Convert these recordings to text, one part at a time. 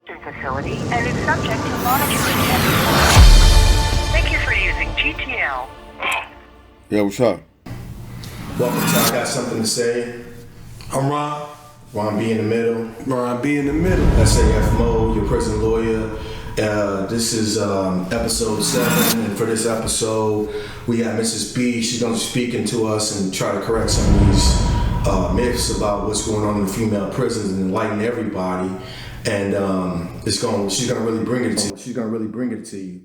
Facility and is subject to monitoring and reporting. Thank you for using GTL. Yeah, what's up? Welcome to I Got Something to Say. I'm Ron. Ron B in the middle. Ron B in the middle. SAF Moe, your prison lawyer. This is episode 7, and for this episode, we got Mrs. B. She's going to be speaking to us and try to correct some of these myths about what's going on in the female prisons and enlighten everybody. And she's gonna really bring it to you. She's gonna really bring it to you.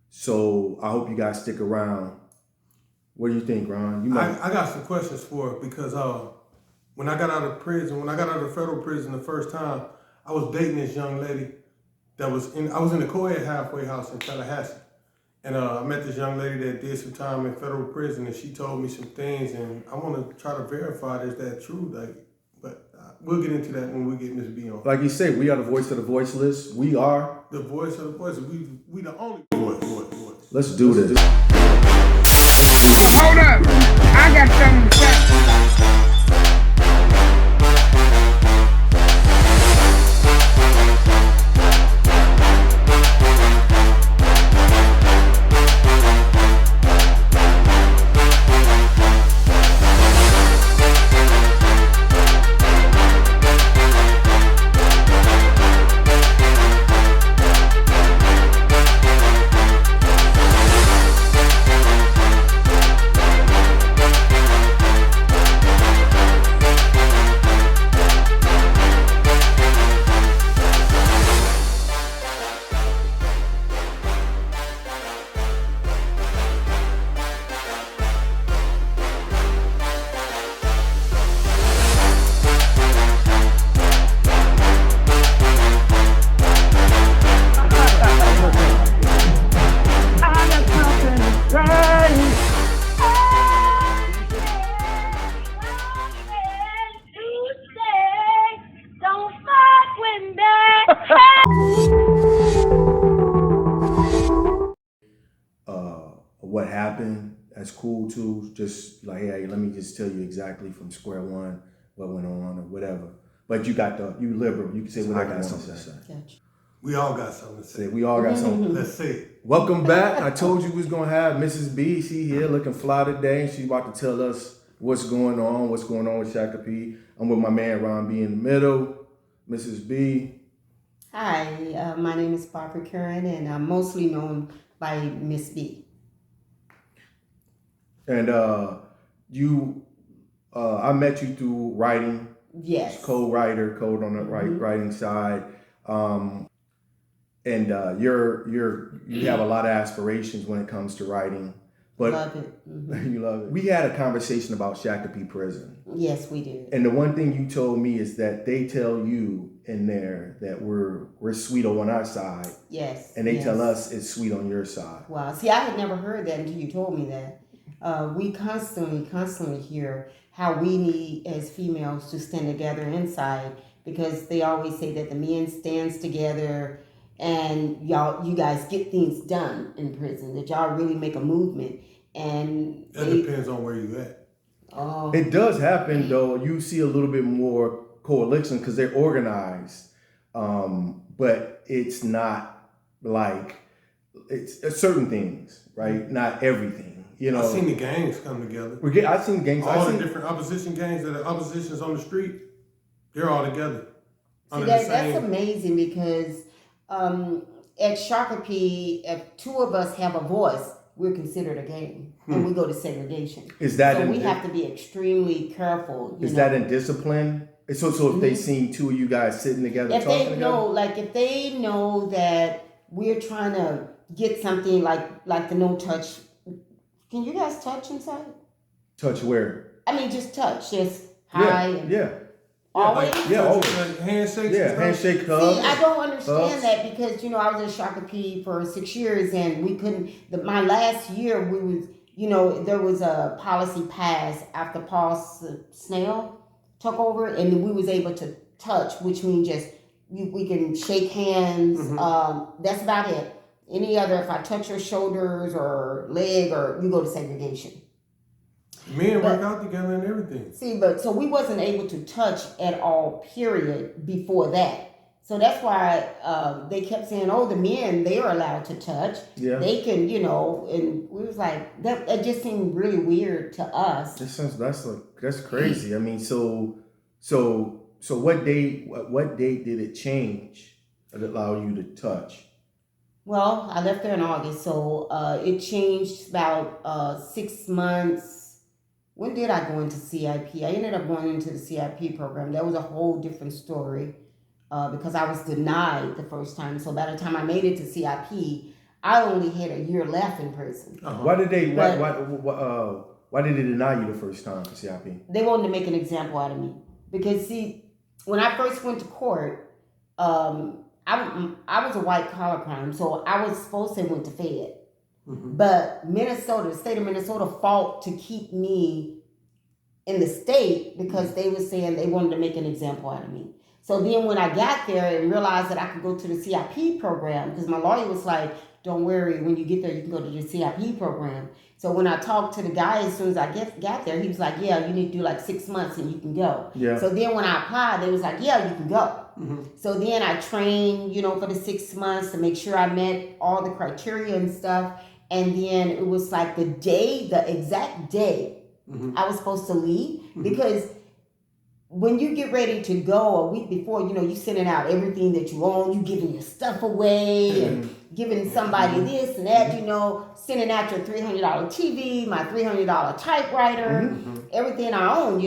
So I hope you guys stick around. What do you think, Ron? I got some questions for her because when I got out of federal prison the first time, I was dating this young lady I was in the co-ed halfway house in Tallahassee. And I met this young lady that did some time in federal prison, and she told me some things, and I want to try to verify is that true. But we'll get into that when we get Miss B on. Like you say, we are the voice of the voiceless. We are the voice of the voiceless. We the only voice. Let's do this. Hold up. I got something to say. What happened? That's cool too. Just like, hey, let me just tell you exactly from square one what went on or whatever. But you liberal. You can say whatever you want to say. We all got something to say. We all got something. Let's say it. Welcome back. I told you we was gonna have Mrs. B. She here looking fly today, and she's about to tell us what's going on with Shakopee. I'm with my man Ron B in the middle. Mrs. B. Hi, my name is Barbara Curran, and I'm mostly known by Miss B. And I met you through writing. Yes. Co-writer, code on the writing side. And you have a lot of aspirations when it comes to writing. But love it. Mm-hmm. You love it. We had a conversation about Shakopee prison. Yes, we did. And the one thing you told me is that they tell you in there that we're sweet on our side. Yes. And they tell us it's sweet on your side. Wow. See, I had never heard that until you told me that. We constantly hear how we need as females to stand together inside, because they always say that the men stands together and you guys get things done in prison, that y'all really make a movement. And that depends on where you at. Oh. It does happen though. You see a little bit more coalition because they're organized, but it's not like it's certain things, right? Not everything. You know, I've seen the gangs come together. I've seen gangs. The different opposition gangs that are oppositions on the street, they're all together. See, that's amazing, because at Shakopee, if two of us have a voice, we're considered a gang, and we go to segregation. Is that so? We have to be extremely careful. Is that in discipline? So if they seen two of you guys sitting together, if talking they together? know, like if they know that we're trying to get something like the no touch. Can you guys touch inside? Touch where? I mean, just touch, just hi. Yeah. Always? Like handshakes. Yeah, handshake, hugs. See, I don't understand that, because, I was in Shakopee for 6 years, and we couldn't, my last year we was, there was a policy passed after Paul Snell took over, and we was able to touch, which means just, we can shake hands. That's about it. Any other, if I touch your shoulders or leg, or you go to segregation. Men work out together and everything. See, so we wasn't able to touch at all, period, before that. So that's why they kept saying, "Oh, the men, they are allowed to touch. Yeah. They can, And we was like, that. It just seemed really weird to us. That's crazy. I mean, so what date did it change that allowed you to touch? Well, I left there in August, so it changed about 6 months. When did I go into CIP? I ended up going into the CIP program. That was a whole different story because I was denied the first time. So by the time I made it to CIP, I only had a year left in prison. Why did they? Why did they deny you the first time for CIP? They wanted to make an example out of me because see, when I first went to court, I was a white collar crime, so I was supposed to have went to Fed. But the state of Minnesota fought to keep me in the state because they were saying they wanted to make an example out of me. So then when I got there and realized that I could go to the CIP program, because my lawyer was like, don't worry, when you get there, you can go to the CIP program. So when I talked to the guy, as soon as I got there, he was like, yeah, you need to do like 6 months and you can go. Yeah. So then when I applied, they was like, yeah, you can go. So then I trained, for the 6 months to make sure I met all the criteria and stuff. And then it was like the exact day I was supposed to leave because when you get ready to go a week before, you sending out everything that you own, you giving your stuff away and giving somebody this and that, sending out your $300 TV, my $300 typewriter, everything I own,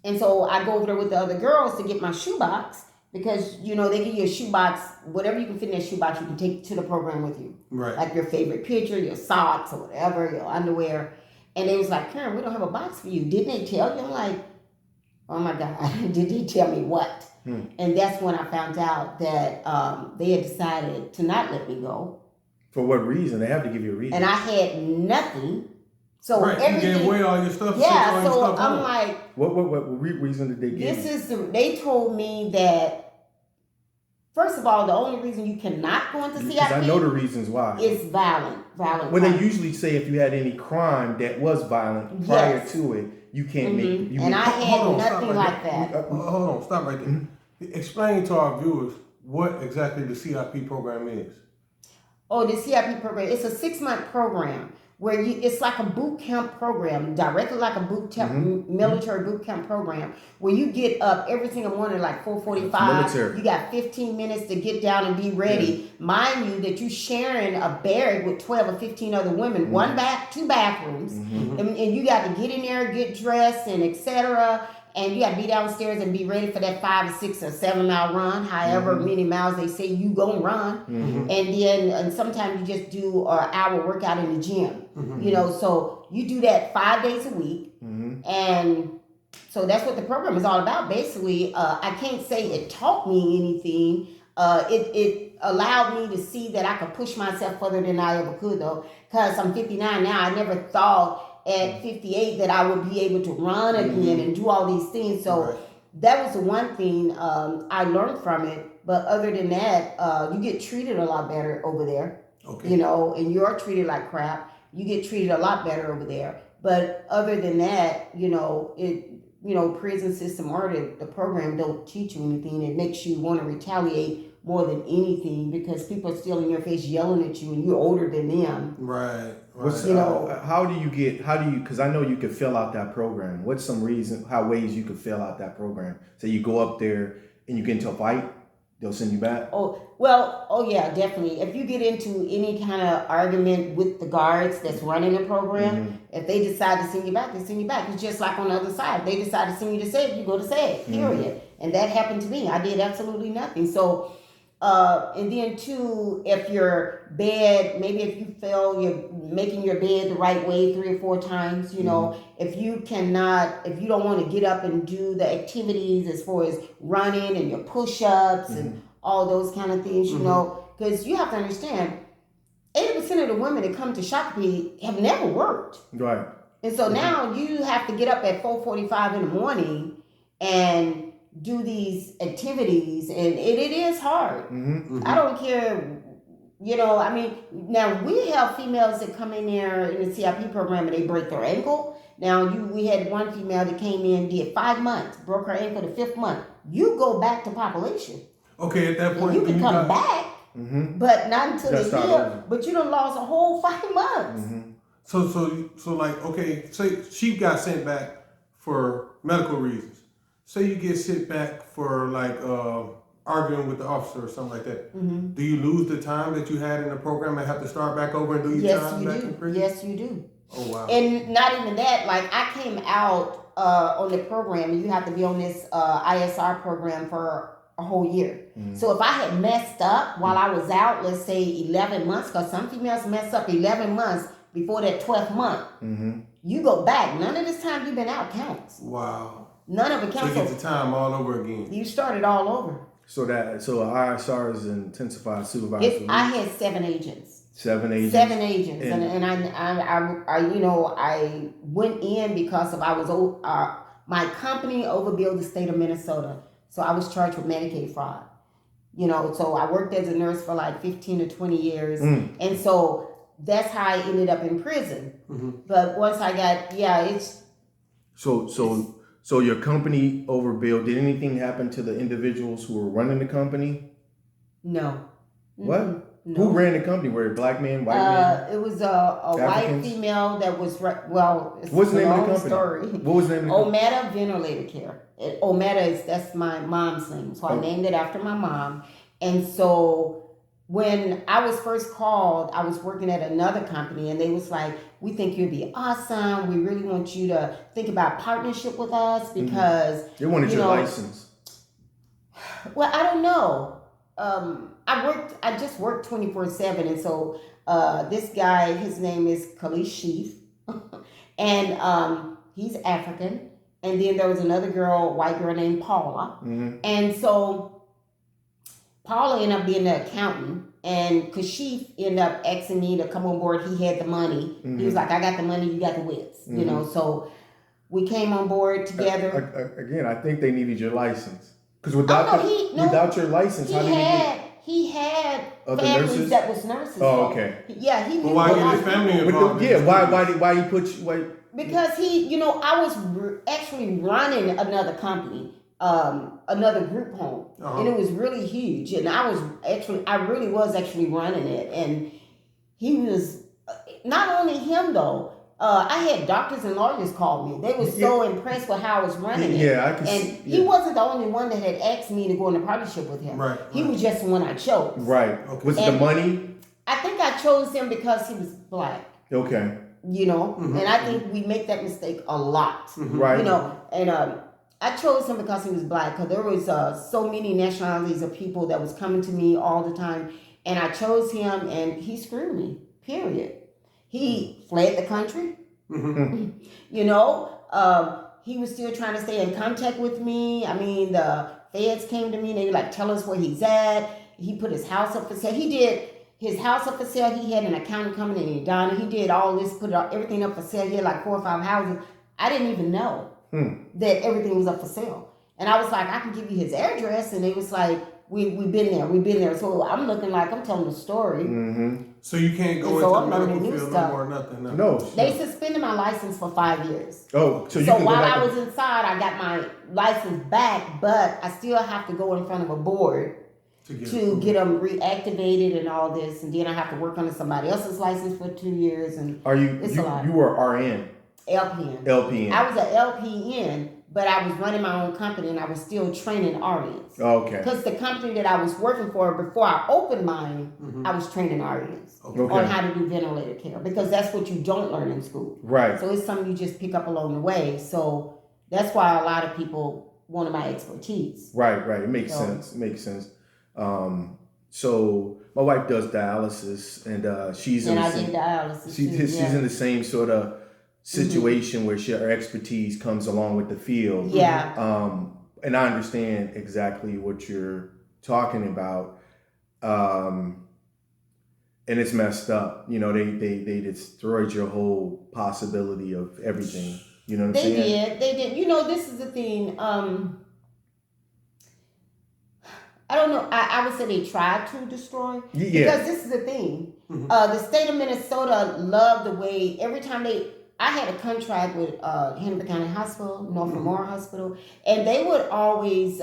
And so I go over there with the other girls to get my shoebox because, they give you a shoebox, whatever you can fit in that shoebox, you can take to the program with you. Right. Like your favorite picture, your socks or whatever, your underwear. And they was like, Karen, we don't have a box for you. Didn't they tell you? I'm like, oh my God, did they tell me what? And that's when I found out that they had decided to not let me go. For what reason? They have to give you a reason. And I had nothing. So right, everything, you gave away all your stuff. Yeah, so stuff I'm home. like, what reason did they give? They told me that first of all, the only reason you cannot go into CIP Because I know the reasons why. Is violent. Well, crime. they usually say if you had any crime that was violent prior to it, you can't make. And I had nothing like that. Hold on, stop right there. Explain to our viewers what exactly the CIP program is. Oh, the CIP program, it's a 6-month program where it's like a boot camp program, directly like a boot camp, military boot camp program, where you get up every single morning like 4:45. You got 15 minutes to get down and be ready. Mind you that you sharing a barrack with 12 or 15 other women, two bathrooms, and you got to get in there, get dressed, and etc. And you got to be downstairs and be ready for that 5 or 6 or 7 mile run, however many miles they say you gonna run. And sometimes you just do an hour workout in the gym. So you do that 5 days a week. And so that's what the program is all about. Basically, I can't say it taught me anything. It allowed me to see that I could push myself further than I ever could, though, because I'm 59 now. I never thought at 58 that I would be able to run again and do all these things. So that was the one thing I learned from it. But other than that, you get treated a lot better over there. Okay. And you're treated like crap. You get treated a lot better over there. But other than that, prison system or the program don't teach you anything. It makes you want to retaliate more than anything because people are still in your face yelling at you and you're older than them. Right. How do you, because I know you could fill out that program. What's some ways you could fill out that program? So you go up there and you get into a fight, they'll send you back? Oh yeah, definitely. If you get into any kind of argument with the guards that's running the program, if they decide to send you back, they send you back. It's just like on the other side. If they decide to send you to SAF, you go to SAF, period. And that happened to me. I did absolutely nothing. So, and then too, if your bed, maybe if you feel you're making your bed the right way 3 or 4 times, if you don't want to get up and do the activities as far as running and your push-ups and all those kind of things, because you have to understand, 80% of the women that come to Shakopee have never worked. Right. And so now you have to get up at 4:45 in the morning and do these activities, and it is hard. I don't care, now we have females that come in there in the CIP program and they break their ankle. Now we had one female that came in, did 5 months, broke her ankle the 5th month. You go back to population. Okay, at that point, You can come back, but not until That's the not year. over. But you done lost a whole 5 months. So like, okay, say she got sent back for medical reasons. Say you get sent back for like arguing with the officer or something like that. Do you lose the time that you had in the program and have to start back over and do your Yes, time you back do. in prison? Yes, you do. Oh wow. And not even that. Like I came out on the program, and you have to be on this ISR program for a whole year. So if I had messed up while I was out, let's say 11 months, because some females mess up 11 months before that 12th month, you go back. None of this time you've been out counts. Wow. None of it So counts. you get the time all over again. You started all over. So ISR is intensified supervisor. I had 7 agents. 7 agents. 7 agents, and I you know, I went in because of my company overbilled the state of Minnesota, so I was charged with Medicaid fraud. You know, so I worked as a nurse for like 15 to 20 years, and so that's how I ended up in prison. But once I got, it's So your company overbilled. Did anything happen to the individuals who were running the company? no. What? No. Who ran the company? Were it black men, white men? It was a white Africans? female that was it's What's the a name of the long company? story. What was the name of the company? Ometa Ventilator Care. That's my mom's name, so I named it after my mom. And so when I was first called, I was working at another company, and they was like, "We think you'd be awesome. We really want you to think about partnership with us because They wanted you your know, license. Well, I don't know. I just worked 24/7, and so this guy, his name is Khalees Sheaf, and he's African. And then there was another girl, white girl named Paula, and so Paula ended up being the accountant, and Kashif ended up asking me to come on board. He had the money. He was like, "I got the money, you got the wits," you know. So we came on board together. Again, I think they needed your license because without your license, how did you get? He had Other families nurses? that was nurses. Oh, though. okay. Yeah, he knew. But why a get lot his of family people. involved? Why he put you? Because I was actually running another company, another group home, and it was really huge. And I really was actually running it. And he was, not only him though, I had doctors and lawyers call me. They were so impressed with how I was running it. Yeah, I can and see. He wasn't the only one that had asked me to go into partnership with him. Right. He was just the one I chose. Right. Okay. Was it the money? I think I chose him because he was black. Okay. You know, and I think we make that mistake a lot. Right. You know, and I chose him because he was black. Because there was so many nationalities of people that was coming to me all the time, and I chose him, and he screwed me. Period. He fled the country. You know, he was still trying to stay in contact with me. I mean, the feds came to me and they were like, "Tell us where he's at." He put his house up for sale. He did his house up for sale. He had an accountant coming in and done. He did all this, put everything up for sale. He had like 4 or 5 houses. I didn't even know that everything was up for sale. And I was like, "I can give you his address." And they was like, we've been there. So I'm looking like I'm telling the story. So you can't go And so into I'm the learning medical new field stuff. no more, nothing. No. They suspended my license for 5 years. Oh, so you So can go while back I and- was inside, I got my license back, but I still have to go in front of a board to get them reactivated and all this, and then I have to work under somebody else's license for 2 years. And Are you? It's a lot. You were RN. LPN. LPN. I was an LPN, but I was running my own company and I was still training RNs. Okay. Because the company that I was working for before I opened mine, I was training RNs on how to do ventilator care, because that's what you don't learn in school. Right. So it's something you just pick up along the way. So that's why a lot of people wanted my expertise. Right. It makes sense. So my wife does dialysis, and she's And in I the did dialysis. she's too, in the same sort of situation where her expertise comes along with the field. Yeah. And I understand exactly what you're talking about. And it's messed up. You know, they destroyed your whole possibility of everything. You know what I'm saying? They did. You know, this is the thing. I don't know. I would say they tried to destroy. Yeah. Because this is the thing. The state of Minnesota loved the way every time I had a contract with Hennepin County Hospital, North Memorial Hospital, and they would always,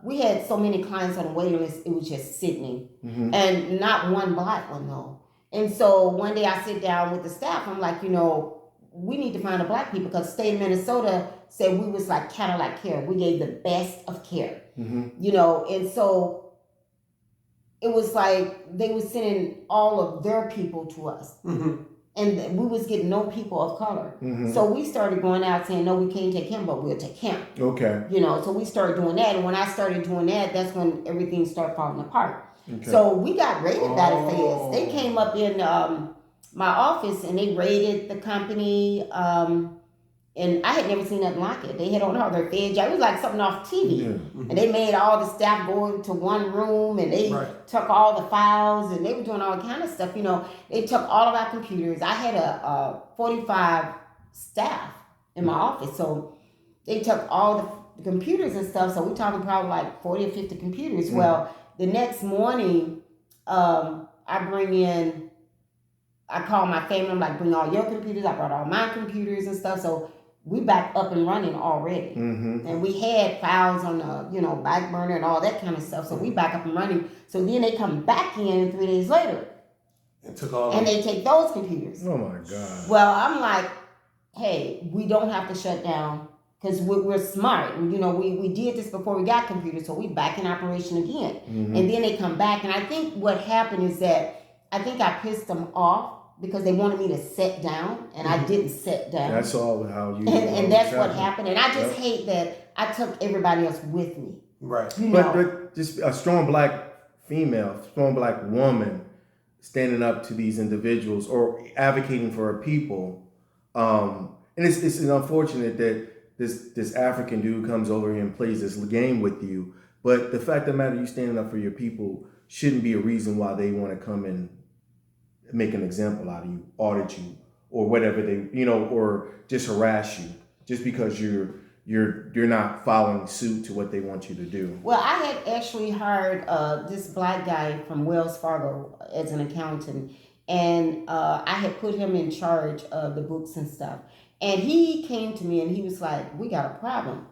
we had so many clients on the waiting list, it was just sickening. And not one black one though. And so one day I sit down with the staff, I'm like, we need to find a black people because the state of Minnesota said we was like Cadillac care. We gave the best of care, and so it was like they were sending all of their people to us. And we was getting no people of color. So we started going out saying, no, we can't take him, but we'll take him. Okay. So we started doing that. And when I started doing that, that's when everything started falling apart. Okay. So we got raided by the feds. They came up in my office and they raided the company. And I had never seen nothing like it. They had on all their feds. It was like something off TV. And they made all the staff go into one room and they took all the files and they were doing all kind of stuff. They took all of our computers. I had a 45 staff in my office. So they took all the computers and stuff. So we're talking probably like 40 or 50 computers. Well, the next morning, I call my family. I'm like, bring all your computers. I brought all my computers and stuff. So we back up and running already. And we had files on the, back burner and all that kind of stuff. So we back up and running. So then they come back in 3 days later. And they take those computers. Oh my God. Well, I'm like, hey, we don't have to shut down because we're smart. We did this before we got computers. So we back in operation again. And then they come back. And I think what happened is that I pissed them off. Because they wanted me to sit down, and I didn't sit down. That's all how you. And that's what happened. And I just hate that I took everybody else with me. Right. But just a strong black female, strong black woman, standing up to these individuals or advocating for her people. And it's unfortunate that this African dude comes over here and plays this game with you. But the fact of the matter, you standing up for your people shouldn't be a reason why they want to come and make an example out of you, audit you, or whatever they, or just harass you, just because you're not following suit to what they want you to do. Well, I had actually hired this black guy from Wells Fargo as an accountant, and I had put him in charge of the books and stuff. And he came to me and he was like, "We got a problem."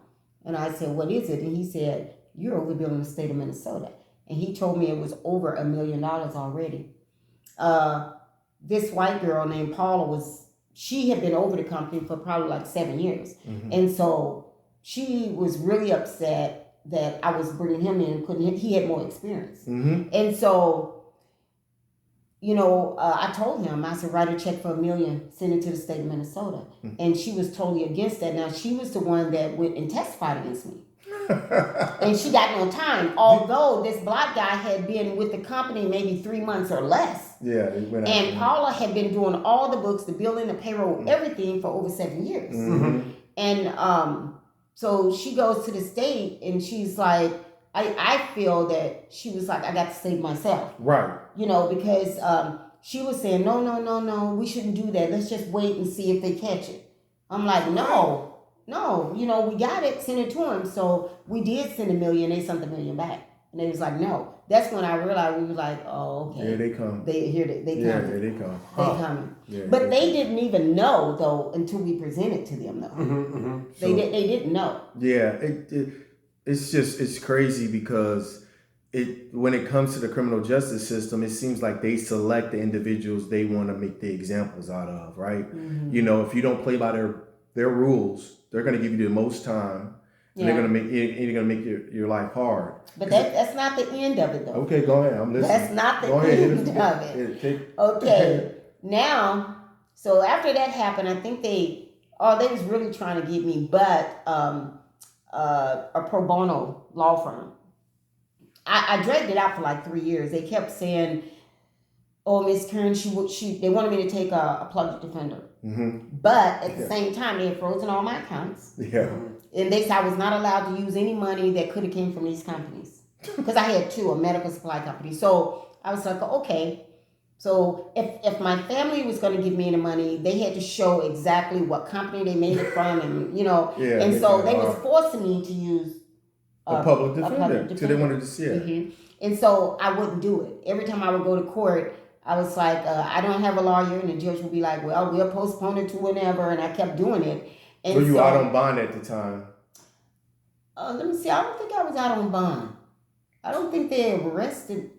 And I said, "What is it?" And he said, "You're overbilling the state of Minnesota." And he told me it was over $1 million already. This white girl named Paula she had been over the company for probably like 7 years. And so she was really upset that I was bringing him in, he had more experience. And so, I told him, I said, write a check for $1 million, send it to the state of Minnesota. And she was totally against that. Now, she was the one that went and testified against me. And she got no time, although this black guy had been with the company maybe 3 months or less. Yeah, they went out. And Paula had been doing all the books, the billing, the payroll, everything for over 7 years. And so she goes to the state and she's like, I feel that she was like, I got to save myself. Right. Because she was saying, no, we shouldn't do that. Let's just wait and see if they catch it. I'm like, no, we got it, send it to him. So we did send $1 million, they sent the $1 million back. And they was like, no. That's when I realized we was like, oh, okay. Here they come. They coming. Here they come. They coming. Yeah, but they didn't even know though until we presented to them though. They didn't know. Yeah, it's crazy because when it comes to the criminal justice system, it seems like they select the individuals they want to make the examples out of, right? If you don't play by their rules, they're going to give you the most time. And they're going to make your life hard. But that's not the end of it, though. Okay, go ahead. I'm listening. That's not the end of it. Okay, now, so after that happened, I think they was really trying to get me, but a pro bono law firm. I dragged it out for like 3 years. They kept saying, "Oh, Miss Kern, they wanted me to take a public defender." But at the same time, they had frozen all my accounts. Yeah. And they said I was not allowed to use any money that could have came from these companies. Because I had two, a medical supply company. So I was like, okay. So if my family was going to give me any money, they had to show exactly what company they made it from. And, and so they was forcing me to use a public defender. So they wanted to see it. And so I wouldn't do it. Every time I would go to court, I was like, I don't have a lawyer, and the judge would be like, well, we'll postpone it to whenever, and I kept doing it. And so you out on bond at the time? Let me see. I don't think I was out on bond. I don't think they arrested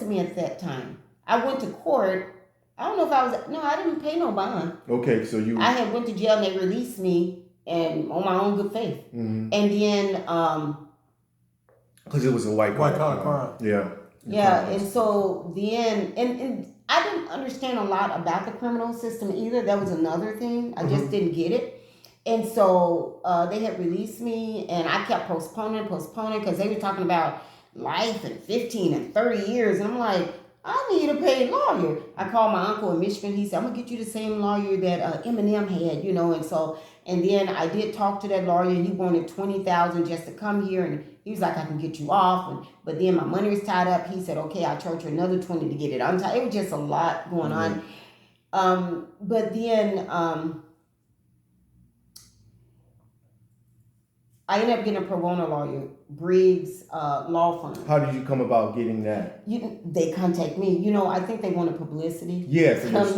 me at that time. I went to court. I don't know if I was. No, I didn't pay no bond. Okay, so I had went to jail and they released me, and on my own good faith. And then because it was a white collar crime. Yeah. Yeah, and so then and I didn't understand a lot about the criminal system either. That was another thing. I just didn't get it. And so they had released me, and I kept postponing because they were talking about life and 15 and 30 years. And I'm like, I need a paid lawyer. I called my uncle in Michigan. He said, I'm going to get you the same lawyer that Eminem had, and so, and then I did talk to that lawyer. He wanted $20,000 just to come here, and he was like, I can get you off. But then my money was tied up. He said, okay, I'll charge you another $20 to get it untied. It was just a lot going on. But then I ended up getting a pro bono lawyer, Briggs Law Firm. How did you come about getting that? They contact me. I think they wanted publicity. Yes. Was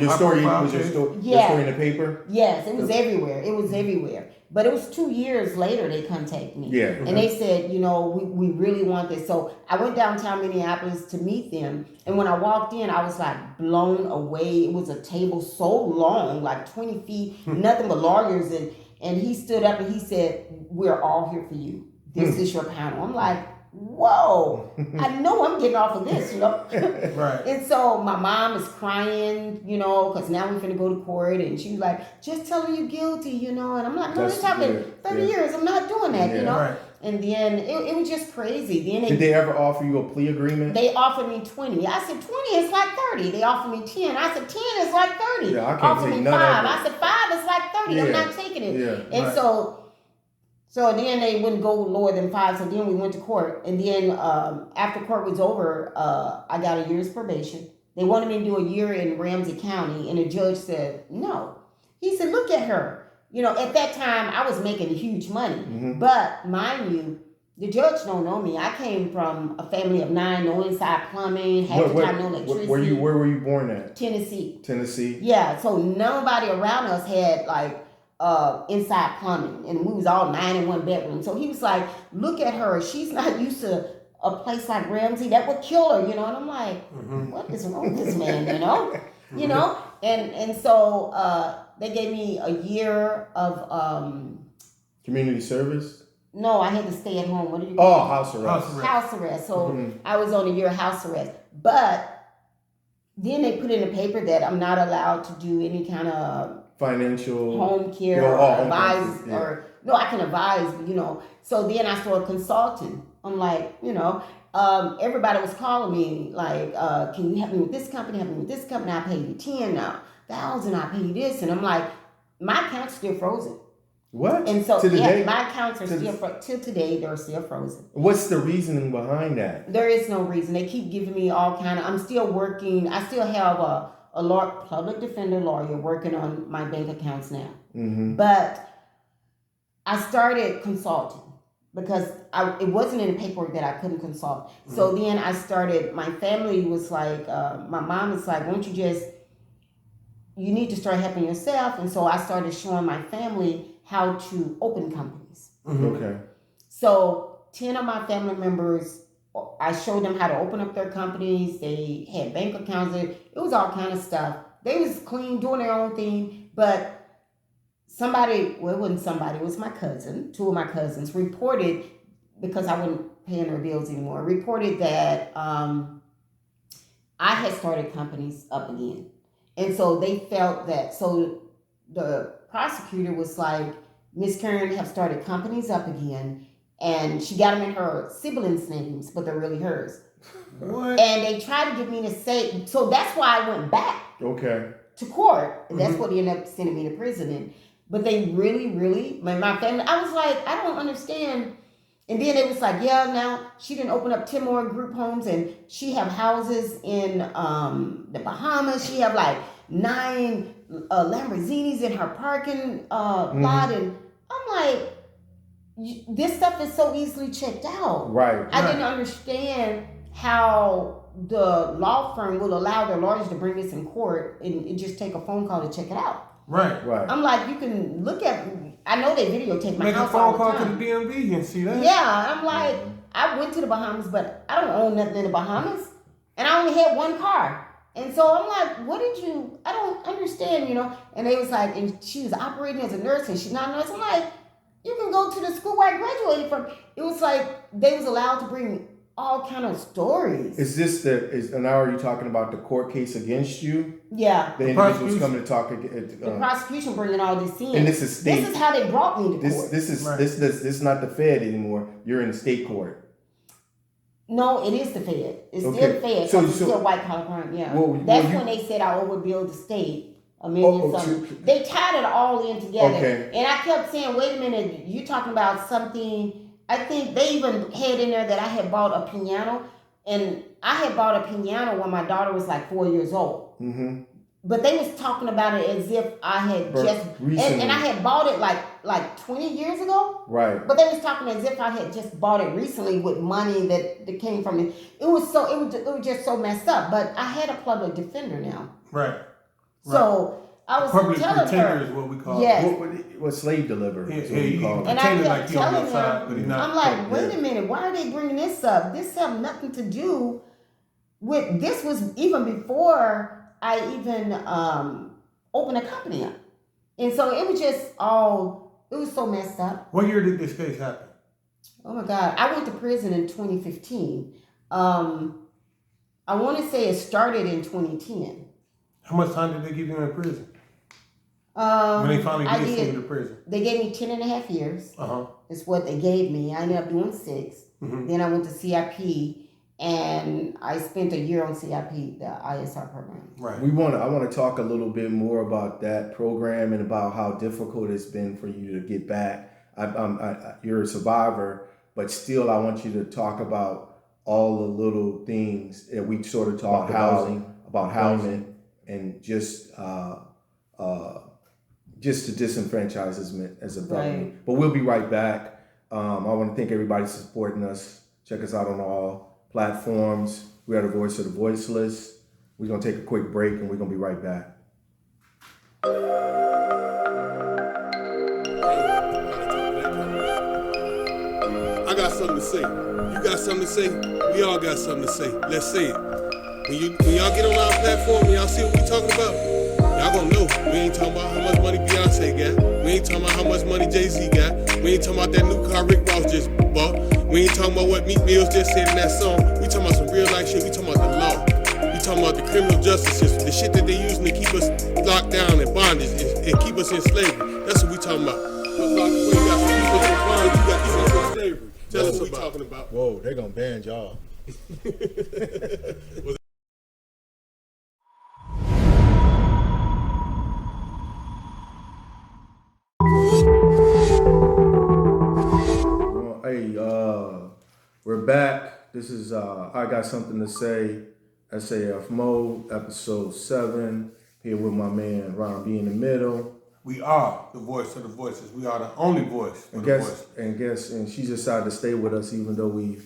your story in the paper? Yes, it was everywhere. It was everywhere. But it was 2 years later they contacted me. Yeah. And they said, we really want this. So I went downtown Minneapolis to meet them. And when I walked in, I was like blown away. It was a table so long, like 20 feet, nothing but lawyers. And he stood up and he said, we're all here for you. This is your panel. I'm like, whoa, I know I'm getting off of this, Right. And so my mom is crying, because now we're finna go to court. And she was like, just tell her you're guilty, and I'm like, no, they're talking 30 years. I'm not doing that, Right. And then it was just crazy. Then did they ever offer you a plea agreement? They offered me 20. I said 20 is like 30. They offered me 10. I said 10 is like 30. Yeah, I can't offered take me none 5. of it. I said 5 is like 30. Yeah. I'm not taking it. Yeah. And Right. so then they wouldn't go lower than 5. So then we went to court. And then after court was over, I got a year's probation. They wanted me to do a year in Ramsey County, and the judge said no. He said, look at her. At that time I was making huge money, but mind you, the judge don't know me. I came from a family of 9, no inside plumbing, half the time no electricity. Where were you born at? Tennessee. Tennessee. Yeah, so nobody around us had like inside plumbing, and we was all 9 in one bedroom. So he was like, look at her. She's not used to a place like Ramsey. That would kill her, And I'm like, what is wrong with this man, And so they gave me a year of community service. No, I had to stay at home. What do you call it? House arrest. House arrest. So I was on a year house arrest. But then they put in the paper that I'm not allowed to do any kind of financial home care or advise no, I can advise, So then I started consulting. I'm like, everybody was calling me like, can you help me with this company? Help me with this company. I pay you 10,000. I pay you this, and I'm like, my account's still frozen. What? And so, today? my accounts are still, till today, they're still frozen. What's the reasoning behind that? There is no reason. They keep giving me all kind of, I'm still working. I still have a public defender lawyer working on my bank accounts now. But I started consulting because it wasn't in the paperwork that I couldn't consult. So then I started, my family was like, my mom was like, won't you need to start helping yourself. And so I started showing my family how to open companies. Okay. So 10 of my family members, I showed them how to open up their companies. They had bank accounts. It was all kind of stuff. They was clean, doing their own thing. But it wasn't somebody, it was my cousin, 2 of my cousins, reported, because I wasn't paying their bills anymore, reported that I had started companies up again. And so they felt that, so the prosecutor was like, Miss Karen have started companies up again, and she got them in her siblings' names, but they're really hers. What? And they tried to get me to say, so that's why I went back to court, and that's what they ended up sending me to prison in. But they really, my family, I was like, I don't understand. And then it was like, now she didn't open up 10 more group homes, and she have houses in the Bahamas. She have like 9 Lamborghinis in her parking lot. And I'm like, this stuff is so easily checked out. Right. I didn't understand how the law firm will allow their lawyers to bring this in court and just take a phone call to check it out. Right. I'm like, you can look at. I know they videotape my Make house a phone all the call time. to the DMV and see that. Yeah, I'm like, I went to the Bahamas, but I don't own nothing in the Bahamas, and I only had one car. And so I'm like, what did you? I don't understand, And they was like, and she was operating as a nurse, and she's not a nurse. I'm like, you can go to the school where I graduated from. It was like they was allowed to bring all kind of stories. And now are you talking about the court case against you? Yeah. The individuals coming to talk. The prosecution bringing all this in. And this is state. This is how they brought me to court. This is not the Fed anymore. You're in the state court. No, it is the Fed. It's Okay. still the Fed. So it's still white collar crime. Yeah. That's when they said I overbilled the state $1 million something. They tied it all in together. Okay. And I kept saying, wait a minute, you talking about something. I think they even had in there that I had bought a piano, and I had bought a piano when my daughter was like 4 years old. Mm-hmm. But they was talking about it as if I had and I had bought it like 20 years ago. Right. But they was talking as if I had just bought it recently with money that came from it. It was just so messed up. But I had a public defender now. Right. So I was public telling pretender her, is what we call yes. it. What slave delivery is what we call it. And I Pretending kept like he on your telling side, her, but he's not. I'm like, wait a minute, why are they bringing this up? This have nothing to do with, this was even before I even opened a company up. And so it was just it was so messed up. What year did this case happen? Oh my God. I went to prison in 2015. I want to say it started in 2010. How much time did they give you in prison? When they finally did send you to prison? They gave me 10 and a half years. Uh-huh. Is what they gave me. I ended up doing 6. Mm-hmm. Then I went to CIP, and I spent a year on CIP, the ISR program. Right. I want to talk a little bit more about that program and about how difficult it's been for you to get back. You're a survivor, but still I want you to talk about all the little things that we sort of talked about housing, and just to disenfranchise as a government. Right. But we'll be right back. I want to thank everybody for supporting us. Check us out on all platforms. We are the voice of the voiceless. We're going to take a quick break, and we're going to be right back. I got something to say. You got something to say? We all got something to say. Let's say it. When y'all get on our platform and y'all see what we talking about, y'all gonna know. We ain't talking about how much money Beyonce got. We ain't talking about how much money Jay-Z got. We ain't talking about that new car Rick Ross just bought. We ain't talking about what Meek Mill's just said in that song. We talking about some real life shit. We talking about the law. We talking about the criminal justice system. The shit that they using to keep us locked down in bondage and keep us in slavery. That's what we talking about. You got some people in bondage, you got people in slavery. Tell us what we talking about. Whoa, they're going to ban y'all. We're back. This is I Got Something to Say, SAF Moe, episode 7. Here with my man Ron B in the middle. We are the voice of the voices. We are the only voice for the voice. And she decided to stay with us even though we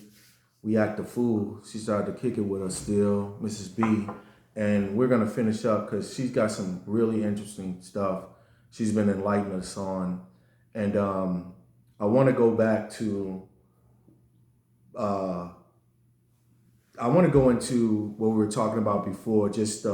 act a fool. She started to kick it with us still, Mrs. B. And we're gonna finish up because she's got some really interesting stuff she's been enlightening us on. And I want to go back to I want to go into what we were talking about before, just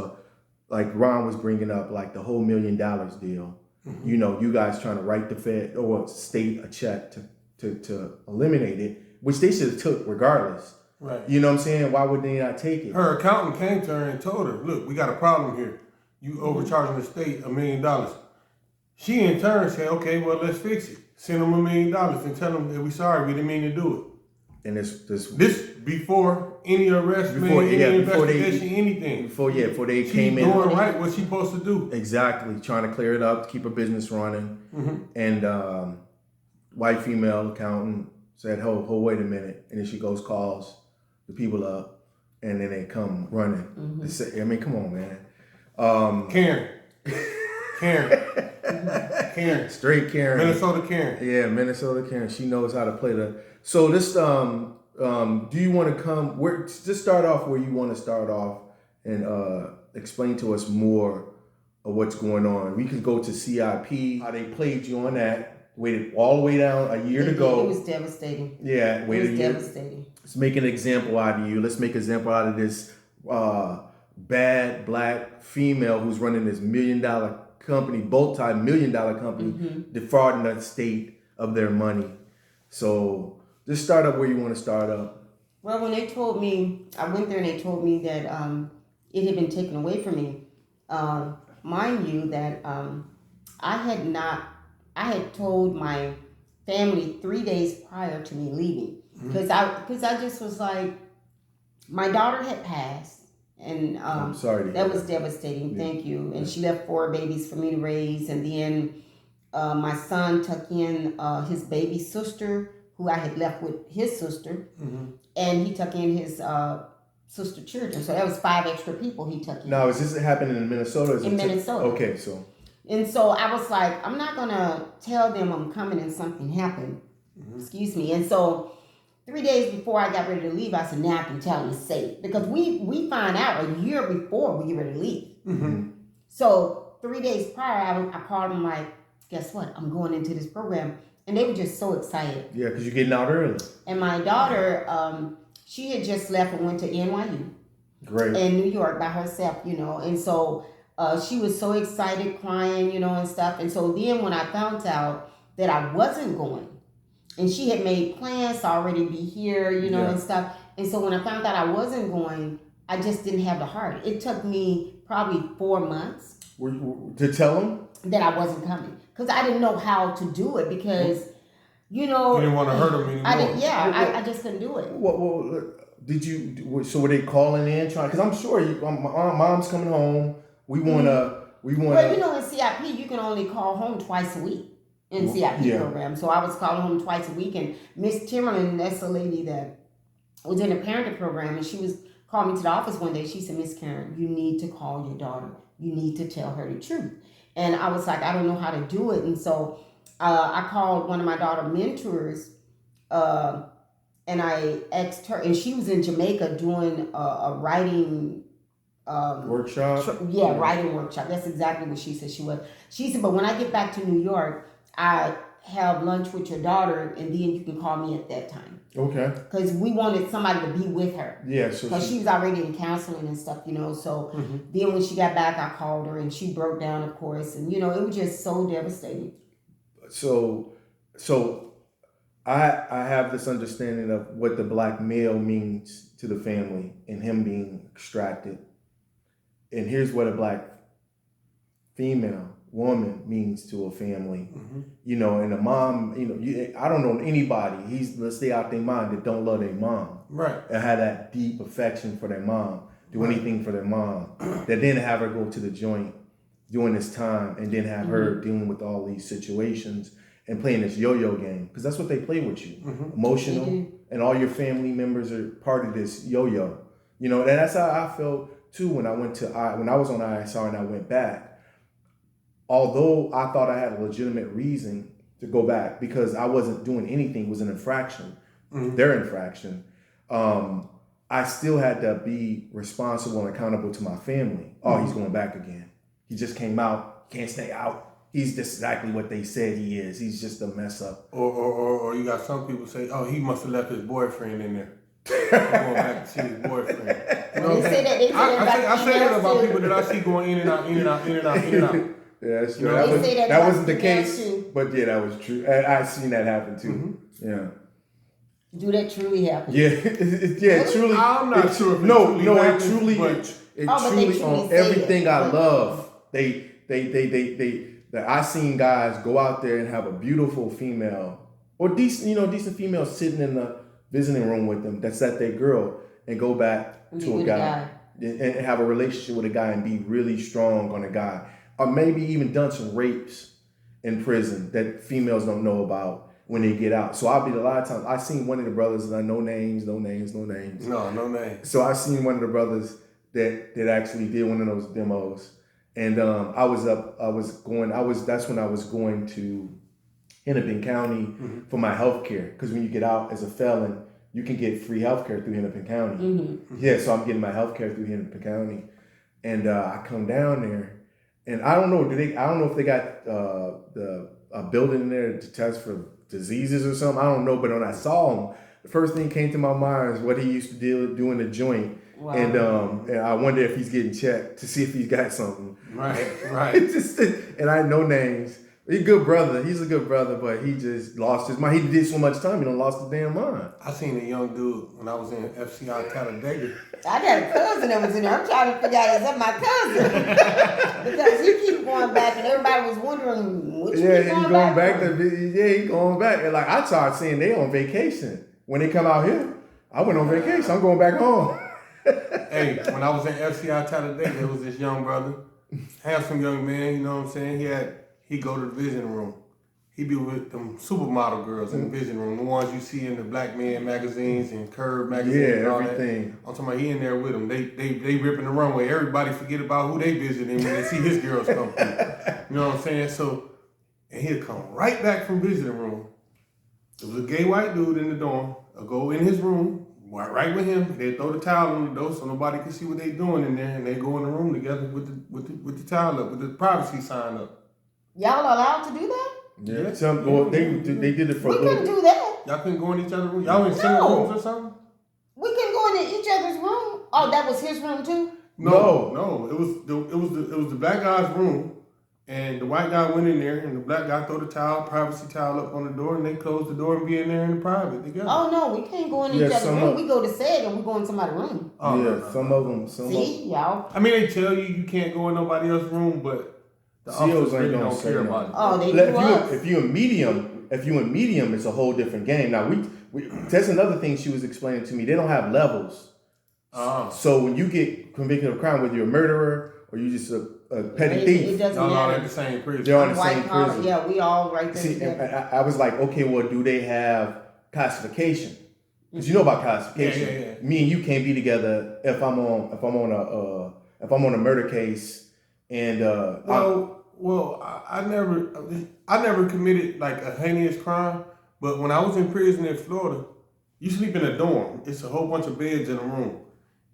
like Ron was bringing up, like the whole $1 million deal. Mm-hmm. You know, you guys trying to write the Fed or state a check to eliminate it, which they should have took regardless. Right. You know what I'm saying? Why would they not take it? Her accountant came to her and told her, look, we got a problem here. You overcharging the state $1 million. She in turn said, okay, well, let's fix it. Send them $1 million and tell them that we sorry, we didn't mean to do it. And this before any arrest, any investigation, anything. Before they She's came in. doing right what she's supposed to do. Exactly. Trying to clear it up, to keep her business running. Mm-hmm. And white female accountant said, oh, wait a minute. And then she goes, calls the people up, and then they come running. Mm-hmm. They say, I mean, come on, man. Karen. Karen. Straight Karen. Minnesota Karen. Yeah, Minnesota Karen. She knows how to play the... So this, do you want to come? Just start off where you want to start off and explain to us more of what's going on. We could go to CIP, how they played you on that, waited all the way down a year to go. It was devastating. Yeah, waited a year. Devastating. Let's make an example out of you. Let's make an example out of this bad black female who's running this $1 million company, multi-million-dollar company, defrauding the state of their money. So just start up where you want to start up. Well, when they told me, I went there and they told me that it had been taken away from me. Mind you that I had told my family 3 days prior to me leaving because I just was like, my daughter had passed and I'm sorry. that was devastating. Yeah. Thank you. And she left 4 babies for me to raise, and then my son took in his baby sister, who I had left with his sister, and he took in his sister children. So that was 5 extra people he took in. Now, is this happening in Minnesota? In Minnesota. Okay, so. And so I was like, I'm not going to tell them I'm coming and something happened. Excuse me. And so 3 days before I got ready to leave, I said, now I can tell them it's safe. Because we find out a year before we get ready to leave. So 3 days prior, I called them like, guess what? I'm going into this program. And they were just so excited. Yeah, because you're getting out early. And my daughter, she had just left and went to NYU. Great. In New York by herself, And so she was so excited, crying, and stuff. And so then when I found out that I wasn't going, and she had made plans to already be here, and stuff. And so when I found out I wasn't going, I just didn't have the heart. It took me probably 4 months. To tell them? That I wasn't coming. Because I didn't know how to do it because, You didn't want to hurt them anymore. I just couldn't do it. Well, did you? So were they calling in trying? Because I'm sure my mom's coming home. We wanna. Well, in CIP you can only call home twice a week in CIP program. So I was calling home twice a week, and Miss Timmerman, that's the lady that was in the parenting program, and she was called me to the office one day. She said, Miss Karen, you need to call your daughter. You need to tell her the truth. And I was like, I don't know how to do it. And so I called one of my daughter mentors, and I asked her, and she was in Jamaica doing a writing workshop. Writing workshop. That's exactly what she said she was. She said, but when I get back to New York, I have lunch with your daughter, and then you can call me at that time. Okay. Because we wanted somebody to be with her. Yeah. Because she was already in counseling and stuff, So then when she got back, I called her, and she broke down, of course, and it was just so devastating. So I have this understanding of what the black male means to the family and him being extracted. And here's what a black female woman means to a family, and a mom, I don't know anybody, let's stay out their mind, that don't love their mom. Right. And have that deep affection for their mom, do anything for their mom, that then have her go to the joint during this time and then have her dealing with all these situations and playing this yo-yo game, because that's what they play with you, emotional, and all your family members are part of this yo-yo. And that's how I felt too when I was on ISR and I went back. Although I thought I had a legitimate reason to go back because I wasn't doing anything, it was an infraction, their infraction, I still had to be responsible and accountable to my family. Oh, he's going back again. He just came out, can't stay out. He's just exactly what they said he is. He's just a mess up. Or you got some people say, oh, he must have left his boyfriend in there. Going back to see his boyfriend. They say that I say that about people that I see going in and out, in and out, in and out, in and out. Yeah, that's true. That wasn't the case, but yeah, that was true. I've seen that happen too. Yeah. Do that truly happen? Yeah, truly. I'm not sure. If it truly on everything I love. I seen guys go out there and have a beautiful female or decent female sitting in the visiting room with them. That's their girl, and go back to a guy and have a relationship with a guy and be really strong on a guy. Or maybe even done some rapes in prison that females don't know about when they get out. So a lot of times, I seen one of the brothers, and no names. No names. So I seen one of the brothers that actually did one of those demos. And that's when I was going to Hennepin County for my health care. Because when you get out as a felon, you can get free healthcare through Hennepin County. Mm-hmm. Yeah, so I'm getting my healthcare through Hennepin County, and I come down there, and I don't know. I don't know if they got a building in there to test for diseases or something. I don't know. But when I saw him, the first thing came to my mind is what he used to do in the joint. Wow. And I wonder if he's getting checked to see if he's got something. Right, right. And I know names. He's a good brother. He's a good brother, but he just lost his mind. He did so much time, he done lost his damn mind. I seen a young dude when I was in FCI Talladega. I got a cousin that was in there. I'm trying to figure out, is that my cousin? Because he keep going back, and everybody was wondering, which Yeah, he he's going back he's going back. And like I started seeing they on vacation. When they come out here, I went on vacation. I'm going back home. Hey, when I was in FCI Talladega, there was this young brother, handsome young man, you know what I'm saying? He'd go to the visiting room. He'd be with them supermodel girls in the visiting room, the ones you see in the Black Man magazines and Curve magazines and all everything. That. I'm talking about he in there with them. They ripping the runway. Everybody forget about who they visiting when they see his girls come through. You know what I'm saying? So, and he'd come right back from visiting room. There was a gay white dude in the dorm. I'll go in his room, right with him. They'd throw the towel on the door so nobody could see what they doing in there, and they go in the room together with the towel up, with the privacy sign up. Y'all allowed to do that? Yeah. They did it for We a little couldn't do that. Y'all couldn't go in each other's room? Y'all in single rooms or something? We couldn't go into each other's room. Oh, that was his room too? No. It was the black guy's room, and the white guy went in there, and the black guy threw the privacy towel up on the door, and they closed the door and be in there in the private together. Oh no, we can't go in each other's room. We go to SAG and we go in somebody's room. Oh, yeah, no. some of them. See, y'all. I mean, they tell you can't go in nobody else's room, but the officers really don't care about it. Oh, they do us. If you in medium, it's a whole different game. Now that's another thing she was explaining to me. They don't have levels. So when you get convicted of a crime, whether you're a murderer or you just a petty thief, it doesn't y'all all matter. in the same prison. they're on the White same collar, prison. yeah, we all right there See, together. I was like, okay, well, do they have classification? Because you know about classification. Yeah. Me and you can't be together if I'm on a murder case and I never committed like a heinous crime, but when I was in prison in Florida, you sleep in a dorm. It's a whole bunch of beds in a room.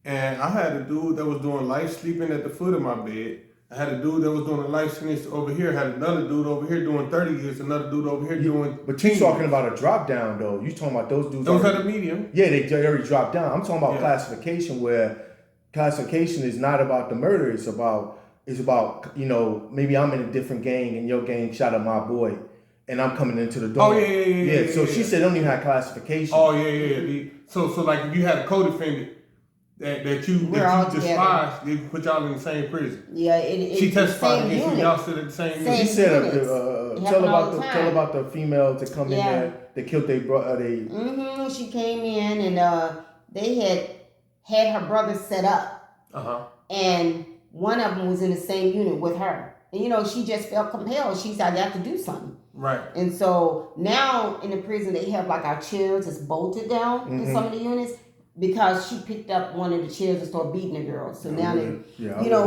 And I had a dude that was doing life sleeping at the foot of my bed. I had a dude that was doing a life sentence over here. I had another dude over here doing 30 years, another dude over here doing. But you're talking about a drop down though. You talking about those dudes. Those are the medium. Yeah, they already dropped down. I'm talking about classification, where classification is not about the murder. It's about maybe I'm in a different gang and your gang shot at my boy, and I'm coming into the door. Oh yeah. So she said they don't even have classification. Oh yeah. So like if you had a co-defendant that you despise, they put y'all in the same prison. Yeah, she testified against you. Y'all stood at the same unit. She said, tell about the female to come in there. They killed She came in and they had her brother set up. And one of them was in the same unit with her. And she just felt compelled. She said, I got to do something. Right. And so now in the prison they have like our chairs that's bolted down in some of the units. Because she picked up one of the chairs and started beating the girl. So now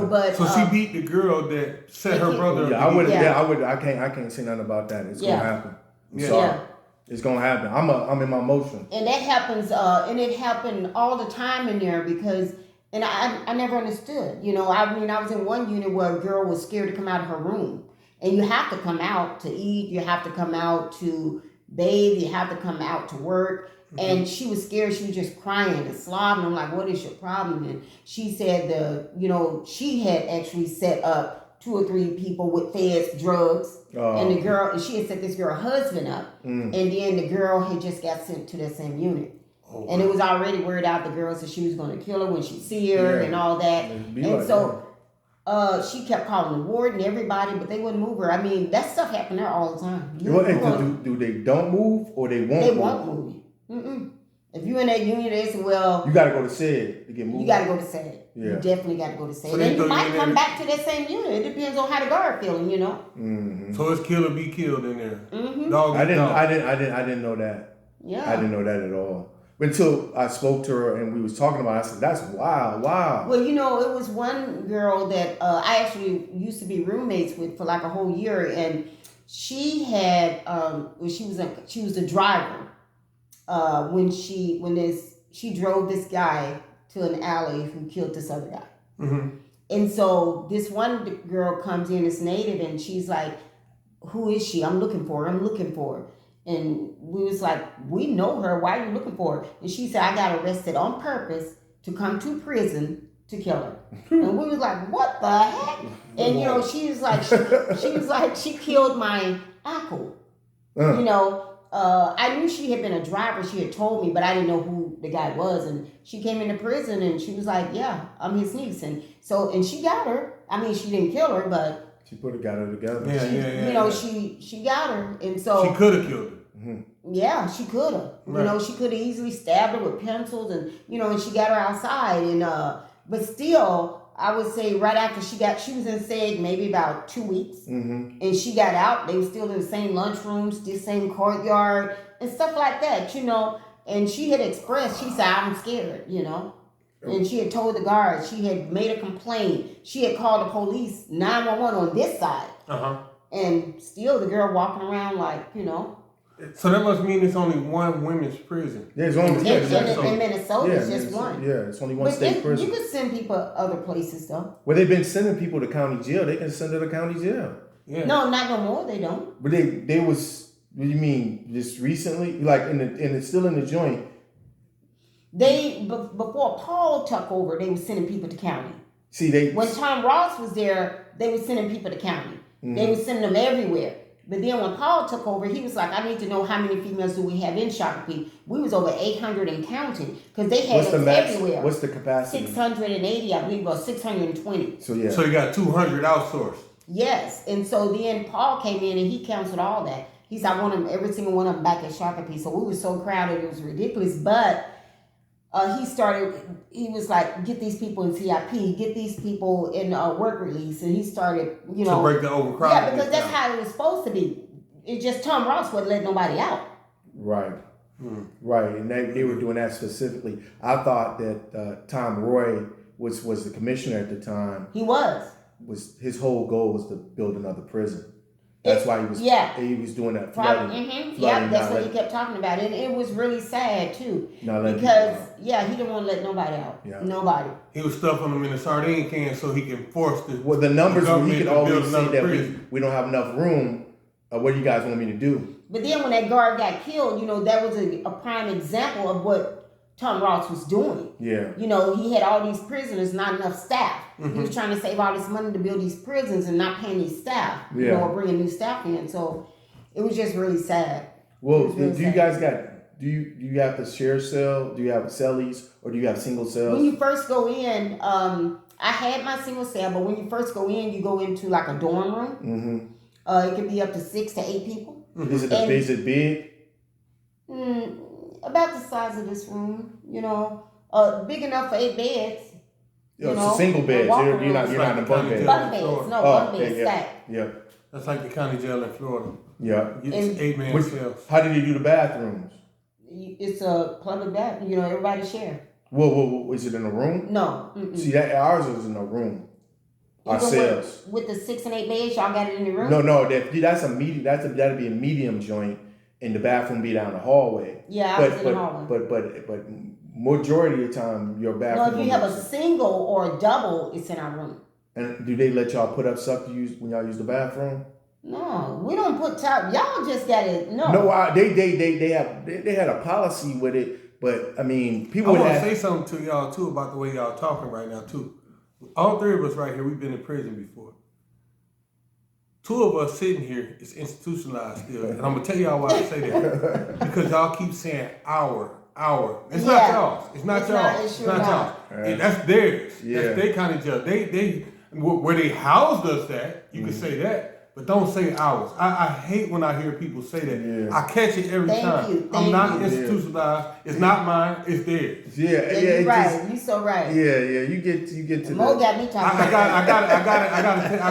but so she beat the girl that set her brother. Yeah, I would. I can't say nothing about that. It's gonna happen. Sorry. It's gonna happen. I'm in my motion. And that happens. And it happened all the time in there because. And I never understood. I was in one unit where a girl was scared to come out of her room, and you have to come out to eat. You have to come out to bathe. You have to come out to work. And she was scared. She was just crying and slobbing. I'm like, what is your problem? And she said she had actually set up 2 or 3 people with feds drugs. And she had set this girl husband up. And then the girl had just got sent to that same unit. And it was already word out the girl said she was going to kill her when she see her and all that. And so she kept calling the warden, everybody, but they wouldn't move her. I mean, that stuff happened there all the time. Do they don't move or they won't move? They won't move you. If you in that unit, they say, well... You got to go to SAG to get moved. You got to go to SAG. Yeah. You definitely got to go to SAG. So then you might come back to that same unit. It depends on how the guard feeling, So it's kill or be killed in there. I didn't know that. Yeah. I didn't know that at all. Until I spoke to her and we was talking about it, I said, that's wild. Well, it was one girl that I actually used to be roommates with for like a whole year, and she had she was the driver. when she drove this guy to an alley who killed this other guy. Mm-hmm. And so this one girl comes in, this native, and she's like, who is she? I'm looking for her. And we was like, we know her. Why are you looking for her? And she said, I got arrested on purpose to come to prison to kill her. And we was like, what the heck? And you know, she was like, she killed my uncle. You know, I knew she had been a driver. She had told me, but I didn't know who the guy was. And she came into prison and she was like, yeah, I'm his niece. And so, and she got her. I mean, she didn't kill her, but She got her together. you know, she got her. And so she could have killed her. yeah, she could have. Right. You know, she could have easily stabbed her with pencils, and you know, and she got her outside. And but still, I would say right after she was in SAG maybe about 2 weeks, and she got out. They were still in the same lunchrooms, the same courtyard, and stuff like that. You know, and she had expressed. She said, "I'm scared." You know. And she had told the guards, she had made a complaint. She had called the police, 911 on this side. And still the girl walking around like, you know. So that must mean it's only one women's prison. Yeah, it's only In Minnesota, it's just one. Yeah, it's only one But state prison. you could send people other places though. Well, they've been sending people to county jail. They can send her to county jail. Yeah. No, not no more. They don't. But they was, what do you mean, just recently? Like, it's still in the joint. Before Paul took over, they were sending people to county. See, when Tom Ross was there, they were sending people to county. They were sending them everywhere. But then when Paul took over, he was like, I need to know how many females do we have in Shakopee. We was over 800 and counting because they had us everywhere. What's the capacity? 680, I believe, or 620. So you got 200 outsourced. Yes, and so then Paul came in and he canceled all that. He said, I want them, every single one of them back at Shakopee. So we were so crowded, it was ridiculous. But he was like, get these people in CIP, get these people in work release. And he started, you know. To break the overcrowding. Yeah, because that's how it was supposed to be. It's just Tom Ross wouldn't let nobody out. Right. Right. And they were doing that specifically. I thought that Tom Roy, which was the commissioner at the time. He was. His whole goal was to build another prison. That's why he was doing that flooding. Yeah, that's what he kept talking about. And it was really sad too. Because he didn't want to let nobody out. Yeah. Nobody. He was stuffing them in a sardine can so he can force the numbers where he could always say that we don't have enough room. What do you guys want me to do? But then when that guard got killed, you know, that was a prime example of what Tom Ross was doing. Yeah. You know, he had all these prisoners, not enough staff. He was trying to save all this money to build these prisons and not paying these staff, you know, or bringing new staff in. So it was just really sad. Well, do you guys do you have to share cell? Do you have cellies or do you have single cells? When you first go in, I had my single cell, but when you first go in, you go into like a dorm room. It could be up to 6 to 8 people. Is it big? About the size of this room, you know, big enough for 8 beds. It's a single bed. You're not in a bunk bed. Bunk beds, no bunk beds stacked. Yeah. That's like the county jail in Florida. Yeah. It's 8-man cells. How did you do the bathrooms? It's a public bathroom. You know, everybody share. Whoa! Is it in a room? No. See, ours is in a room. Ourselves. With the 6 and 8 beds, y'all got it in the room? No. That's a medium. That'd be a medium joint, and the bathroom be down the hallway. Yeah, I was in the hallway. But majority of the time, your bathroom. No, if you have a single or a double, it's in our room. And do they let y'all put up stuff to use when y'all use the bathroom? No, we don't put top. Y'all just got it. No. No, they had a policy with it, but I mean, people. I want to say something to y'all too about the way y'all talking right now too. All 3 of us right here, we've been in prison before. 2 of us sitting here is institutionalized still, and I'm gonna tell y'all why I say that because y'all keep saying our. It's not y'all. It's not y'all. It's not y'all. And that's theirs. Yeah. That's their county jail. They where they housed us at. You can say that, but don't say ours. I hate when I hear people say that. Yeah. I catch it every time. I'm not institutionalized. It's not mine. It's theirs. Yeah. You're right. You so right. Yeah. You get to Mo got me talking. I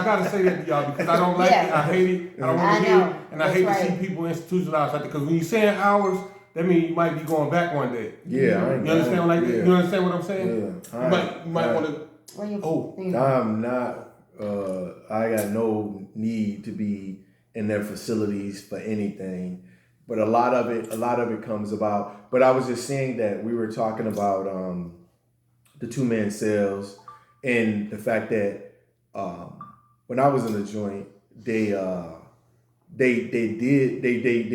gotta say that to y'all because I don't like it. I hate it. I don't want to hear it, and I hate to see people institutionalized like that. Because when you're saying ours, that means you might be going back one day. Yeah, you understand? You understand what I'm saying? Yeah, you might want to. I'm not. I got no need to be in their facilities for anything. but a lot of it comes about. But I was just saying that we were talking about the 2-man cells and the fact that when I was in the joint, they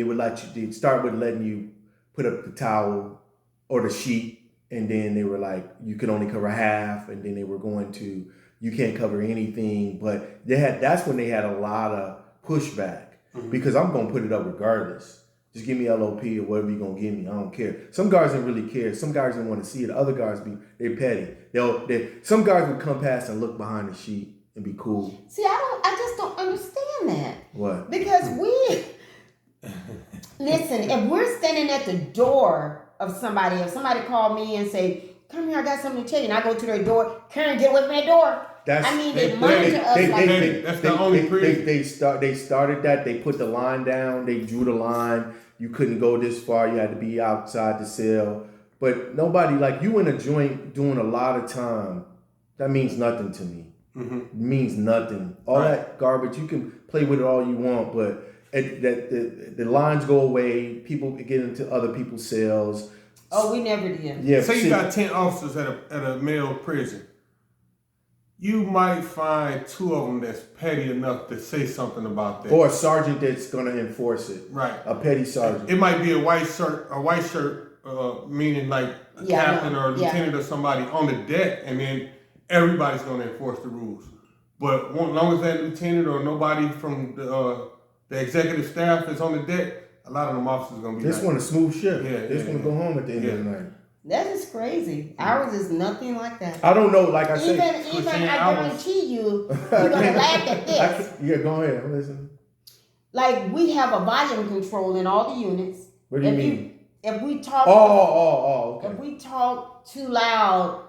would let you. They'd start with letting you put up the towel or the sheet, and then they were like, you can only cover half, and then they were going to, you can't cover anything. But that's when they had a lot of pushback because I'm gonna put it up regardless. Just give me LOP or whatever you're gonna give me. I don't care. Some guys don't really care. Some guys don't want to see it. Other guys they're petty. Some guys would come past and look behind the sheet and be cool. See, I just don't understand that. What? Because listen, if we're standing at the door of somebody, if somebody called me and say, come here, I got something to tell you, and I go to their door, Karen, get away from that door. They monitor us like that's the only prison. They started that. They put the line down. They drew the line. You couldn't go this far. You had to be outside the cell. But nobody, like you in a joint doing a lot of time, that means nothing to me. It means nothing. All that garbage, you can play with it all you want, but the lines go away. People get into other people's cells. Oh, we never did. Yeah. Say you got 10 officers at a male prison. You might find 2 of them that's petty enough to say something about that. Or a sergeant that's going to enforce it. Right. A petty sergeant. It might be a white shirt, meaning like a captain or a lieutenant or somebody on the deck, and then everybody's going to enforce the rules. But as long as that lieutenant or nobody from the executive staff is on the deck, a lot of them officers are going to be want a smooth shift. Yeah, They just want to go home at the end of the night. That is crazy. Ours is nothing like that. I don't know, like I said. Even I guarantee you, you're going to laugh at this. Yeah, go ahead. I'm listening. Like, we have a volume control in all the units. What do you mean? If we talk... okay. If we talk too loud,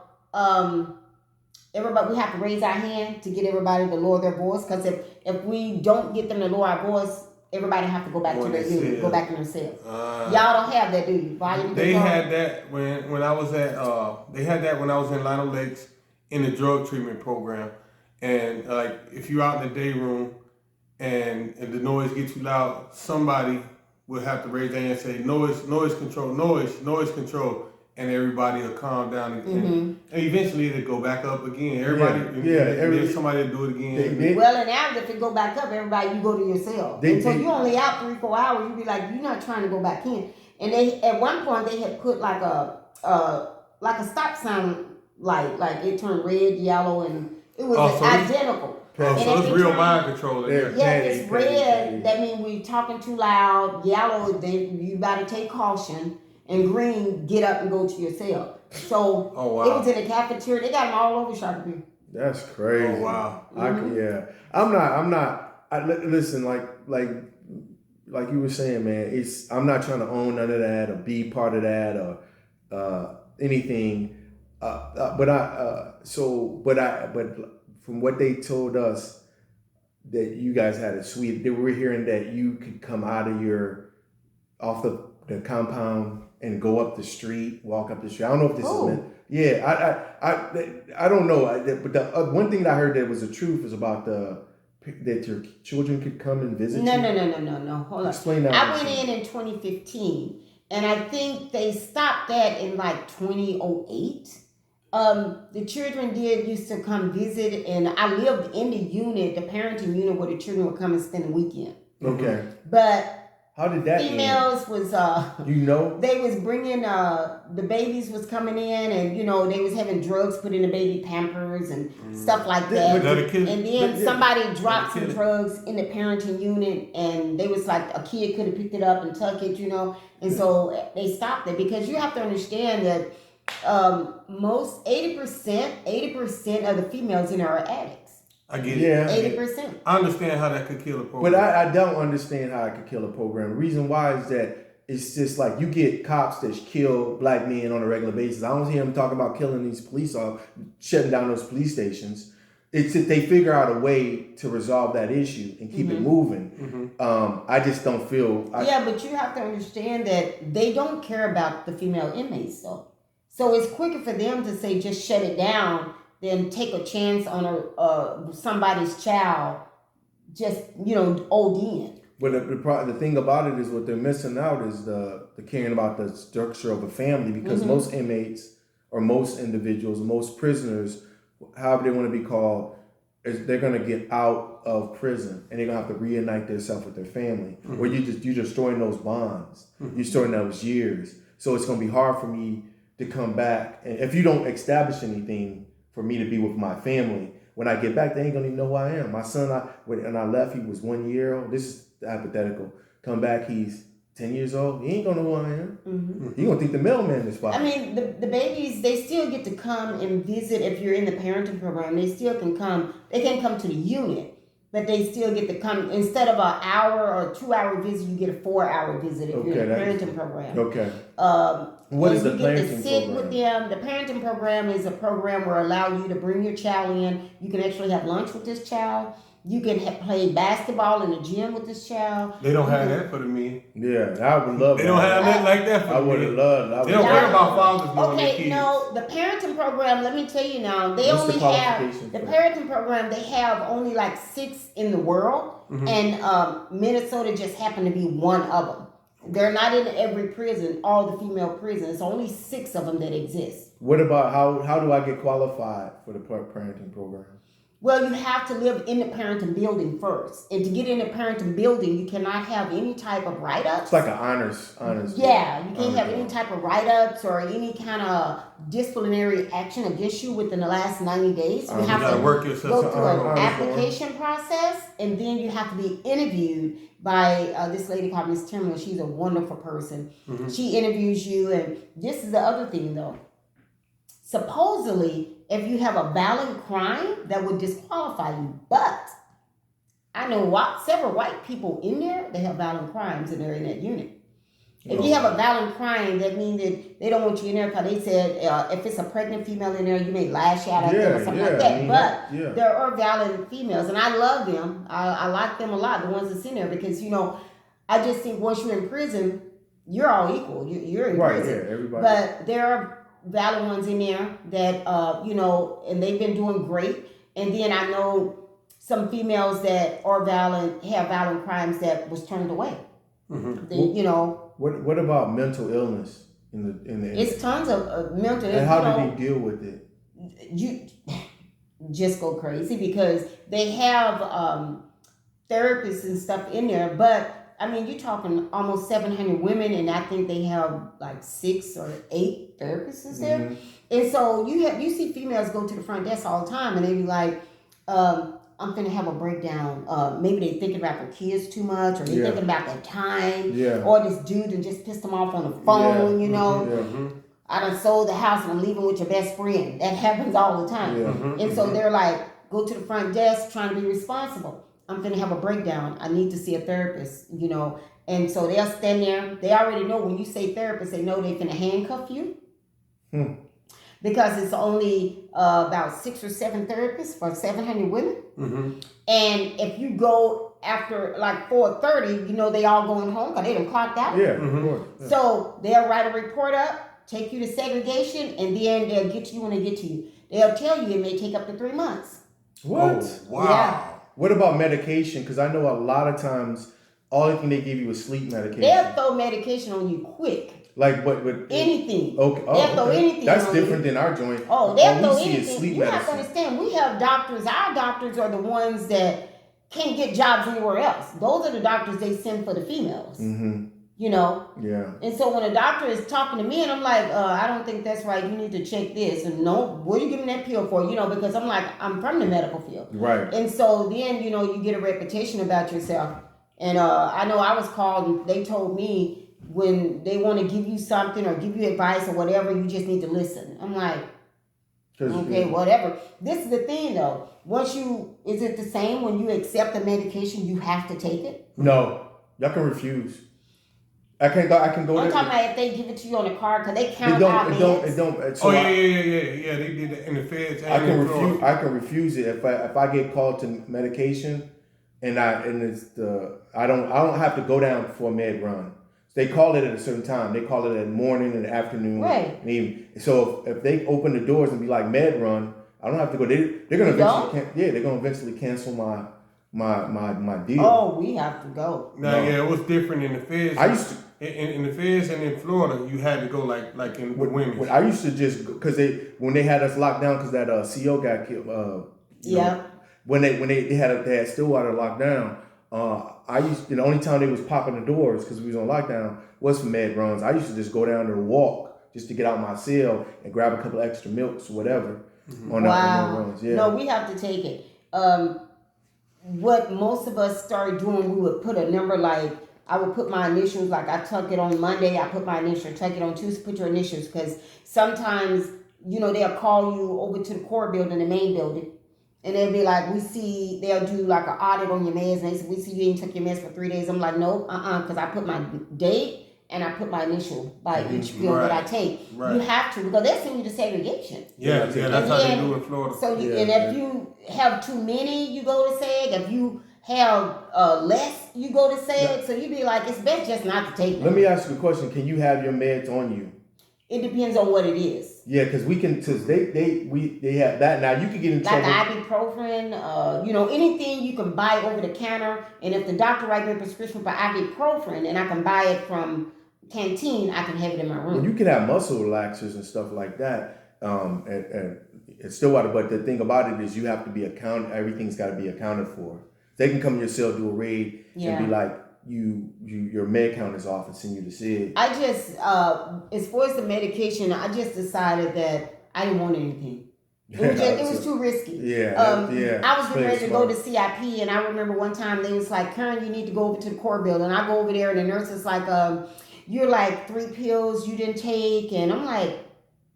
everybody, we have to raise our hand to get everybody to lower their voice. Because if we don't get them to lower our voice, everybody have to go back to their unit, go back in their cell. Y'all don't have that, do you? Volume they control? had that when I was at they had that when I was in Lino Lakes in the drug treatment program, and like if you're out in the day room and the noise gets too loud, somebody will have to raise their hand and say noise control, and everybody will calm down and eventually it'll go back up again. Everybody, and somebody will do it again. Well, and now if it go back up, everybody, you go to your cell. So you only out 3-4 hours. You be like, you're not trying to go back in. And they at one point they had put like a stop sign light, like it turned red, yellow, and it was identical. So it's real mind control. Yeah, it's red. That means we talking too loud. Yellow, then you gotta take caution. And green, get up and go to your cell. So it was in the cafeteria. They got them all over Shakopee. That's crazy. Oh wow. I'm not. Listen, like you were saying, man. I'm not trying to own none of that or be part of that or anything. But from what they told us, that you guys had a suite. They were hearing that you could come out of off the compound and go up the street, walk up the street. I don't know if this is meant. Yeah, I don't know. But the one thing that I heard that was the truth is about that your children could come and visit you. No. Hold on. Explain that. I went in 2015, and I think they stopped that in like 2008. The children used to come visit, and I lived in the unit, the parenting unit, where the children would come and spend the weekend. Okay. But how did that females end? They was bringing the babies was coming in, and they was having drugs put in the baby Pampers and stuff like that. And then somebody dropped some drugs in the parenting unit, and they was like a kid could have picked it up and took it, and so they stopped it because you have to understand that most 80% of the females in there are addicts. I get it. Yeah. 80%. I understand how that could kill a program. But I don't understand how it could kill a program. The reason why is that it's just like you get cops that kill black men on a regular basis. I don't hear them talking about killing these police or shutting down those police stations. It's that they figure out a way to resolve that issue and keep it moving. I just don't feel... but you have to understand that they don't care about the female inmates, though. So it's quicker for them to say, just shut it down, than take a chance on somebody's child, just ODing. But the thing about it is what they're missing out is the caring about the structure of a family, because most inmates or most individuals, most prisoners, however they want to be called, they're going to get out of prison and they're going to have to reunite themselves with their family. Where you're destroying those bonds, you're destroying those years. So it's going to be hard for me to come back, and if you don't establish anything for me to be with my family, when I get back, they ain't gonna even know who I am. My son, when I left, he was 1 year old. This is hypothetical. Come back, he's 10 years old. He ain't gonna know who I am. He gonna think the mailman is fine. I mean, the babies, they still get to come and visit. If you're in the parenting program, they still can come. They can come to the unit, but they still get to come. Instead of an hour or 2 hour visit, you get a 4 hour visit if you're in the parenting program. Okay. What is the parenting program? You get to sit with them. The parenting program is a program where allow you to bring your child in. You can actually have lunch with this child. You can play basketball in the gym with this child. They don't have that for the men. Yeah, I would love. They don't have nothing like that for the men. I would have loved. They don't care about fathers knowing their Okay, kids. no, the parenting program, let me tell you now, they What's only the have, the parenting program, they have only like 6 in the world, and Minnesota just happened to be one of them. They're not in every prison, all the female prisons. It's only 6 of them that exist. What about how do I get qualified for the parenting program? Well, you have to live in the parenting building first. And to get in the parenting building, you cannot have any type of write-ups. It's like an honors. Yeah, you can't have any type of write-ups or any kind of disciplinary action against you within the last 90 days. You have to work yourself go through an application process, and then you have to be interviewed by this lady called Miss Timmerman. She's a wonderful person. She interviews you, and this is the other thing, though. Supposedly, if you have a valid crime, that would disqualify you. But I know several white people in there, they have valid crimes and they're in that unit. If you have a valid crime, that means that they don't want you in there because they said if it's a pregnant female in there, you may lash out at them or something like that. I mean, but there are valid females, and I love them. I like them a lot, the ones that's in there, because, I just think once you're in prison, you're all equal. You're in prison. Yeah, everybody. But there are valid ones in there that and they've been doing great. And then I know some females that are have valid crimes that was turned away. What about mental illness in the it's tons of mental illness. And how do they deal with it? You just go crazy because they have therapists and stuff in there, but I mean, you're talking almost 700 women, and I think they have like 6 or 8 therapists there. And so you see females go to the front desk all the time, and they be like, I'm finna have a breakdown. Maybe they thinking about their kids too much, or they thinking about their time, or this dude and just pissed them off on the phone, I done sold the house and I'm leaving with your best friend. That happens all the time. And so they're like, go to the front desk trying to be responsible. I'm finna have a breakdown. I need to see a therapist, And so they'll stand there. They already know when you say therapist, they know they finna handcuff you. Because it's only about 6 or 7 therapists for 700 women. And if you go after like 4:30, they all going home because they done clocked out. So they'll write a report up, take you to segregation, and then they'll get you when they get to you. They'll tell you it may take up to 3 months. What? Oh, wow. Yeah. What about medication? Because I know a lot of times, all thing they give you is sleep medication. They'll throw medication on you quick. Like what? Anything. Okay. They'll throw anything. That's on different you. than our joint. Oh, they'll throw All we see anything. is sleep You have to medicine. understand, we have doctors. Our doctors are the ones that can't get jobs anywhere else. Those are the doctors they send for the females. Yeah. And so when a doctor is talking to me and I'm like, I don't think that's right. You need to check this. And no, what are you giving that pill for? Because I'm like, I'm from the medical field. Right. And so then, you get a reputation about yourself. And I know I was called and they told me when they want to give you something or give you advice or whatever, you just need to listen. I'm like, okay, whatever. This is the thing though. Is it the same when you accept the medication, you have to take it? No, y'all can refuse. I can go. I'm talking about if they give it to you on a card because they count out meds. It don't. So yeah. They did that in the feds. I can refuse it if I get called to medication, and it's I don't have to go down for a med run. They call it at a certain time. They call it at morning and afternoon, right? And evening. So if they open the doors and be like med run, I don't have to go. They're gonna eventually. They're gonna eventually cancel my deal. Oh, we have to go. Now, yeah, it was different in the feds. I used to. In the feds and in Florida, you had to go like in the women's. When I used to just because when they had us locked down because that CO got killed. When they had Stillwater locked down, I used the only time they was popping the doors because we was on lockdown was for med runs. I used to just go down there and walk just to get out my cell and grab a couple extra milks or whatever on that runs. Yeah. No, we have to take it. What most of us started doing, we would put a number like. I would put my initials, like I tuck it on Monday, I put my initials, tuck it on Tuesday, put your initials, because sometimes, they'll call you over to the core building, the main building, and they'll be like, they'll do like an audit on your meds, and they say, we see you ain't took your meds for 3 days. I'm like, no, because I put my date and I put my initial by each pill that I take. Right. You have to, because they'll send you to segregation. Yeah, that's how they do in Florida. So if you have too many, you go to seg. If you have less, you go to seg. So you be like, it's best just not to take them. Let me ask you a question. Can you have your meds on you? It depends on what it is. Yeah, because we can, because they have that. Now you can get in trouble. Like ibuprofen, anything you can buy over the counter. And if the doctor writes me a prescription for ibuprofen and I can buy it from canteen, I can have it in my room. Well, you can have muscle relaxers and stuff like that. And it's still water, but the thing about it is you have to be everything's got to be accounted for. They can come to your cell, do a raid, and be like, your med count is off and send you to SIG. I just, as far as the medication, I just decided that I didn't want anything. It was too risky. Yeah. I was getting ready to go to CIP, and I remember one time they was like, Karen, you need to go over to the core building. I go over there, and the nurse is like, you're like 3 pills you didn't take, and I'm like,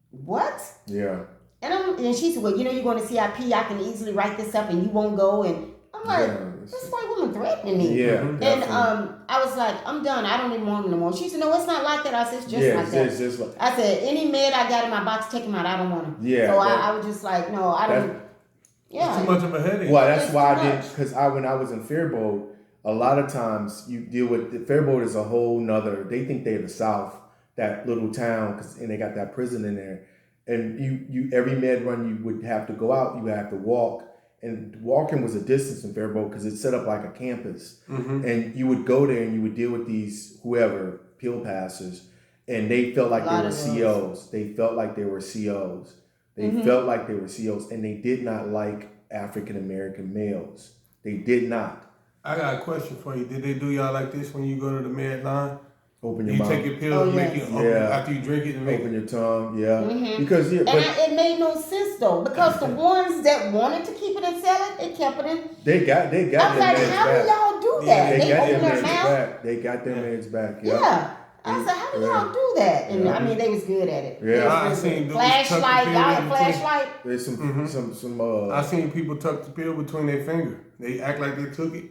what? Yeah. And she said, well, you're going to CIP. I can easily write this up, and you won't go. And I'm like, this white woman threatening me. Yeah. And I was like, I'm done. I don't even want them no more. She said, no, it's not like that. I said, it's just like that. Just like, I said, any med I got in my box, take them out. I don't want them. Yeah. So I was just like, no, I don't. It's too much of a headache. Well, that's why I did, because when I was in Faribault, a lot of times you deal with, Faribault is a whole nother, they think they're the South, that little town, and they got that prison in there. And you every med run you would have to go out, you would have to walk. And walking was a distance in Faribault because it's set up like a campus. Mm-hmm. And you would go there and you would deal with these, whoever, pill passers. And they felt like they were COs. They felt like they were COs. They felt like they were COs. And they did not like African-American males. They did not. I got a question for you. Did they do y'all like this when you go to the med line? Open your mouth. You take your pill, make it open after you drink it, and make open your tongue. Yeah, because it made no sense though. Because the ones that wanted to keep it and sell it, they kept it in. They got. I was like, how do y'all do that? They open their mouth. They got their meds back. Yeah. I said, how do y'all do that? And I mean, they was good at it. Yeah, I seen flashlight. Y'all had flashlight. There's some. I seen people tuck the pill between their finger. They act like they took it,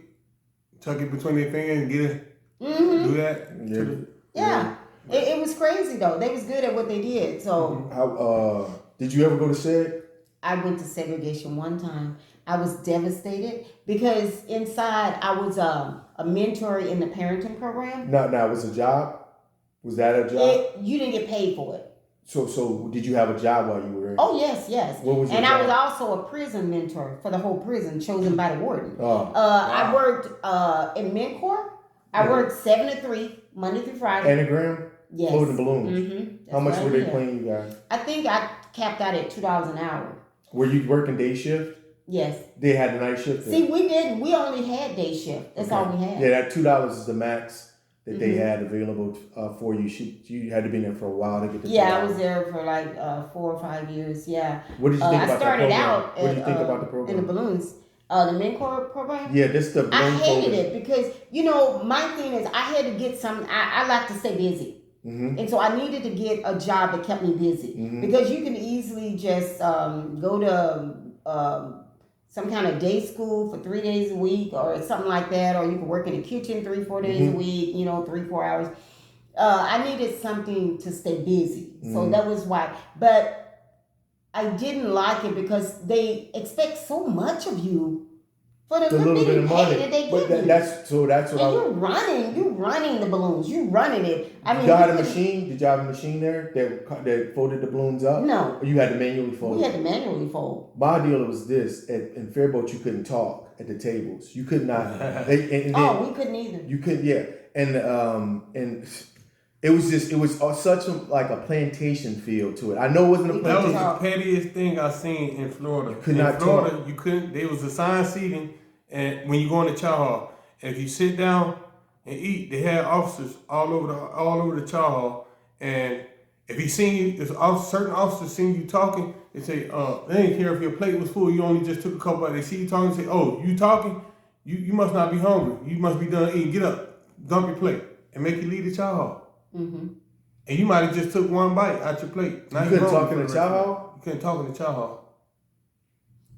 tuck it between their finger and get it. Do that. Yeah. It was crazy though. They was good at what they did. So how did you ever go to SEG? I went to segregation one time. I was devastated because inside I was a mentor in the parenting program. No, it was a job. Was that a job? You didn't get paid for it. So did you have a job while you were in? Oh yes. What was your job? I was also a prison mentor for the whole prison, chosen by the warden. I worked in MenCorp. I worked 7 to 3, Monday through Friday. Anagram? Yes. Floating balloons. How much were they paying you guys? I think I capped out at $2 an hour. Were you working day shift? Yes. They had a night shift? See, we didn't. We only had day shift. That's all we had. Yeah, that $2 is the max that they had available for you. You had to be there for a while to get the I was there for like 4 or 5 years. Yeah. What did you think about that program? I started out what did you think about the program? In the balloons. The MenCorp program? Yeah, this the balloon I hated it because, my thing is I had to get something. I like to stay busy. Mm-hmm. And so I needed to get a job that kept me busy. Mm-hmm. Because you can easily just go to some kind of day school for 3 days a week or something like that. Or you can work in the kitchen 3-4 days a week, 3-4 hours. I needed something to stay busy. So that was why. But I didn't like it because they expect so much of you for the little bit of money that they give you. That's what you're running the balloons. You're running it. I mean, Did y'all have a machine? Did y'all have a machine there that folded the balloons up? No. Or you had to manually fold? We had to manually fold. My deal was this: in Faribault, you couldn't talk. at the tables. You could not. We couldn't either. You could, yeah, and it was such a plantation feel to it. I know it wasn't a That plantation. was the pettiest thing I seen in Florida. You could not in Florida, talk. you couldn't. There was assigned seating, and when you go in the chow hall, and if you sit down and eat, they had officers all over the chow hall. And if he seen you, if certain officers seen you talking, they say, they didn't care if your plate was full. You only just took a couple bites. They see you talking, say, "Oh, you talking? You must not be hungry. You must be done eating. Get up, dump your plate, and make you leave the chow hall." Mm-hmm. And you might have just took one bite out your plate. Now You couldn't talk hungry in for the chow rest of the hall? day. You couldn't talk in the chow hall.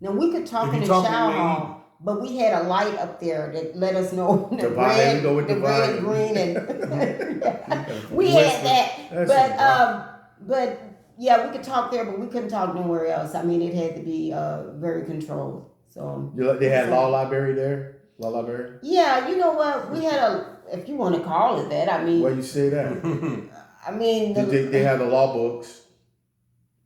Now we could talk If in you the talking, chow you ain't hall, but we had a light up there that let us know the Divide, red, we go with the divide. red, green, and we had that. That's But yeah, we could talk there, but we couldn't talk nowhere else. I mean, it had to be very controlled. So They had law library there. Law library. yeah, you know what? We had if you want to call it that. I mean, Why you say that? I mean, They had the law books.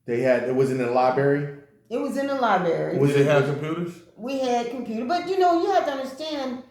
It was in the library. it was in the library. Did they have computers? We had computer, but you have to understand.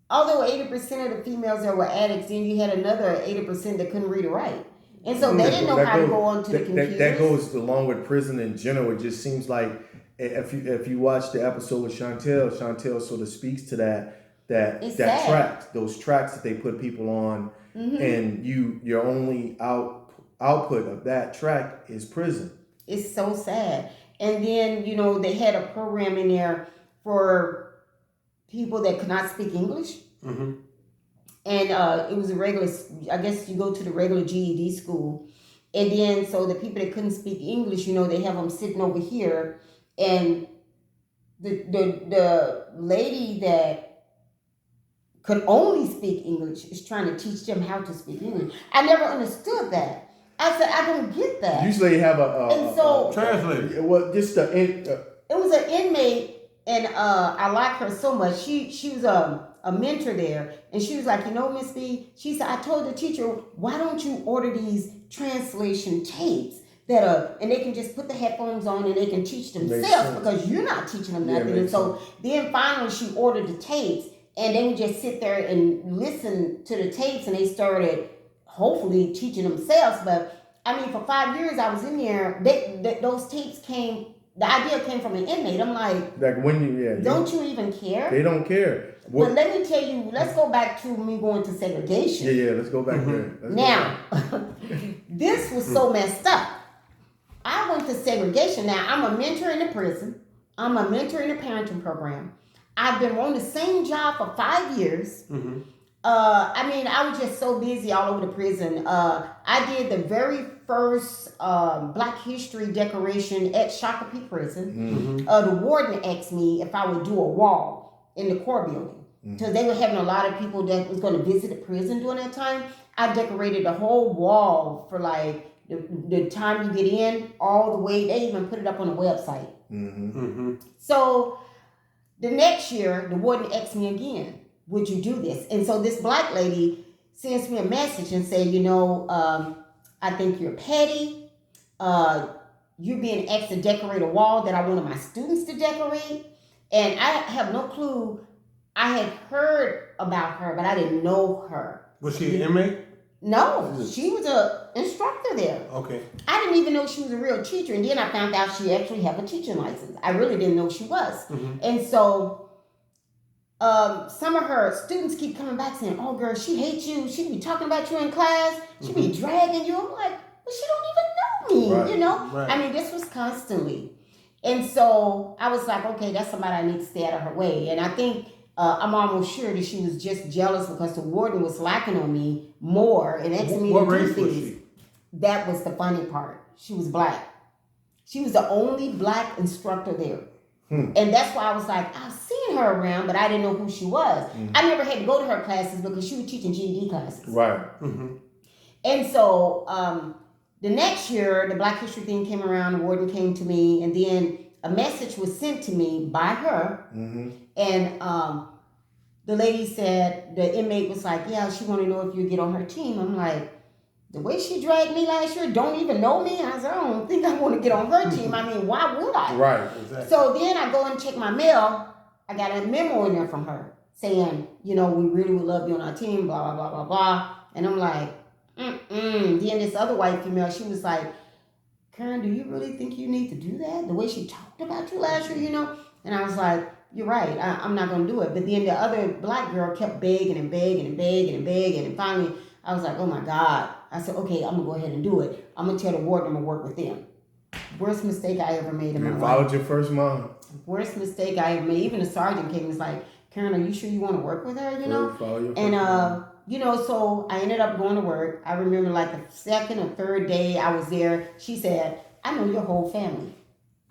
Although 80% of the females that were addicts, then you had another 80% that couldn't read or write, and so they didn't know how to go onto the computers. That goes along with prison in general. It just seems like if you watch the episode with Chantel sort of speaks to that tract, those tracks that they put people on, and your only output of that track is prison. It's so sad. And then they had a program in there for people that could not speak English. Mm-hmm. And it was a regular, I guess you go to the regular GED school. And then, so the people that couldn't speak English, they have them sitting over here. And the lady that could only speak English is trying to teach them how to speak English. I never understood that. I said, I don't get that. Usually you have translator. Well, just it was an inmate, and I like her so much. She was a mentor there, and she was like, Miss B, she said, I told the teacher, why don't you order these translation tapes and they can just put the headphones on and they can teach themselves because you're not teaching them nothing. And so then finally she ordered the tapes, and they would just sit there and listen to the tapes, and they started hopefully teaching themselves. But I mean, for 5 years I was in there, those tapes the idea came from an inmate. I'm like when don't you even care? They don't care. But let me tell you, let's go back to me going to segregation. Yeah, let's go back there. Now, this was so messed up. I went to segregation. Now, I'm a mentor in the prison. I'm a mentor in the parenting program. I've been on the same job for 5 years. Mm-hmm. I was just so busy all over the prison. I did the very first Black History decoration at Shakopee prison. Mm-hmm. The warden asked me if I would do a wall in the core building. Because they were having a lot of people that was going to visit the prison during that time. I decorated the whole wall for like the time you get in all the way. They even put it up on the website. Mm-hmm. So the next year, the warden asked me again, would you do this? And so this Black lady sends me a message and say, I think you're petty. You're being asked to decorate a wall that I wanted my students to decorate. And I have no clue. I had heard about her, but I didn't know her. Was she an inmate? No, she was an instructor there. Okay. I didn't even know she was a real teacher. And then I found out she actually had a teaching license. I really didn't know she was. Mm-hmm. And so some of her students keep coming back saying, oh, girl, she hates you. She be talking about you in class. She be dragging you. I'm like, but she don't even know me, Right. I mean, this was constantly. And so I was like, okay, that's somebody I need to stay out of her way. And I think I'm almost sure that she was just jealous because the warden was lacking on me more and asking me to do race was things. she? That was the funny part. She was Black. She was the only Black instructor there. And that's why I was like, I've seen her around, but I didn't know who she was. I never had to go to her classes because she was teaching GED classes. Right. Mm-hmm. And so the next year, the Black History thing came around, the warden came to me, and then a message was sent to me by her. And the lady said, the inmate was like, yeah, she want to know if you get on her team. I'm like, the way she dragged me last year, don't even know me. I said, I don't think I want to get on her team. I mean, why would I? Right. Exactly. So then I go and check my mail. I got a memo in there from her saying, you know, we really would love you on our team, blah, blah, blah, blah, blah. And I'm like, Then this other white female, she was like, Karen, do you really think you need to do that? The way she talked about you last year, you know? And I was like, you're right, I'm not going to do it. But then the other black girl kept begging and begging and begging and begging. And finally, I was like, oh my God. I said, okay, I'm going to go ahead and do it. I'm going to tell the warden I'm going to work with them. Worst mistake I ever made in my life. You followed your first mom. Worst mistake I ever made. Even the sergeant came and was like, Karen, are you sure you want to work with her, you know? And, you know, so I ended up going to work. I remember like the second or third day I was there, she said, I know your whole family.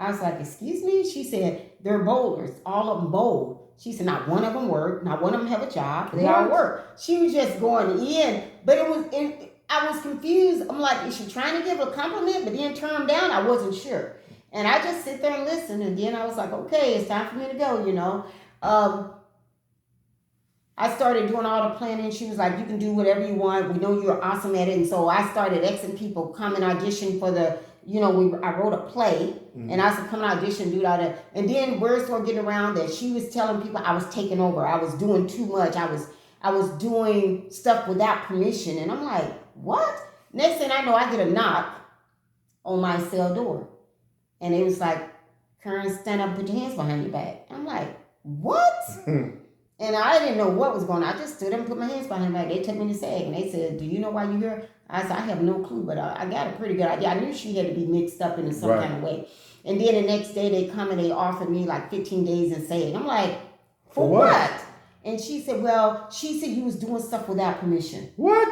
I was like, excuse me? She said, they're bowlers, all of them bowl. She said, not one of them work, not one of them have a job, they all work. She was just going in, but I was confused. I'm like, is she trying to give a compliment, but then turn them down? I wasn't sure. And I just sit there and listen, and then I was like, okay, it's time for me to go, you know. I started doing all the planning. She was like, you can do whatever you want. We know you're awesome at it. And so I started asking people come and audition for the, you know, I wrote a play. And I said, come and audition, do that. And then word started getting around that she was telling people I was taking over. I was doing too much. I was doing stuff without permission. And I'm like, what? Next thing I know, I get a knock on my cell door. And it was like, Karen, stand up and put your hands behind your back. I'm like, what? And I didn't know what was going on. I just stood up and put my hands behind my back. They took me to SAG and they said, do you know why you're here? I said, I have no clue, but I got a pretty good idea. I knew she had to be mixed up in some kind of way. And then the next day they come and they offered me like 15 days in SAG. I'm like, for what? And she said, well, she said you was doing stuff without permission. What?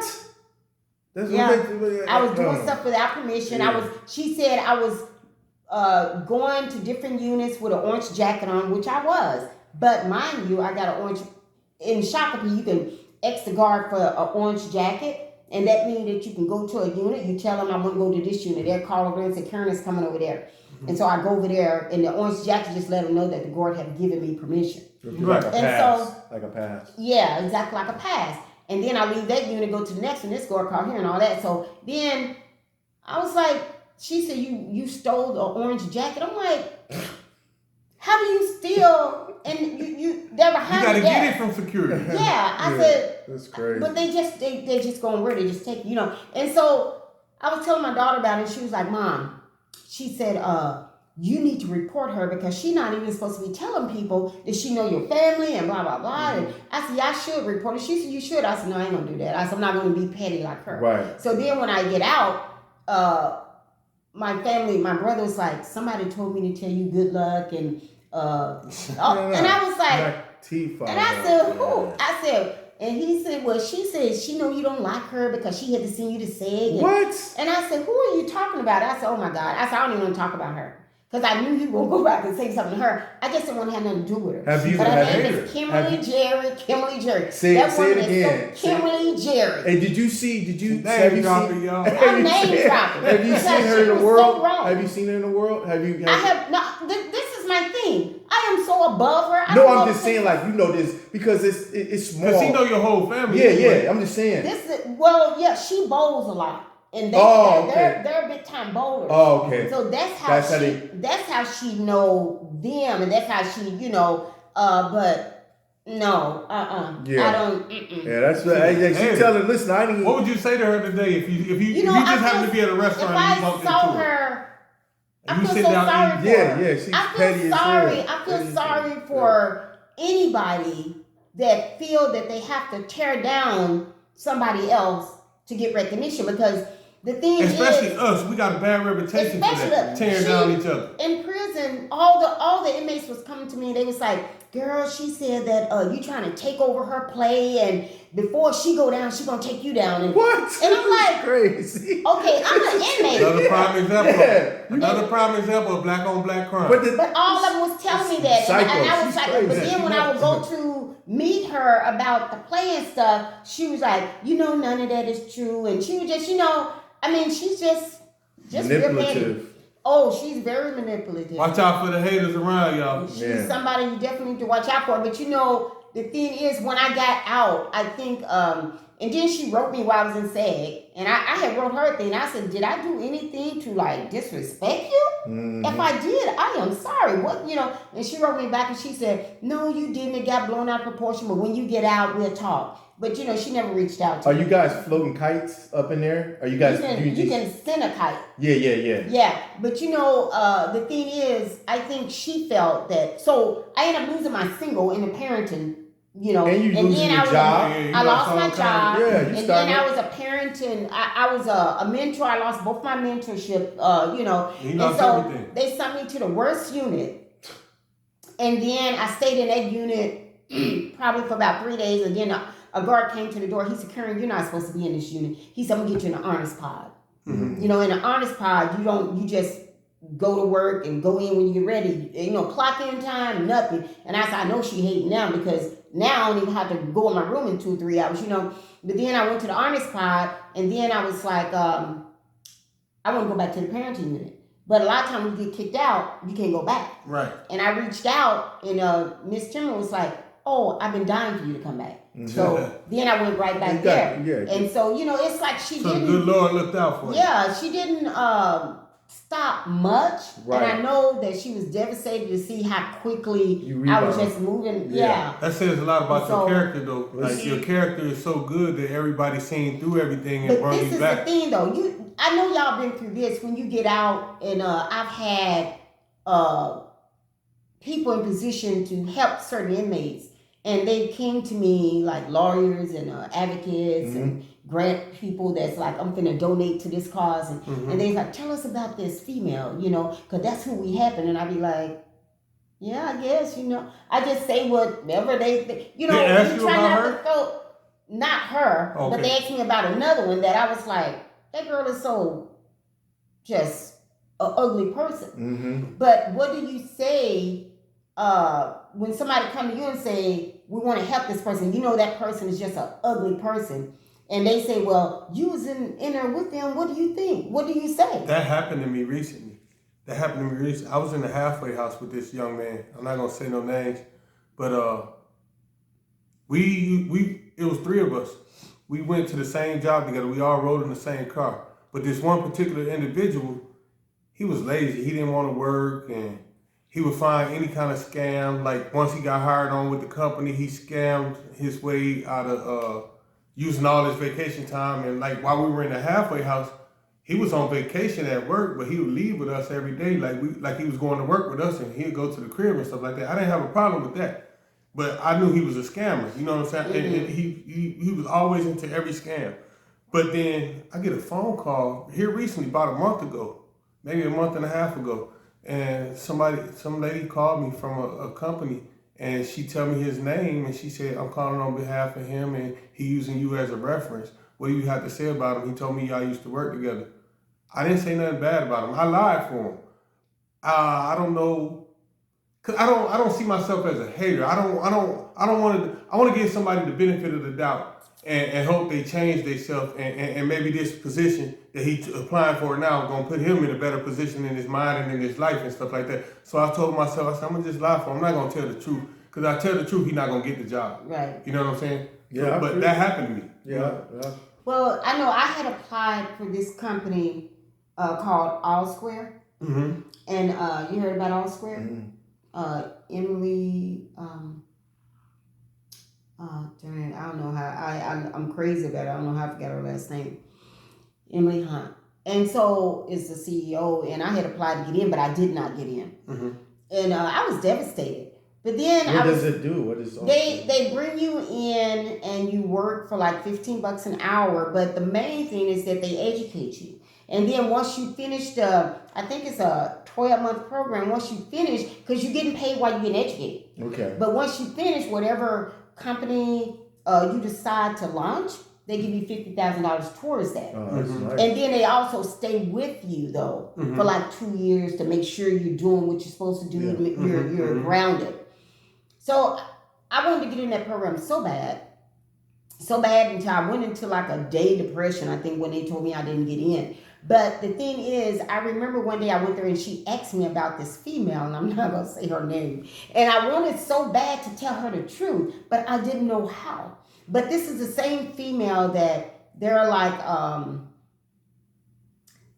That's I was doing stuff without permission. Yeah. She said I was going to different units with an orange jacket on, which I was. But mind you, I got an orange, in Shakopee, you can X the guard for an orange jacket. And that means that you can go to a unit, you tell them I want to go to this unit. They'll call over and say, Karen is coming over there. And so I go over there, and the orange jacket just let them know that the guard had given me permission. Like a pass. Like a pass. Yeah, exactly, like a pass. And then I leave that unit, go to the next one, this guard called here and all that. So then I was like, she said, you stole the orange jacket. I'm like, how do you steal? And they're behind. You gotta the get desk. it from security. Yeah, I said. That's crazy. But they just going where they just take, you know. And so I was telling my daughter about it. And she was like, Mom, she said, you need to report her because she's not even supposed to be telling people that she know your family and blah blah blah. And I said, yeah, I should report her. She said, you should. I said, no, I ain't gonna do that. I said, I'm not gonna be petty like her. Right. So then when I get out, my family, my brother was like, somebody told me to tell you good luck and. And I was like, and I said, who? I said, and he said, well, she said she know you don't like her because she had to send you to SAG. What? And I said, who are you talking about? I said, oh my God. I said, I don't even want to talk about her. Because I knew you were going to go back and say something to her. I just didn't want to have nothing to do with her. Have you but had her name is Kimberly Jerry. Say it again. Kimberly Jerry. Hey, did you see, Name dropping, y'all. I'm name dropping. Have you seen her in the world? So have you seen her in the world? I have not. This is my thing. I am so above her. I'm just saying, like, you know this because it's small. Because he know your whole family. Yeah. I'm just saying. She bowls a lot. And they're big time bowlers. Oh, okay. So that's how she know them, and that's how she, you know. But no, Yeah. I don't. Yeah, that's right. She tell her, listen, I didn't. What would you say to her today if you just happened to be at a restaurant and you bumped into her? I feel so sorry for her. Yeah, she's petty as hell. I feel sorry for anybody that feel that they have to tear down somebody else to get recognition because. The thing especially is, us, we got a bad reputation for that, tearing down each other. In prison, all the inmates was coming to me. They was like, "Girl, she said that you trying to take over her play, and before she go down, she gonna take you down." And, what? And I'm like, crazy. Okay, I'm an inmate. Another prime example of black on black crime. But all of them was telling me that, and I was like, but then when I would go to meet her about the play and stuff, she was like, none of that is true, and she was just, she's just manipulative. Oh, she's very manipulative. Watch out for the haters around y'all. She's somebody you definitely need to watch out for. But the thing is, when I got out, I think And then she wrote me while I was in SAG, and I had wrote her a thing. I said, did I do anything to like disrespect you? If I did, I am sorry. What, you know? And she wrote me back and she said, no, you didn't. It got blown out of proportion, but when you get out, we'll talk. But you know, she never reached out to me. Are you guys floating kites up in there? Are you guys? You can send a kite. Yeah. Yeah, but you know, the thing is, I think she felt that. So I ended up losing my single in the parenting. You know, and losing your job. I lost my job. Yeah, and then I was a parent, and I was a mentor. I lost both my mentorship. You know, You lost and so everything. they sent me to the worst unit, and then I stayed in that unit probably for about 3 days, and then a guard came to the door. He said, Karen, you're not supposed to be in this unit. He said, I'm gonna get you in an honest pod. You know, in an honest pod, you just go to work and go in when you get ready. You know, clock in time, nothing. And I said, I know she hating now because now I don't even have to go in my room in 2 or 3 hours, you know. But then I went to the honest pod, and then I was like, I want to go back to the parenting unit. But a lot of times when you get kicked out, you can't go back. Right. And I reached out, and Miss Timmer was like, oh, I've been dying for you to come back. So then I went right back there. Yeah. And so, you know, it's like she So didn't. the good Lord looked out for you. Yeah, she didn't stop much. Right. And I know that she was devastated to see how quickly I was just moving. Yeah. That says a lot about So- your character, though. Like, your character is so good that everybody's seen through everything and But brought this you is back. the thing, though. I know y'all been through this. When you get out, and I've had people in position to help certain inmates, and they came to me like lawyers and advocates and grant people that's like, I'm finna donate to this cause, and they's like, tell us about this female, you know, because that's who we happen. And I be like, yeah, I guess, you know, I just say whatever they think, you know. They ask we you try about not her? to throw, not her, but Okay. they asked me about another one that I was like, that girl is so just an ugly person. But what do you say when somebody come to you and say, we want to help this person, you know that person is just an ugly person, and they say, well, you was in there with them, what do you think? What do you say? That happened to me recently. I was in the halfway house with this young man. I'm not gonna say no names, but it was 3 of us. We went to the same job together. We all rode in the same car. But this one particular individual, he was lazy. He didn't want to work, and he would find any kind of scam. Like once he got hired on with the company, he scammed his way out of using all his vacation time. And like while we were in the halfway house, he was on vacation at work, but he would leave with us every day. Like he was going to work with us, and he'd go to the crib and stuff like that. I didn't have a problem with that, but I knew he was a scammer. You know what I'm saying? And he was always into every scam. But then I get a phone call here recently, about a month ago, maybe a month and a half ago. And some lady called me from a company, and she tell me his name, and she said, I'm calling on behalf of him, and he using you as a reference. What do you have to say about him? He told me y'all used to work together. I didn't say nothing bad about him. I lied for him. I don't know, cause I don't see myself as a hater. I want to give somebody the benefit of the doubt and hope they change themselves, and maybe this position that he's applying for now is gonna put him in a better position in his mind and in his life and stuff like that. So I told myself, I said, I'm gonna just lie for him. I'm not gonna tell the truth, because I tell the truth, he's not gonna get the job. Right. You know what I'm saying? Yeah, But that happened to me. Yeah. Well, I know I had applied for this company called All Square. And you heard about All Square? Emily, dang, I don't know how, I'm crazy about it. I don't know how I forgot her last name. Emily Hunt. And so is the CEO, and I had applied to get in, but I did not get in. And I was devastated. But then what does it do? What is they bring you in and you work for like $15 an hour, but the main thing is that they educate you. And then once you finish I think it's a 12-month program, once you finish, because you're getting paid while you're getting educated. Okay. But once you finish, whatever company you decide to launch, they give you $50,000 towards that. Oh, that's nice. And then they also stay with you though for like 2 years to make sure you're doing what you're supposed to do. You're grounded. So I wanted to get in that program so bad until I went into like a day depression, I think, when they told me I didn't get in. But the thing is, I remember one day I went there and she asked me about this female, and I'm not going to say her name. And I wanted so bad to tell her the truth, but I didn't know how. But this is the same female that they're like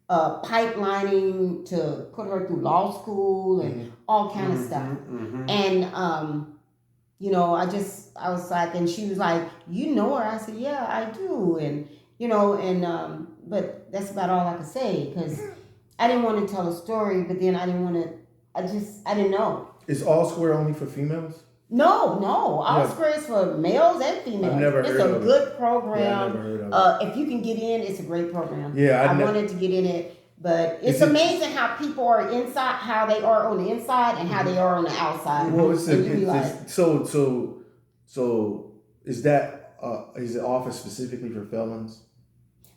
pipelining to put her through law school and all kind of stuff. And you know, I was like, and she was like, you know her? I said, yeah, I do. And you know, and but that's about all I could say because I didn't want to tell a story, but then I didn't know. Is All Square only for females? No, All Square is for males and females. I've never heard of it. It's a good program. Yeah, I've never heard of it. If you can get in, it's a great program. Yeah, I wanted to get in it, but it's amazing how people are inside, how they are on the inside, and how they are on the outside. Well, so is that is it offered specifically for felons?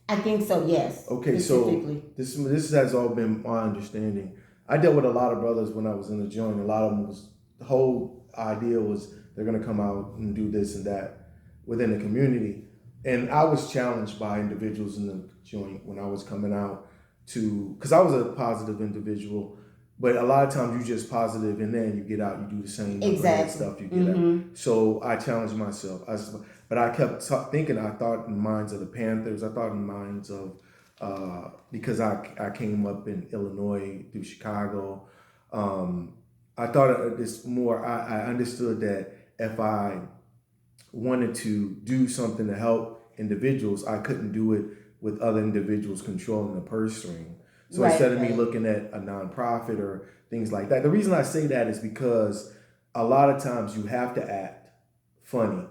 I think so. Yes. Okay, so this has all been my understanding. I dealt with a lot of brothers when I was in the joint. A lot of them was the whole idea was they're gonna come out and do this and that within the community, and I was challenged by individuals in the joint when I was coming out because I was a positive individual, but a lot of times you just positive and then you get out, you do the same stuff you get out. So I challenged myself. But I kept thinking. I thought in the minds of the Panthers. I thought in the minds of because I came up in Illinois through Chicago. I thought this more. I understood that if I wanted to do something to help individuals, I couldn't do it with other individuals controlling the purse string. So instead of me looking at a nonprofit or things like that, the reason I say that is because a lot of times you have to act funny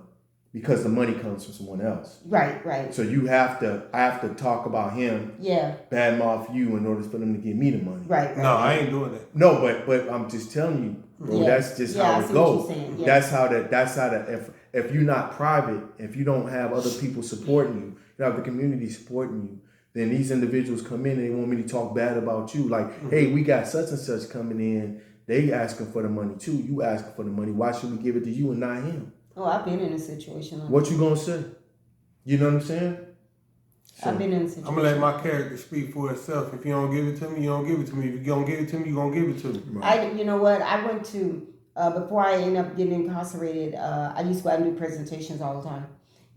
because the money comes from someone else. Right. So I have to talk about him, badmouth you in order for them to give me the money. Right. No, I ain't doing that. No, but I'm just telling you, bro, that's just how it goes. That's how that if you're not private, if you don't have other people supporting you, you have the community supporting you, then these individuals come in and they want me to talk bad about you. Like, hey, we got such and such coming in. They asking for the money too. You asking for the money. Why should we give it to you and not him? Oh, I've been in a situation like what you gonna say? You know what I'm saying? So, I've been in a situation. I'm gonna let my character speak for itself. If you don't give it to me, you don't give it to me. If you don't give it to me, you gonna give it to me. Right. You know what? I went to before I ended up getting incarcerated. I used to go out and do presentations all the time,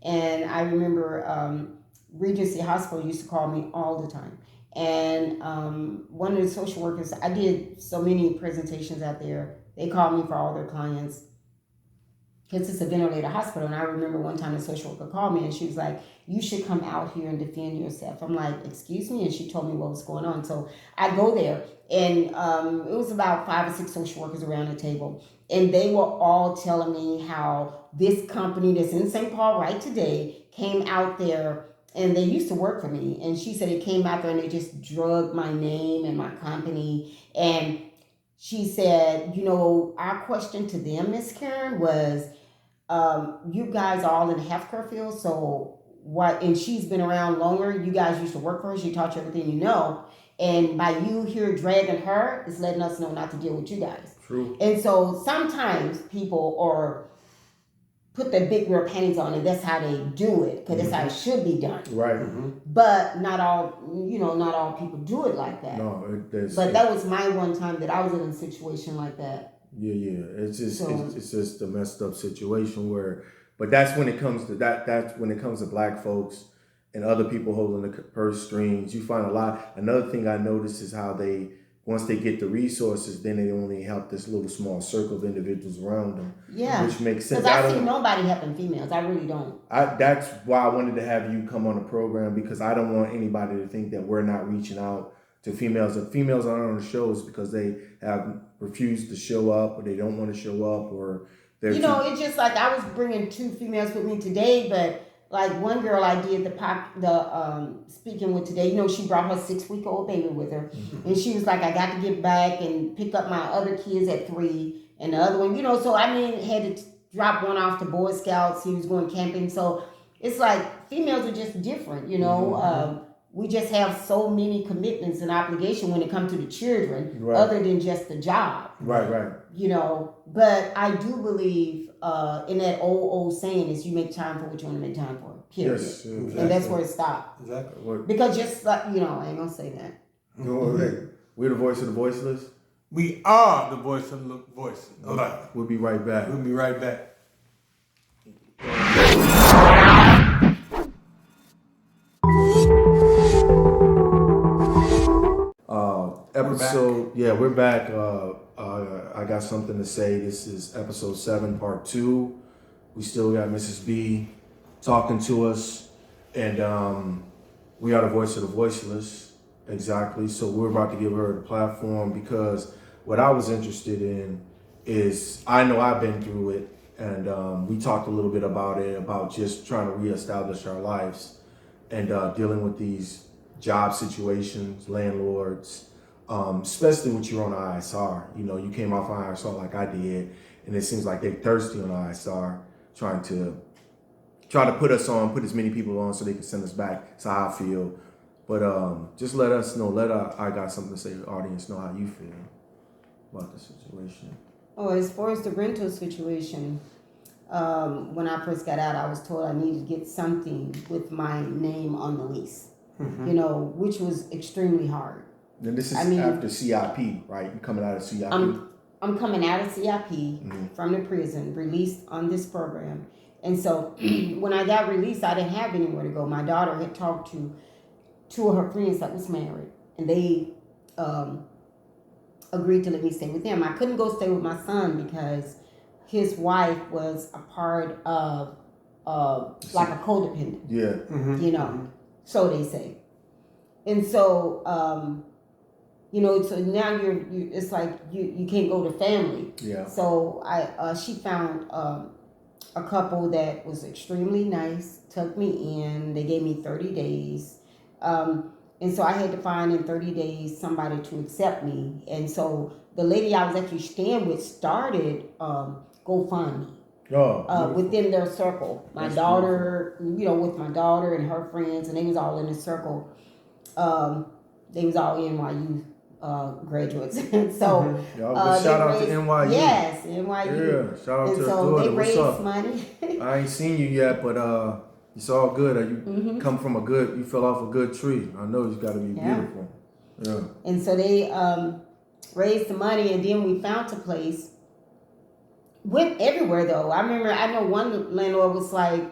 and I remember Regency Hospital used to call me all the time. And one of the social workers, I did so many presentations out there. They called me for all their clients. Because it's a ventilator hospital. And I remember one time the social worker called me and she was like, you should come out here and defend yourself. I'm like, excuse me? And she told me what was going on. So I go there and it was about 5 or 6 social workers around the table. And they were all telling me how this company that's in St. Paul right today came out there and they used to work for me. And she said it came out there and they just drugged my name and my company. And she said, you know, our question to them, Miss Karen, was, you guys are all in the healthcare field, so what? And she's been around longer. You guys used to work for her. She taught you everything you know. And by you here dragging her, it's letting us know not to deal with you guys. True. And so sometimes people are put their big real panties on, and that's how they do it, because that's how it should be done. Right. But not all people do it like that. No, but that was my one time that I was in a situation like that. Yeah. It's just a messed up situation where, but that's when it comes to that's when it comes to black folks and other people holding the purse strings. You find a lot. Another thing I noticed is how they, once they get the resources, then they only help this little small circle of individuals around them. Yeah. Which makes sense. Because I see nobody helping females. I really don't. That's why I wanted to have you come on the program, because I don't want anybody to think that we're not reaching out to females. If females aren't on the shows because they have refused to show up or they don't want to show up or they're it's just like I was bringing 2 females with me today, but like one girl I did the speaking with today, she brought her 6-week-old baby with her. And she was like, I got to get back and pick up my other kids at 3 and the other one, so had to drop one off to Boy Scouts. He was going camping. So it's like females are just different, we just have so many commitments and obligation when it comes to the children, other than just the job. Right. But I do believe in that old saying is you make time for what you want to make time for. Period. Yes, exactly. And that's where it stopped. Exactly. Because just like, I ain't gonna say that. We're the voice of the voiceless. We are the voice of the voiceless. We'll be right back. We'll be right back. episode. Yeah, we're back. I got something to say. This is episode 7, part 2. We still got Mrs. B talking to us, and we are the voice of the voiceless. Exactly. So we're about to give her the platform because what I was interested in is I know I've been through it, and we talked a little bit about it, about just trying to reestablish our lives and dealing with these job situations, landlords, especially with you on the ISR. You know, you came off ISR like I did, and it seems like they're thirsty on the ISR, trying to put us on, put as many people on so they can send us back. That's how I feel. But just let us know, I got something to say to the audience know how you feel about the situation. Oh, as far as the rental situation, when I first got out, I was told I needed to get something with my name on the lease, you know, which was extremely hard. And this is after CIP, right? You're coming out of CIP? I'm coming out of CIP from the prison, released on this program. And so when I got released, I didn't have anywhere to go. My daughter had talked to two of her friends that was married, and they agreed to let me stay with them. I couldn't go stay with my son because his wife was a part of like a codependent. Yeah. You know, so they say. And so, you know, so now you're it's like you can't go to family. Yeah. So she found a couple that was extremely nice, took me in. They gave me 30 days. And so I had to find in 30 days somebody to accept me. And so the lady I was actually staying with started GoFundMe. Within their circle. My daughter, you know, with my daughter and her friends, and they was all in a circle. They was all NYU graduates. And so shout out to NYU. Yes, NYU. Yeah, shout out and to so her daughter. they What's raised up? money. I ain't seen you yet, but it's all good. You come from you fell off a good tree. I know it's got to be beautiful. Yeah. And so they raised the money, and then we found a place. Went everywhere though. I know one landlord was like,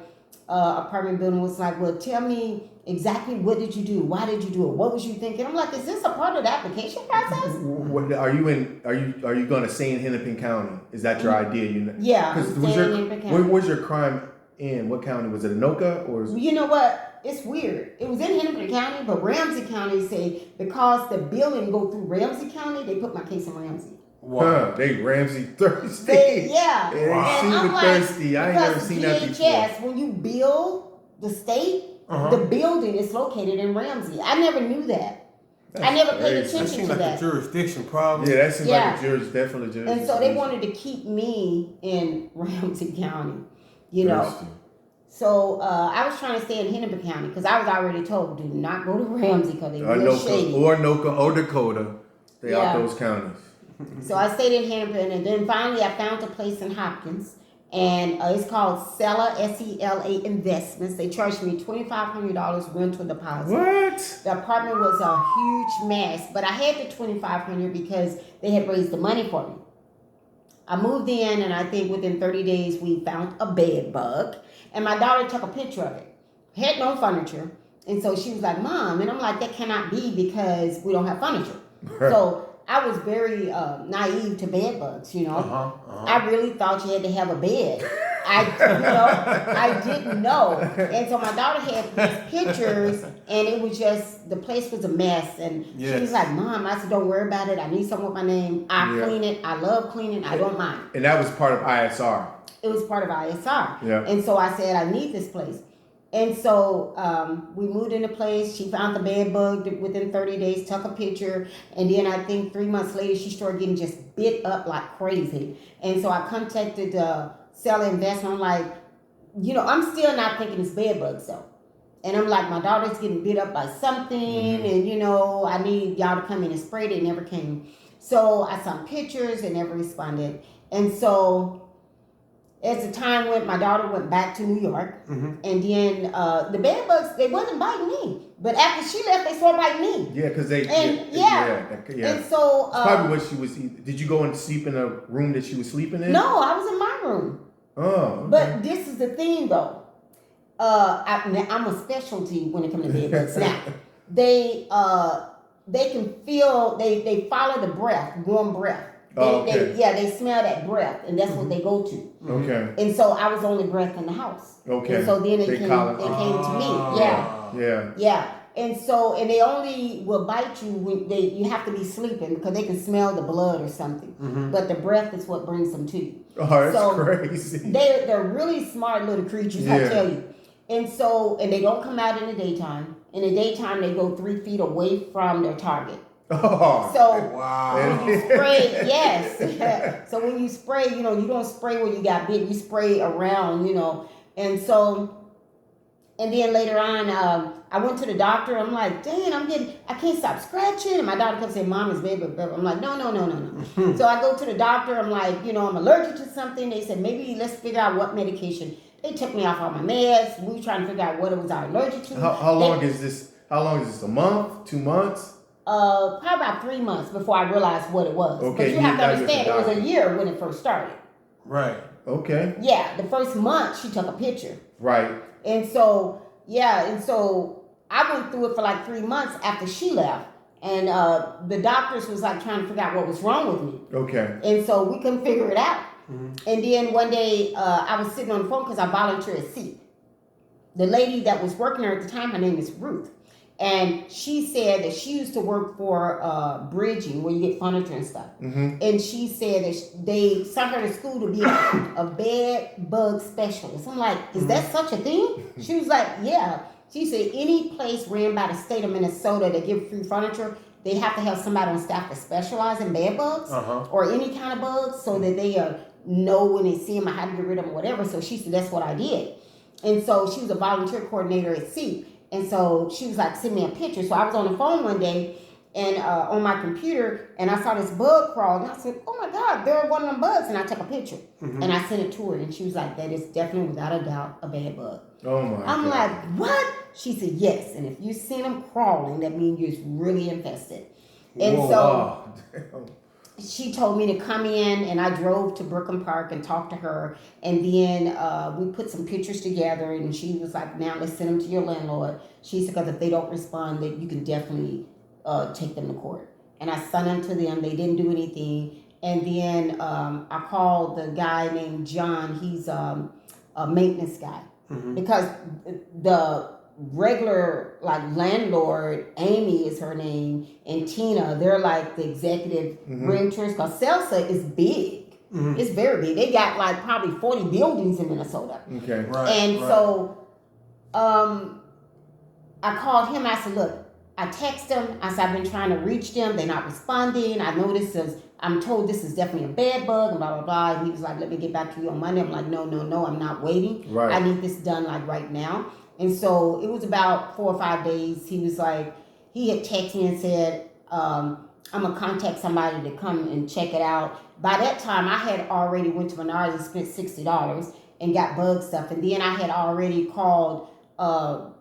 apartment building was like, well, tell me exactly what did you do? Why did you do it? What was you thinking? I'm like, is this a part of the application process? What are you going to stay in Hennepin County? Is that your idea? Yeah, I'm staying in Hennepin County. Where was your crime in? What county was it? Anoka or? You know what? It's weird. It was in Hennepin County, but Ramsey County say because the building go through Ramsey County, they put my case in Ramsey. Wow. They Ramsey thirsty. Yeah. And I'm like, thirsty. I ain't never seen that before. When you build the state, the building is located in Ramsey. I never knew that. I never paid attention that seems to like that. a jurisdiction problem. Yeah, that seems like a definitely jurisdiction. And so they wanted to keep me in Ramsey County, you know. So I was trying to stay in Hennepin County because I was already told do not go to Ramsey because they real shady. Or Anoka or Dakota. They out those counties. So I stayed in Hennepin, and then finally I found a place in Hopkins, and it's called Sela, SELA Investments. They charged me $2,500 rental deposit. What? The apartment was a huge mess, but I had the $2,500 because they had raised the money for me. I moved in, and I think within 30 days we found a bed bug, and my daughter took a picture of it. Had no furniture, and so she was like, "Mom," and I'm like, "That cannot be because we don't have furniture." So I was very naive to bed bugs, you know. I really thought you had to have a bed. I didn't know. And so my daughter had these pictures, and it was just, the place was a mess. And she was like, "Mom," I said, "Don't worry about it. I need something with my name. I clean it. I love cleaning. I don't mind." And that was part of ISR. It was part of ISR. Yeah. And so I said, I need this place. And so we moved into place. She found the bed bug within 30 days, took a picture. And then I think 3 months later, she started getting just bit up like crazy. And so I contacted Sela Investment. I'm like, you know, I'm still not thinking it's bed bugs though. And I'm like, my daughter's getting bit up by something. And, you know, I need y'all to come in and spray. They never came. So I sent pictures and never responded. And so as the time went, my daughter went back to New York, and then the bed bugs, they wasn't biting me. But after she left, they started biting me. Yeah, because they... And so... probably what she was... Did you go and sleep in a room that she was sleeping in? No, I was in my room. Oh, okay. But this is the thing, though. I'm a specialty when it comes to bed bugs. Now, they... they can feel, they follow the breath, warm breath. They smell that breath, and that's what they go to. Okay. And so I was the only breath in the house. Okay. And so then it They came call it- to me. Yeah. Yeah. And so, and they only will bite you when you have to be sleeping because they can smell the blood or something. But the breath is what brings them to you. Oh, that's So crazy. They're really smart little creatures, I Yeah. tell you. And so, and they don't come out in the daytime. In the daytime, they go 3 feet away from their target. Oh. So Wow. when you spray, yes. So when you spray, you don't spray where you got bit. You spray around, And so, and then later on, I went to the doctor. I'm like, dang, I can't stop scratching. And my doctor kept saying, Mom is baby. I'm like, no. So I go to the doctor. I'm like, I'm allergic to something. They said, maybe let's figure out what medication. They took me off all my meds. We were trying to figure out what it was I was allergic to. How long is this? How long is this? A month? 2 months? Probably about 3 months before I realized what it was. Okay, But you have to now you're understand, the it was a doctor. year when it first started. Right. Okay. Yeah, the first month she took a picture. Right. And so, I went through it for like 3 months after she left. And the doctors was like trying to figure out what was wrong with me. Okay. And so we couldn't figure it out. And then one day I was sitting on the phone because I volunteer at SEAT. The lady that was working there at the time, her name is Ruth. And she said that she used to work for bridging where you get furniture and stuff. And she said that they sent her to school to be a bed bug specialist. I'm like, is that such a thing? She was like, yeah. She said any place ran by the state of Minnesota that give free furniture, they have to have somebody on staff that specialize in bed bugs or any kind of bugs so that they know when they see them how to get rid of them or whatever. So she said, that's what I did. And so she was a volunteer coordinator at SEAT. And so she was like, send me a picture. So I was on the phone one day and on my computer and I saw this bug crawl and I said, oh my God, they're one of them bugs. And I took a picture and I sent it to her and she was like, that is definitely without a doubt a bed bug. Oh my God. I'm like, what? She said, yes. And if you see them crawling, that means you're really infested. And Whoa, she told me to come in and I drove to Brooklyn Park and talked to her. And then we put some pictures together and she was like, now let's send them to your landlord. She said, because if they don't respond, that you can definitely take them to court. And I sent them to them. They didn't do anything. And then I called the guy named John. He's a maintenance guy. Because the regular landlord, Amy is her name, and Tina, they're like the executive renters because Celsa is big. It's very big. They got like probably 40 buildings in Minnesota. Okay. Right. And so I called him. I said, look, I text them. I said, I've been trying to reach them. They're not responding. I know I'm told this is definitely a bed bug and blah, blah, blah. And he was like, let me get back to you on Monday. I'm like, no, I'm not waiting. Right. I need this done like right now. And so it was about 4 or 5 days. He was like, he had texted me and said, I'm going to contact somebody to come and check it out. By that time, I had already went to Menards and spent $60 and got bug stuff. And then I had already called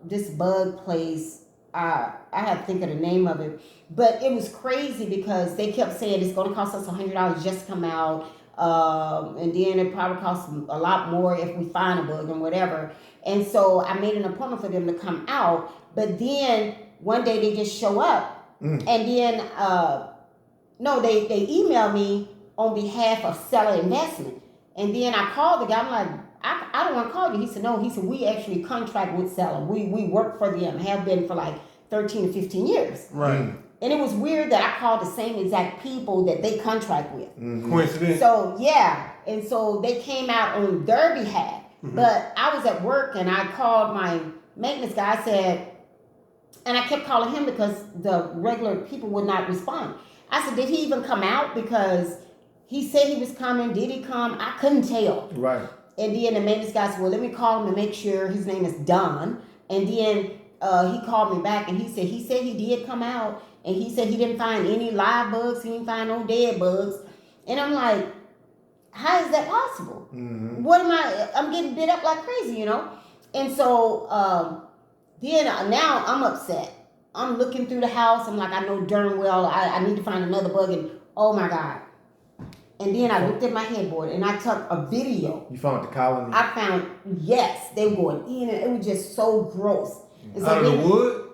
this bug place. I had to think of the name of it. But it was crazy because they kept saying it's going to cost us $100 just to come out. And then it probably costs a lot more if we find a bug and whatever. And so I made an appointment for them to come out. But then one day they just show up. And then, they emailed me on behalf of Seller Investment. And then I called the guy. I'm like, I don't want to call you. He said, no. He said, we actually contract with Seller. We work for them, have been for like 13 to 15 years. Right. And it was weird that I called the same exact people that they contract with. Coincidence. So, yeah. And so they came out on their behalf. But I was at work and I called my maintenance guy. I said, and I kept calling him because the regular people would not respond. I said, did he even come out? Because he said he was coming. Did he come? I couldn't tell. Right. And then the maintenance guy said, well, let me call him and make sure. His name is Don. And then he called me back and he said he did come out. And he said he didn't find any live bugs. He didn't find no dead bugs. And I'm like, how is that possible? What I'm getting bit up like crazy, And so then now I'm upset. I'm looking through the house. I'm like, I know darn well I need to find another bug. And oh my God. And then I looked at my headboard and I took a video. You found the colony? I found, yes, they were going in and it was just so gross. And so Out of the wood?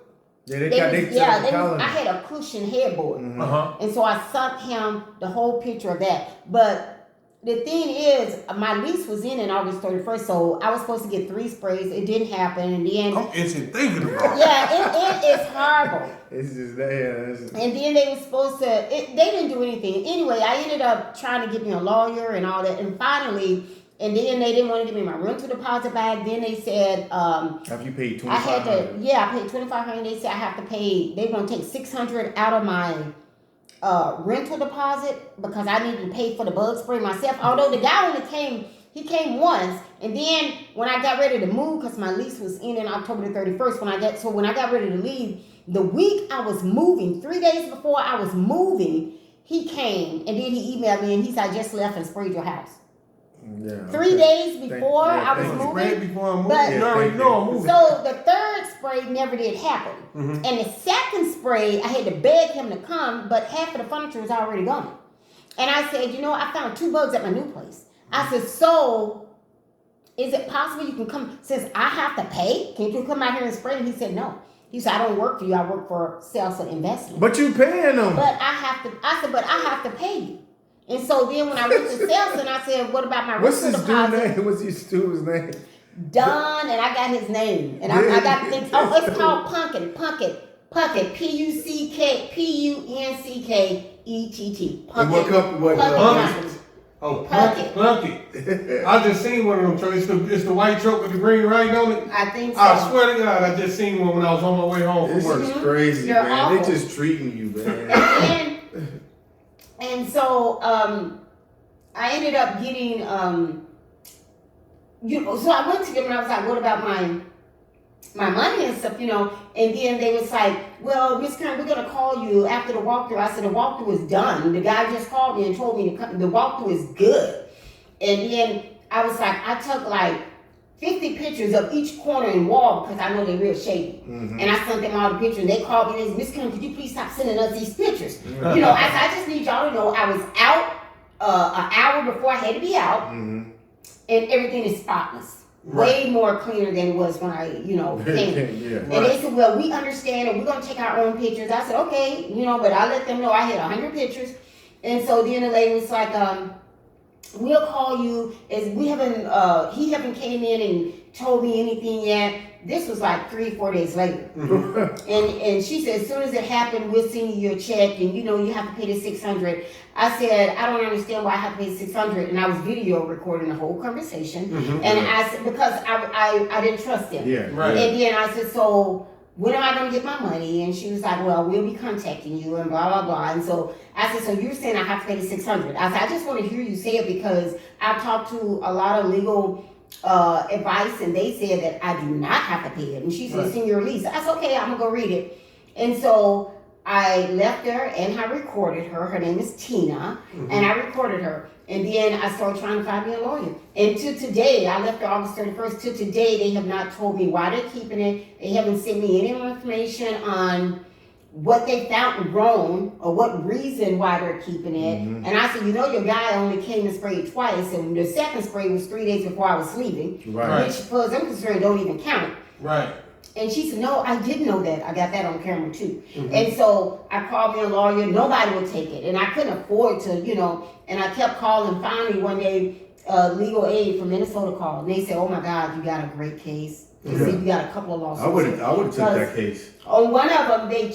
I had a cushion headboard. And so I sent him the whole picture of that. But the thing is, my lease was in August 31st, so I was supposed to get 3 sprays. It didn't happen, and then I'm itching thinking about it. Yeah, it is horrible. It's just that. And then they were supposed to. They didn't do anything. Anyway, I ended up trying to get me a lawyer and all that, and finally, and then they didn't want to give me my rental deposit back. Then they said, have you paid $2,500? I had to. Yeah, I paid $2,500. They said I have to pay. They want to take $600 out of my rental deposit because I needed to pay for the bug spray myself. Although the guy only came once, and then when I got ready to move, because my lease was in October the 31st, when I got ready to leave, the week I was moving, 3 days before I was moving, he came and then he emailed me and he said, I just left and sprayed your house. Yeah, 3 days before I was moving. Sprayed before I moved. But- You already know I'm moving. So the third spray never did happen. And the second spray, I had to beg him to come, but half of the furniture was already gone. And I said, I found 2 bugs at my new place. I said, so is it possible you can come, since I have to pay, can you come out here and spray? And he said, no. He said, I don't work for you, I work for Sales and Investment. But you paying them. But I have to pay you. And so then when I went to Selson, I said, what about my What's rental his dude's deposit? name? What's his dude's name? Don, and I got his name. And I got things. Oh, it's called Puckett. Puckett. P-U-C-K-E-T-T. And what company? What? Puckett. Oh, Puckett. Plunkett. I just seen one of them trucks. It's the white truck with the green writing on it. I think so. I swear to God, I just seen one when I was on my way home from This work. is crazy, They're man. awful. They just treating you, man. And so I ended up getting so I went to them and I was like, what about my money and stuff, and then they was like, well, Miss Karen, we're gonna call you after the walkthrough. I said the walkthrough is done. The guy just called me and told me the walkthrough is good. And then I was like, I took like 50 pictures of each corner and wall because I know they're real shady. And I sent them all the pictures and they called me and they said, Miss Karen, could you please stop sending us these pictures? I just need y'all to know I was out an hour before I had to be out, and everything is spotless. Way more cleaner than it was when I, came. And they said, well, we understand and we're going to take our own pictures. I said, okay, but I let them know I had 100 pictures. And so then the lady was like, we'll call you. He haven't came in and told me anything yet. This was like 3 or 4 days later. And she said, as soon as it happened, we'll send you your check and you have to pay the $600. I said, I don't understand why I have to pay $600. And I was video recording the whole conversation. And I said, because I didn't trust him. Yeah, right. And then I said, so when am I going to get my money? And she was like, well, we'll be contacting you and blah, blah, blah. And so I said, so you're saying I have to pay the $600? I said, I just want to hear you say it because I've talked to a lot of legal advice and they said that I do not have to pay it. And she said, it's in your lease. I said, okay, I'm going to go read it. And so I left her and I recorded her. Her name is Tina. And I recorded her. And then I started trying to find me a lawyer. And to today, I left her August 31st. To today, they have not told me why they're keeping it. They haven't sent me any more information on what they found wrong or what reason why they're keeping it. And I said, your guy only came and sprayed twice. And the second spray was 3 days before I was leaving. Which, as far as I'm concerned, don't even count. Right. And she said, no, I didn't know that. I got that on camera too. And so I called me a lawyer. Nobody would take it. And I couldn't afford to, and I kept calling. Finally, one day, legal aid from Minnesota called. And they said, oh my God, you got a great case. They said, you got a couple of lawsuits. I would have took that case. On one of them, they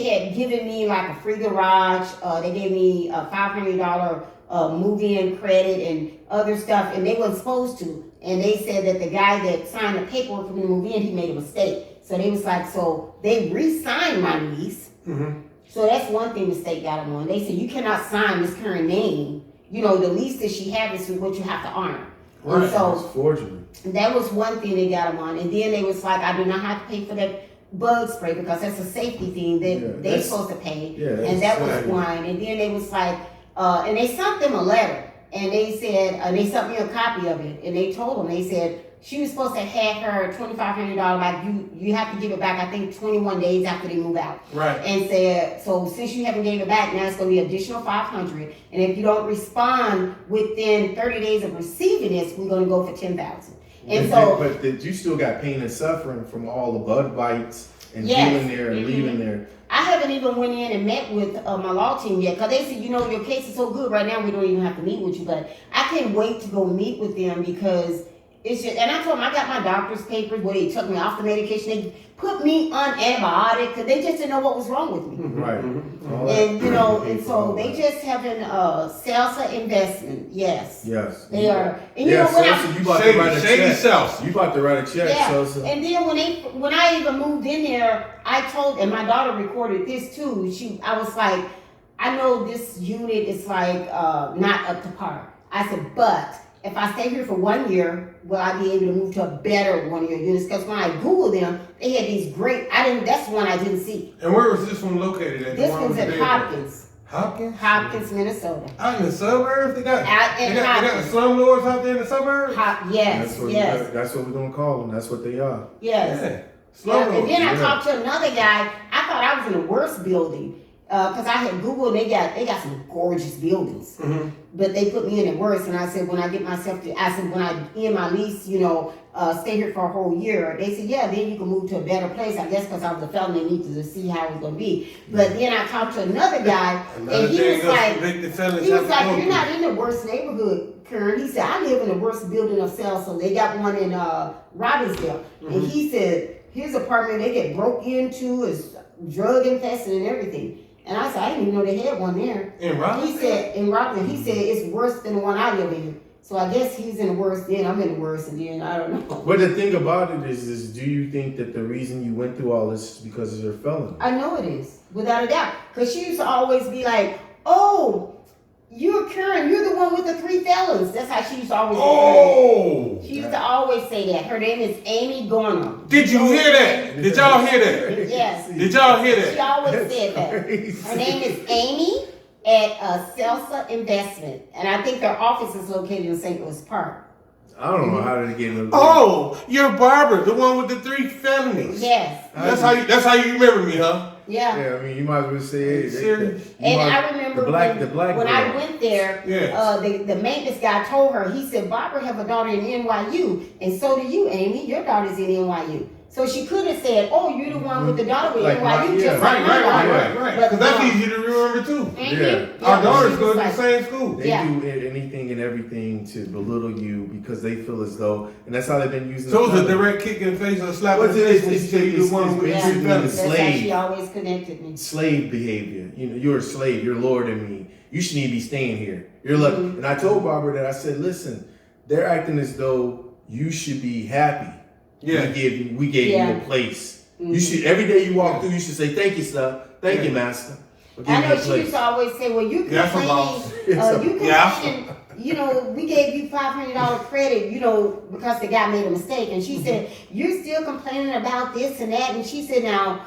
had given me like a free garage. They gave me a $500 move-in credit and other stuff. And they weren't supposed to. And they said that the guy that signed the paperwork for me to move in, he made a mistake. So they was like, so they re-signed my lease. So that's one thing the state got them on. They said, you cannot sign this current name. The lease that she had is what you have to honor. Right. And so that's forgery. that was one thing they got them on. And then they was like, I do not have to pay for that bug spray because that's a safety thing that they're supposed to pay. And that was one. And then they was like, and they sent them a letter. And they said, they sent me a copy of it. And they told them, they said, she was supposed to have her $2,500 back. You have to give it back, I think, 21 days after they move out. Right. And said, so since you haven't gave it back, now it's going to be additional $500. And if you don't respond within 30 days of receiving this, we're going to go for $10,000. And But you still got pain and suffering from all the bug bites and Yes. dealing there and leaving there. I haven't even went in and met with my law team yet because they said, your case is so good right now, we don't even have to meet with you. But I can't wait to go meet with them because it's just, and I told them I got my doctor's papers where they took me off the medication. They put me on antibiotics because they just didn't know what was wrong with me. Right. And, and so they just having salsa investment. Yes. Yes. They are. And Yeah, when Salsa, you about to write a Shady check. Salsa. You about to write a check, yeah. Salsa. And then when I even moved in there, I told, and my daughter recorded this too. I was like, I know this unit is like not up to par. I said, but if I stay here for 1 year, will I be able to move to a better one of your units? Because when I Googled them, they had these great. That's the one I didn't see. And where was this one located at? This one's at Hopkins. Hopkins, Minnesota. Out in the suburbs? They got Hopkins. the slumlords out there in the suburbs? Yes. That's what we're gonna call them. That's what they are. Yes. Yeah. Yeah, Slumlords. and then I talked to another guy. I thought I was in the worst building because I had Googled. They got some gorgeous buildings, but they put me in the worst. And I said when I get myself to, when I end my lease, stay here for a whole year. They said then you can move to a better place. I guess because I was a felon, they needed to see how it was gonna be. But then I talked to another guy, and he was like, you're not in the worst neighborhood, Karen. He said I live in the worst building of Salsa. They got one in Robbinsdale, and he said his apartment they get broke into, is drug infested and everything. And I said, I didn't even know they had one there. In Robbinsdale? He said, in Robbinsdale, he said it's worse than the one I live in. So I guess he's in the worst, then I'm in the worst, and then I don't know. But the thing about it is do you think that the reason you went through all this is because of your felony? I know it is, without a doubt. Because she used to always be like, oh, you're Karen, you're the one with the 3 felons. That's how she used to always say. She used to always say that. Her name is Amy Garner. Did you hear that? Did y'all hear that? Yes. Did y'all hear She that? always said that. Her name is Amy at Salsa Investment. And I think their office is located in St. Louis Park. I don't know how to get in. Oh, you're Barbara, the one with the 3 felonies. Yes. That's how you remember me, huh? Yeah. Yeah, I mean, you might as well say it. Serious? And I remember the black when girl. I went there, the maintenance guy told her, he said, Barbara have a daughter in NYU, and so do you, Amy. Your daughter's in NYU. So she could have said, oh, you're the one with the daughter with Like NYU, just like my daughter. Right. But, Because that's easy to remember, too. Yeah. Our daughters she go was to the like- same school. They Yeah. do anything and everything to belittle you because they feel as though, and that's how they've been using. So it was the a felony. direct kick in the face or a slap in Well, the face when she said you it's the one with the 3 basically felonies. That's how slave. she always connected me. Slave behavior. You're a slave. You're lower than me. You shouldn't even be staying here. You're lucky. Mm-hmm. And I told Barbara that I said, listen, they're acting as though you should be happy. Yeah. We gave you a place. You should every day you walk through, you should say, thank you, sir. Thank you, master. For giving I me know a she place. used to always say, well, you Yeah, that's a complaining, boss. you complaining, we gave you $500 credit, because the guy made a mistake. And she said, you're still complaining about this and that. And she said, now,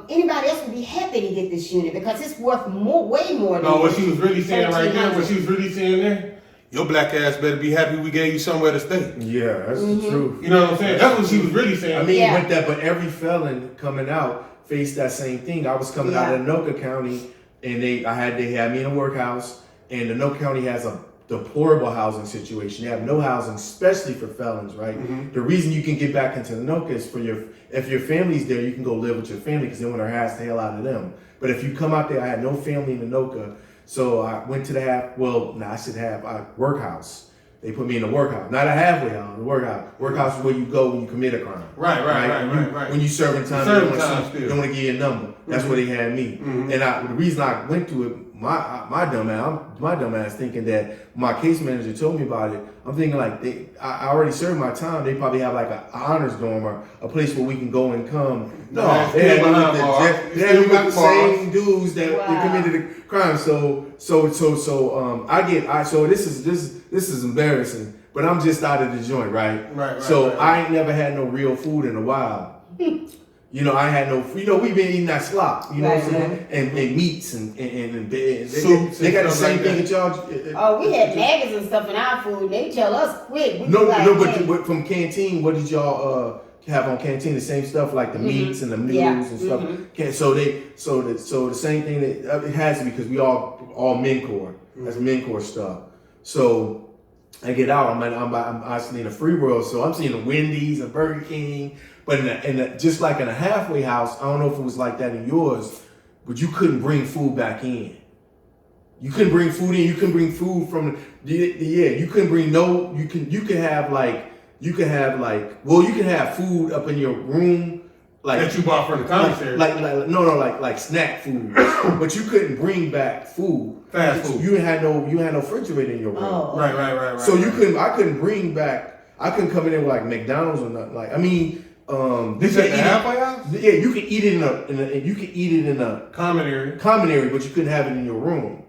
anybody else would be happy to get this unit because it's worth way more than No, what she was really saying right there, $1,300. what she was really saying there, your black ass better be happy we gave you somewhere to stay. Yeah, that's the truth. You know what I'm saying? That's what she was really saying. I mean, Yeah. but every felon coming out faced that same thing. I was coming out of Anoka County, and they had me in a workhouse, and Anoka County has a deplorable housing situation. They have no housing, especially for felons, right? The reason you can get back into Anoka is if your family's there, you can go live with your family because they want to harass the hell out of them. But if you come out there, I had no family in Anoka, so I went to the workhouse. They put me in the workhouse, not a halfway house, the workhouse. Workhouse is where you go when you commit a crime. Right. When you serving time, they don't want to give you a number. That's where they had me. And the reason I went to it, my dumb ass thinking that my case manager told me about it. I'm thinking like I already served my time. They probably have like an honors dorm or a place where we can go and come. No, they had me with the same dudes that committed the crime. So this is embarrassing. But I'm just out of the joint, right? I ain't never had no real food in a while. I had no, we've been eating that slop, what I'm saying? And meats and they got the same thing at y'all. Oh, we had maggots and stuff in our food. They tell us quick. But from canteen, what did y'all have on canteen? The same stuff like the meats and the noodles and stuff. So the same thing that it has to be because we all Mencore. That's Mencore stuff. So I get out. I'm actually in a free world, so I'm seeing the Wendy's and Burger King, But just like in a halfway house, I don't know if it was like that in yours, but you couldn't bring food back in. You couldn't bring food in. You couldn't bring food from you couldn't bring you could have food up in your room. Like that you bought from the commissary. Like snack food. But you couldn't bring back food. Fast food. You had no refrigerator in your room. Oh. Right. So I couldn't bring back, I couldn't come in there with like McDonald's or nothing. Like, I mean, this at the halfway house? Yeah, you could eat it in a common area, but you couldn't have it in your room.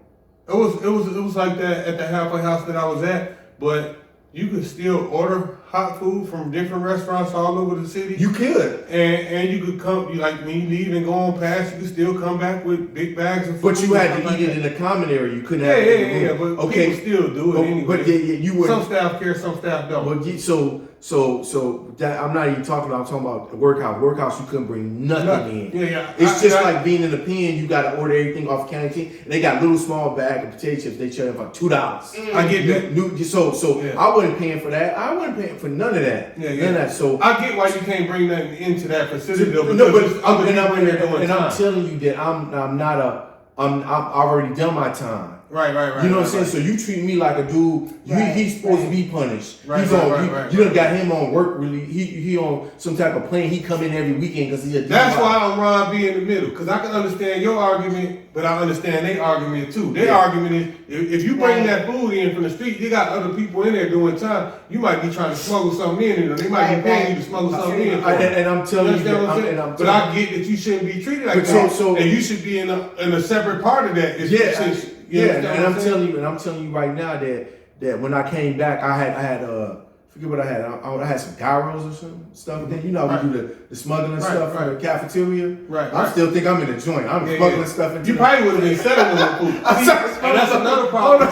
It was like that at the halfway house that I was at, but you could still order hot food from different restaurants all over the city. You could. And you could come, when you leave and go on past, you could still come back with big bags of food. But you had to eat it in the common area. You couldn't have it in the room. But people still do it anyway. But you would. Some staff care, some staff don't. But so that I'm not even talking about. I'm talking about the workhouse. Workhouse, you couldn't bring nothing in. Yeah. It's just like being in the pen. You got to order everything off the canteen. They got little small bag of potato chips. They charge for $2. I get that. So I wasn't paying for that. I wasn't paying for none of that. None of that. So I get why you can't bring nothing into that facility though. I'm telling you that I'm already done my time. Right. You know what I'm saying? So you treat me like a dude. He's supposed to be punished. Right. You done got him on work really. He on some type of plane. He come in every weekend because he's a. That's why I'm Ron B in the middle, because I can understand your argument, but I understand their argument too. Their argument is if you bring that food in from the street, you got other people in there doing time. You might be trying to smuggle something in, or they might be paying you to smuggle something in. And I'm telling you, but I get that you shouldn't be treated like that, and you should be in a separate part of that. And I'm telling you right now that when I came back, I had forget what I had. I had some gyros or some stuff. Then we do the smuggling stuff from the cafeteria. Right. I still think I'm in the joint. I'm smuggling stuff into. You probably would have been settling with food. And that's another problem.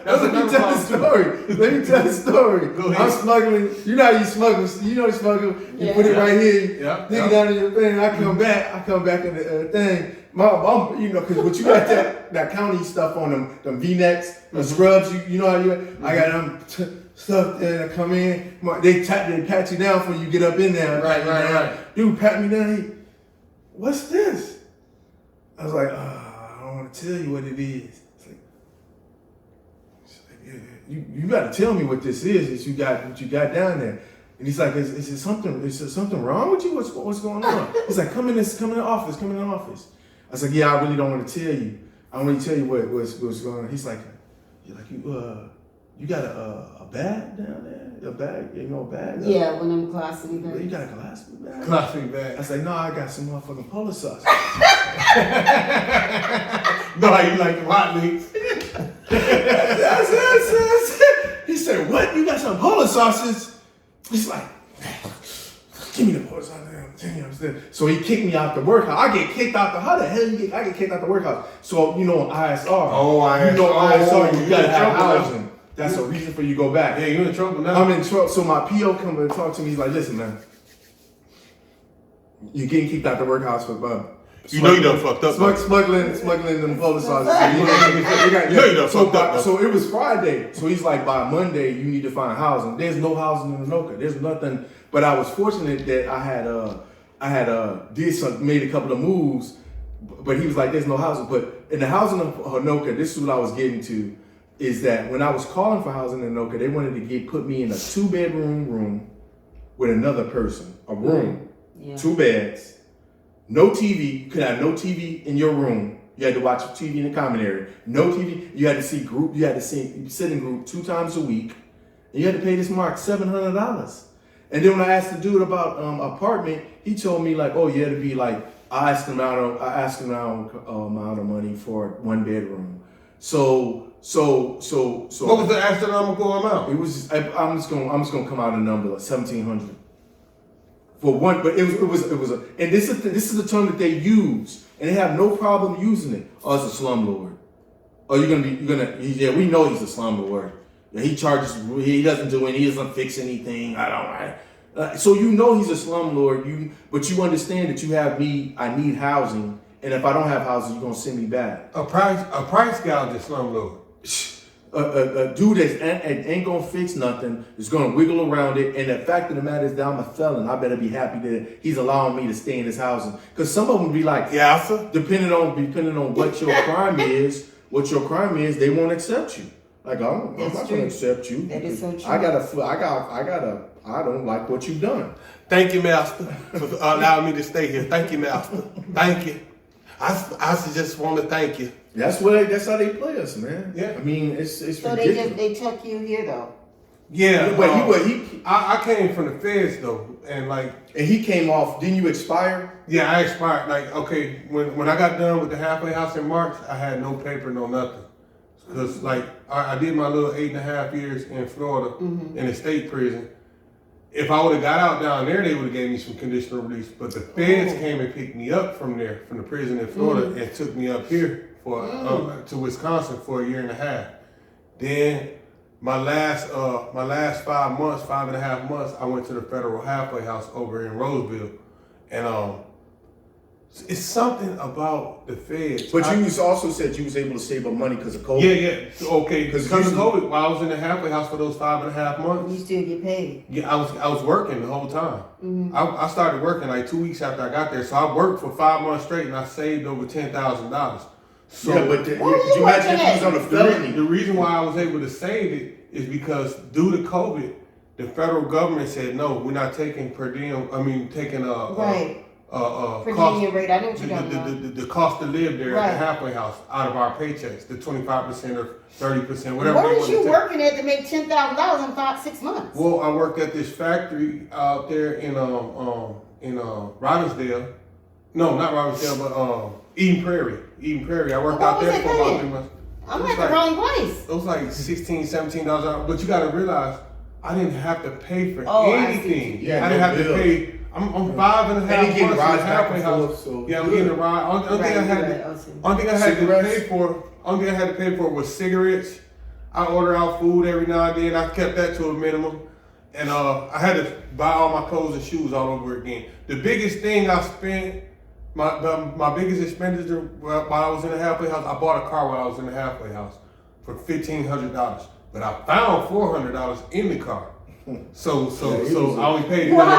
Let me tell the story. Go ahead. I'm smuggling. You know how you smuggle. You know you smuggle. You put it right here. Dig it down in your thing. I come back in the thing. Because what you got that county stuff on them V-necks, the scrubs. You know how I got them stuff there that come in. They pat you down before you get up in there. Right. Dude, pat me down. What's this? I was like, I don't want to tell you what it is. It's like you got to tell me what this is that you got down there. And he's like, is there something wrong with you? What's going on? He's like, come in the office. I was like, yeah, I really don't want to tell you. I don't want to tell you what's going on. He's like, you got a bag down there? A bag? You know, a bag? Yeah, one of them classy bags. You got a classy bag? Classy bag. I was like, no, I got some motherfucking polar sauce. No, you like the hot links. He said, what? You got some polar sauces? He's like, give me the polar sauce. So he kicked me out the workhouse. I get kicked out the. How the hell I get kicked out the workhouse? So ISR. ISR. You gotta have housing. That's a reason for you to go back. Yeah, you in trouble now. I'm in trouble. So my PO come and talk to me. He's like, listen, man, you're getting kicked out the workhouse for you know you done fucked up. Smuggling them polar sauces. You done fucked up. So it was Friday. So he's like, by Monday, you need to find housing. There's no housing in Anoka. There's nothing. But I was fortunate that I had made a couple of moves. But he was like, there's no housing. But in the housing of Anoka, this is what I was getting to, is that when I was calling for housing in Anoka, they wanted to put me in a 2-bedroom room with another person. A room. Yeah. 2 beds. No TV. You could have no TV in your room. You had to watch TV in the common area. No TV. You had to see group. You had to sit in group 2 times a week. And you had to pay this mark $700. And then when I asked the dude about apartment, he told me like, oh, you had to be like, I asked him out amount of money for 1 bedroom. So what was the astronomical amount? It was. I'm just gonna come out a number like 1,700 for one. But it was and this is the term that they use, and they have no problem using it. Oh, it's a slumlord. Oh, yeah, we know he's a slumlord. He charges. He doesn't do any. He doesn't fix anything. So you know he's a slumlord. But you understand that you have me. I need housing, and if I don't have housing, you're gonna send me back. A price gouge is slumlord. a dude that ain't gonna fix nothing is gonna wiggle around it. And the fact of the matter is that I'm a felon. I better be happy that he's allowing me to stay in his housing. Because some of them be like, Yeah, sir. depending on what your crime is, they won't accept you. Like, I'm That's not true. gonna accept you. That is so true. I don't like what you've done. Thank you, Master, for allowing me to stay here. Thank you, Master. Thank you. I just want to thank you. That's how they play us, man. Yeah. I mean, it's So ridiculous. they took you here though. Yeah, But I came from the feds though, and like, and he came off. Didn't you expire? yeah, I expired. Like, okay, when I got done with the halfway house in March, I had no paper, no nothing, because like I did my little 8.5 years in Florida in a state prison. If I would have got out down there, they would have gave me some conditional release. But the feds came and picked me up from there, from the prison in Florida, and took me up here for to Wisconsin for 1.5 years. Then my last 5.5 months, I went to the federal halfway house over in Roseville, and it's something about the feds. But you also said you was able to save up money because of COVID. Yeah. Okay, because of COVID, while I was in the halfway house for those 5.5 months. You still get paid. Yeah, I was working the whole time. I started working like 2 weeks after I got there, so I worked for 5 months straight, and I saved over $10,000. So yeah, but Where could you imagine if he was on a the felony? reason why I was able to save it is because due to COVID, the federal government said no, we're not taking per diem. I mean, taking Right. Per cost, diem rate. I know what you're talking about. the cost to live there at Right. the halfway house out of our paychecks, the 25% or 30%, whatever. Where they was want you to take. working at to make $10,000 in 6 months? Well, I worked at this factory out there in Robbinsdale. No, not Robbinsdale, but Eden Prairie. I worked What out was there it for about paying? 3 months. I'm It was at the wrong place. It was like $16, $17 an hour. But you got to realize, I didn't have to pay for Oh, I see. anything. Yeah, I didn't no have to bill. pay. I'm 5.5 And you months getting in the rides back halfway and house. forth, so Yeah, I'm good. getting a ride. Only thing I had to Cigarettes? pay for was cigarettes. I order out food every now and then. I kept that to a minimum. And I had to buy all my clothes and shoes all over again. The biggest thing I spent, my biggest expenditure while I was in the halfway house, I bought a car while I was in the halfway house for $1,500. But I found $400 in the car. So I only paid Wow. He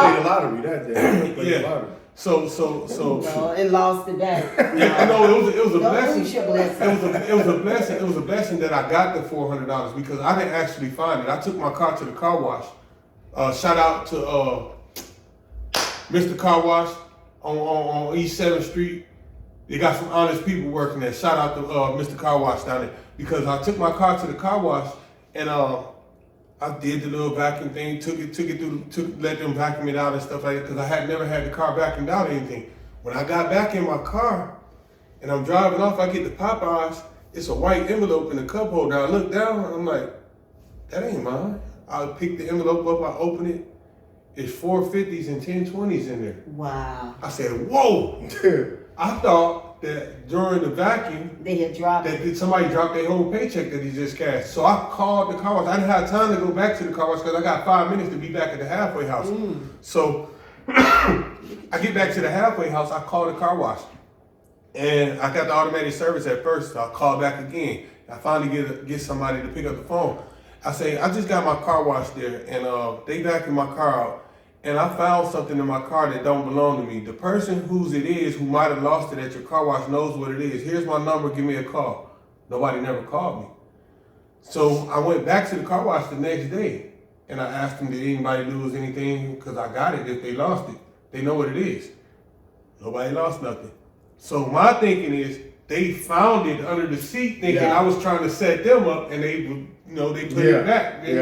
played the lottery that day. He played the Yeah. lottery. No, and lost the day. Yeah, no, it was a Don't blessing. lose your blessing. It was a blessing. It was a blessing that I got the $400 because I didn't actually find it. I took my car to the car wash. Shout out to Mr. Car Wash on East 7th Street. They got some honest people working there. Shout out to Mr. Car Wash down there because I took my car to the car wash and I did the little vacuum thing, let them vacuum it out and stuff like that because I had never had the car vacuumed out or anything. When I got back in my car and I'm driving off, I get the Popeyes. It's a white envelope in the cup holder. I look down, I'm like, that ain't mine. I pick the envelope up, I open it. It's 450s and 1020s in there. Wow. I said, whoa. I thought that during the vacuum, They had dropped it. that somebody dropped their whole paycheck that he just cashed. So I called the car wash. I didn't have time to go back to the car wash because I got 5 minutes to be back at the halfway house. So I get back to the halfway house, I call the car wash. And I got the automated service at first, so I call back again. I finally get somebody to pick up the phone. I say, I just got my car washed there, and they vacuumed my car out. And I found something in my car that don't belong to me. The person whose it is, who might have lost it at your car wash, knows what it is. Here's my number, give me a call. Nobody never called me. So I went back to the car wash the next day, and I asked them, did anybody lose anything? Because I got it if they lost it. They know what it is. Nobody lost nothing. So my thinking is, they found it under the seat thinking I was trying to set them up, and they put it back. Or they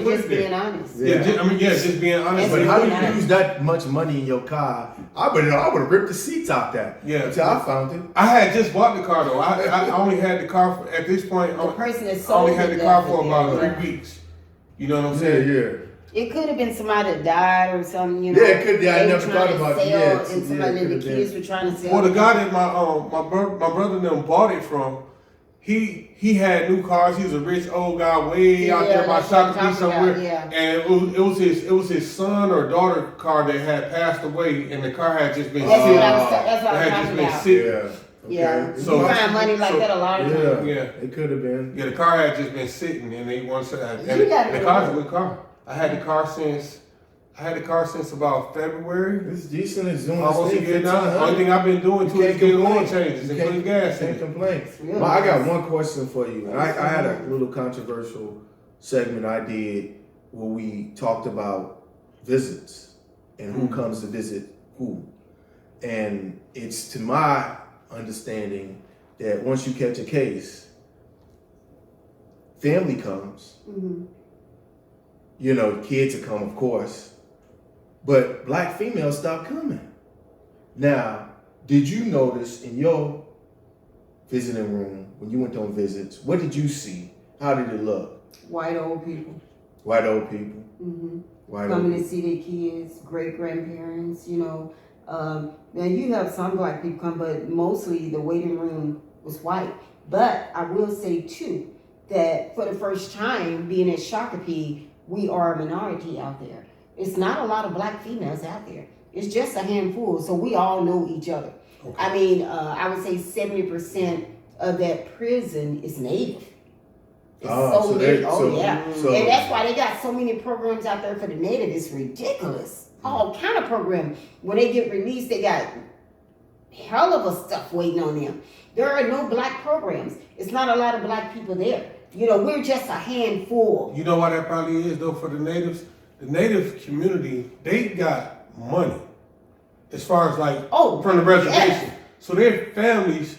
were just being honest. Just being honest. But how do you use that much money in your car? I would have ripped the seats out that. Yeah. Until I found it. I had just bought the car though. I only had the car for, at this point. The person that I sold only had it the car left for it about there. 3 weeks. You know what I'm saying? Yeah. It could have been somebody that died or something, you know. Yeah, it could be. I They were never trying thought to about it. sell, Yeah, and somebody it the could have kids been. were trying to sell. Well, the guy that my brother and them bought it from, he had new cars. He was a rich old guy way out there by that's what I'm Shakopee talking somewhere. about, yeah. And it was his son or daughter car that had passed away, and the car had just been That's sitting. what I was It had just talking been about. sitting. Yeah. Yeah, So- you find money like that a lot of Yeah, times. Yeah. it could have been. Yeah, the car had just been sitting, and they want to. And You gotta the go car's a look. good car. I had the car since about February. It's decent. It's doing Almost a its year thing. now. Only thing I've been doing to it is getting oil changes and putting gas in Can't it. complain. Real Well, I got nice. one question for you. And I had a little controversial segment I did where we talked about visits and who comes to visit who. And it's to my understanding that once you catch a case, family comes. You know, kids will come, of course. But black females stop coming. Now, did you notice in your visiting room when you went on visits, what did you see? How did it look? White old people. White old people. White old Coming to people. see their kids, great grandparents, you know. Now you have some black people come, but mostly the waiting room was white. But I will say too that for the first time being at Shakopee, we are a minority out there. It's not a lot of black females out there. It's just a handful, so we all know each other. Okay. I mean, I would say 70% of that prison is Native. It's Oh, so many. they- Oh so- yeah, so- and that's why they got so many programs out there for the Native. It's ridiculous. All kind of program. When they get released, they got hell of a stuff waiting on them. There are no black programs. It's not a lot of black people there. You know, we're just a handful. You know why that probably is though for the natives? The native community, they got money. As far as like from the reservation. yes. So their families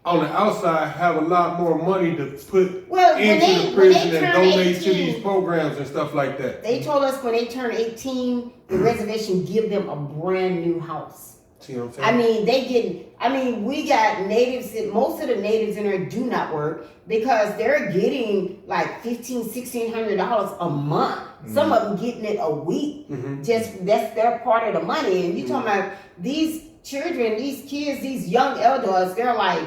on the outside have a lot more money to put Well, when into they- the when prison they and turn donate to 18, these programs and stuff like that. They told us when they turn 18, the reservation give them a brand new house. See what I'm saying? I mean, we got natives, most of the natives in there do not work because they're getting like $1,500-$1,600 a month. Some of them getting it a week. Just, that's their part of the money. And you talking about these children, these kids, these young elders, they're like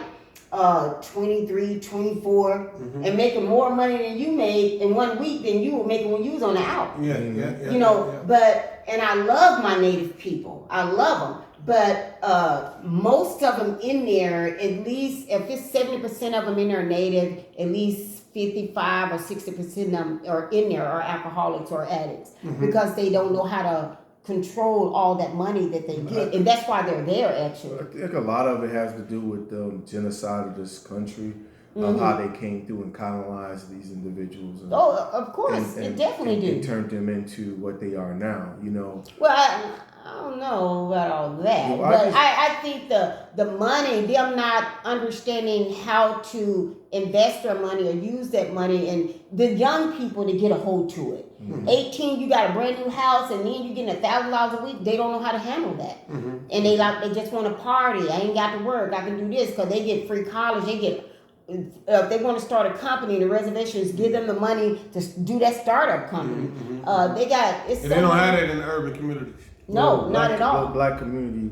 23, 24, and making more money than you made in 1 week than you were making when you was on the out. Yeah. You know, but, and I love my native people. I love them. But most of them in there, at least, if it's 70% of them in there native, at least 55 or 60% of them are in there are alcoholics or addicts because they don't know how to control all that money that they get. And that's why they're there, actually. I think a lot of it has to do with the genocide of this country, of how they came through and colonized these individuals. And, Oh, of course, it definitely and do. turned them into what they are now, you know. Well, I don't know about all that, Well, but I think the money, them not understanding how to invest their money or use that money, and the young people to get a hold to it. 18, you got a brand new house, and then you getting $1,000 a week. They don't know how to handle that, and they just want to party. I ain't got to work. I can do this because they get free college. They get. If they want to start a company, the reservations give them the money to do that startup company. They got. It's And they don't have that in the urban communities. No, Well, not at all. Black community,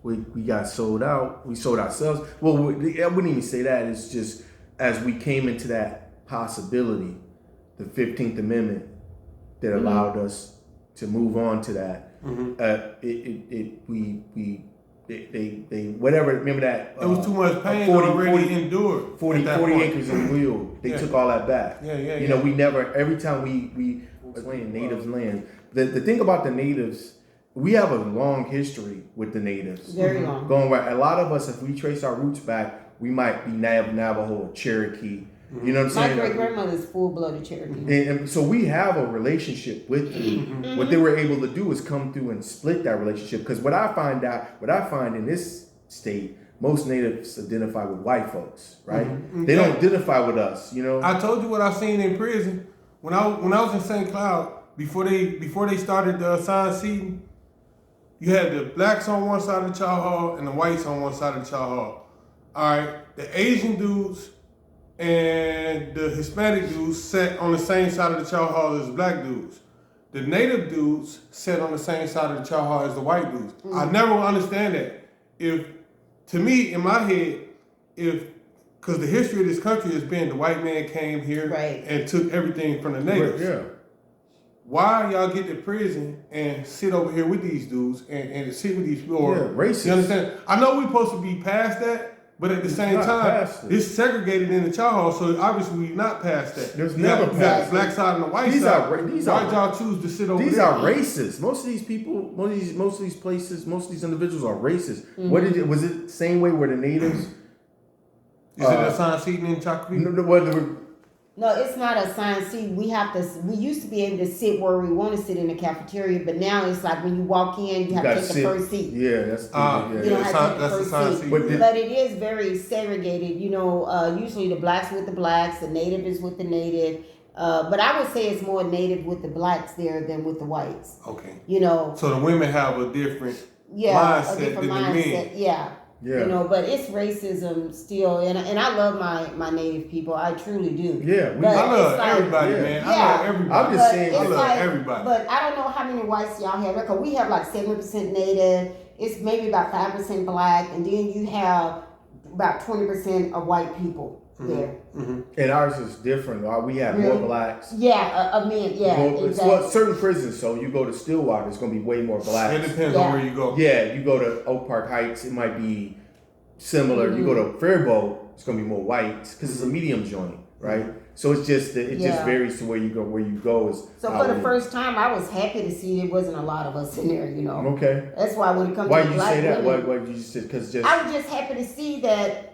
we got sold out. We sold ourselves. Well, I wouldn't even say that. It's just as we came into that possibility, the 15th Amendment that allowed us to move on to that. They whatever. Remember that It was too much pain 40 already endured. 40 at that point. acres in wheel. They took all that back. You know, we never. Every time we claim natives' land. The thing about the natives, we have a long history with the natives. Very long. Going back, a lot of us, if we trace our roots back, we might be Navajo or Cherokee. You know what I'm My saying? great grandmother's full-blooded Cherokee. And so we have a relationship with them. What they were able to do is come through and split that relationship. Because what I find in this state, most natives identify with white folks, right? They don't identify with us, you know. I told you what I seen in prison when I was in St. Cloud before they started the assigned seating. You had the blacks on one side of the chow hall and the whites on one side of the chow hall. All right, the Asian dudes and the Hispanic dudes sat on the same side of the chow hall as the black dudes. The native dudes sat on the same side of the chow hall as the white dudes. I never will understand that. To me, in my head, because the history of this country has been the white man came here and took everything from the natives. Yeah. Why y'all get to prison and sit over here with these dudes and sit with these people? Yeah, racist. You understand? I know we're supposed to be past that, But at the same not time, past it. it's segregated in the child hall, so obviously we're not past that. There's You never got the past black side and the white These side. are- these Why are- y'all choose to sit over These there? are racist. Most of these people, most of these places, most of these individuals are racist. Mm-hmm. What did it? Was it the same way where the natives? Is it assigned seating in Shakopee? No, it's not assigned seat. We used to be able to sit where we want to sit in the cafeteria, but now it's like when you walk in, you have to take the first seat. Yeah, that's You don't have to take the first assigned seat. seat. But it is very segregated. Usually the blacks with the blacks, the native is with the native. But I would say it's more native with the blacks there than with the whites. Okay. So the women have a different mindset mindset than the mindset. men. Yeah. Yeah. But it's racism still, and I love my native people. I truly do. Yeah, But I love it's like- everybody, yeah. man. I Yeah. love everybody. I'm just saying, it's I love like- everybody. But I don't know how many whites y'all have. Because we have like 7% native. It's maybe about 5% black, and then you have about 20% of white people there. And ours is different. We have more Really? blacks. Yeah, of men. Yeah, exactly. Well, certain prisons. So you go to Stillwater, it's going to be way more It blacks. depends Yeah. on where you go. Yeah, you go to Oak Park Heights, it might be similar. You go to Faribault, it's going to be more whites because it's a medium joint, right? So it's just just Yeah. varies to where you go. Where you go is So for the first time, I was happy to see there wasn't a lot of us in there. Okay. That's why when it comes Why to you black say that? women, Why you just because just I was just happy to see that.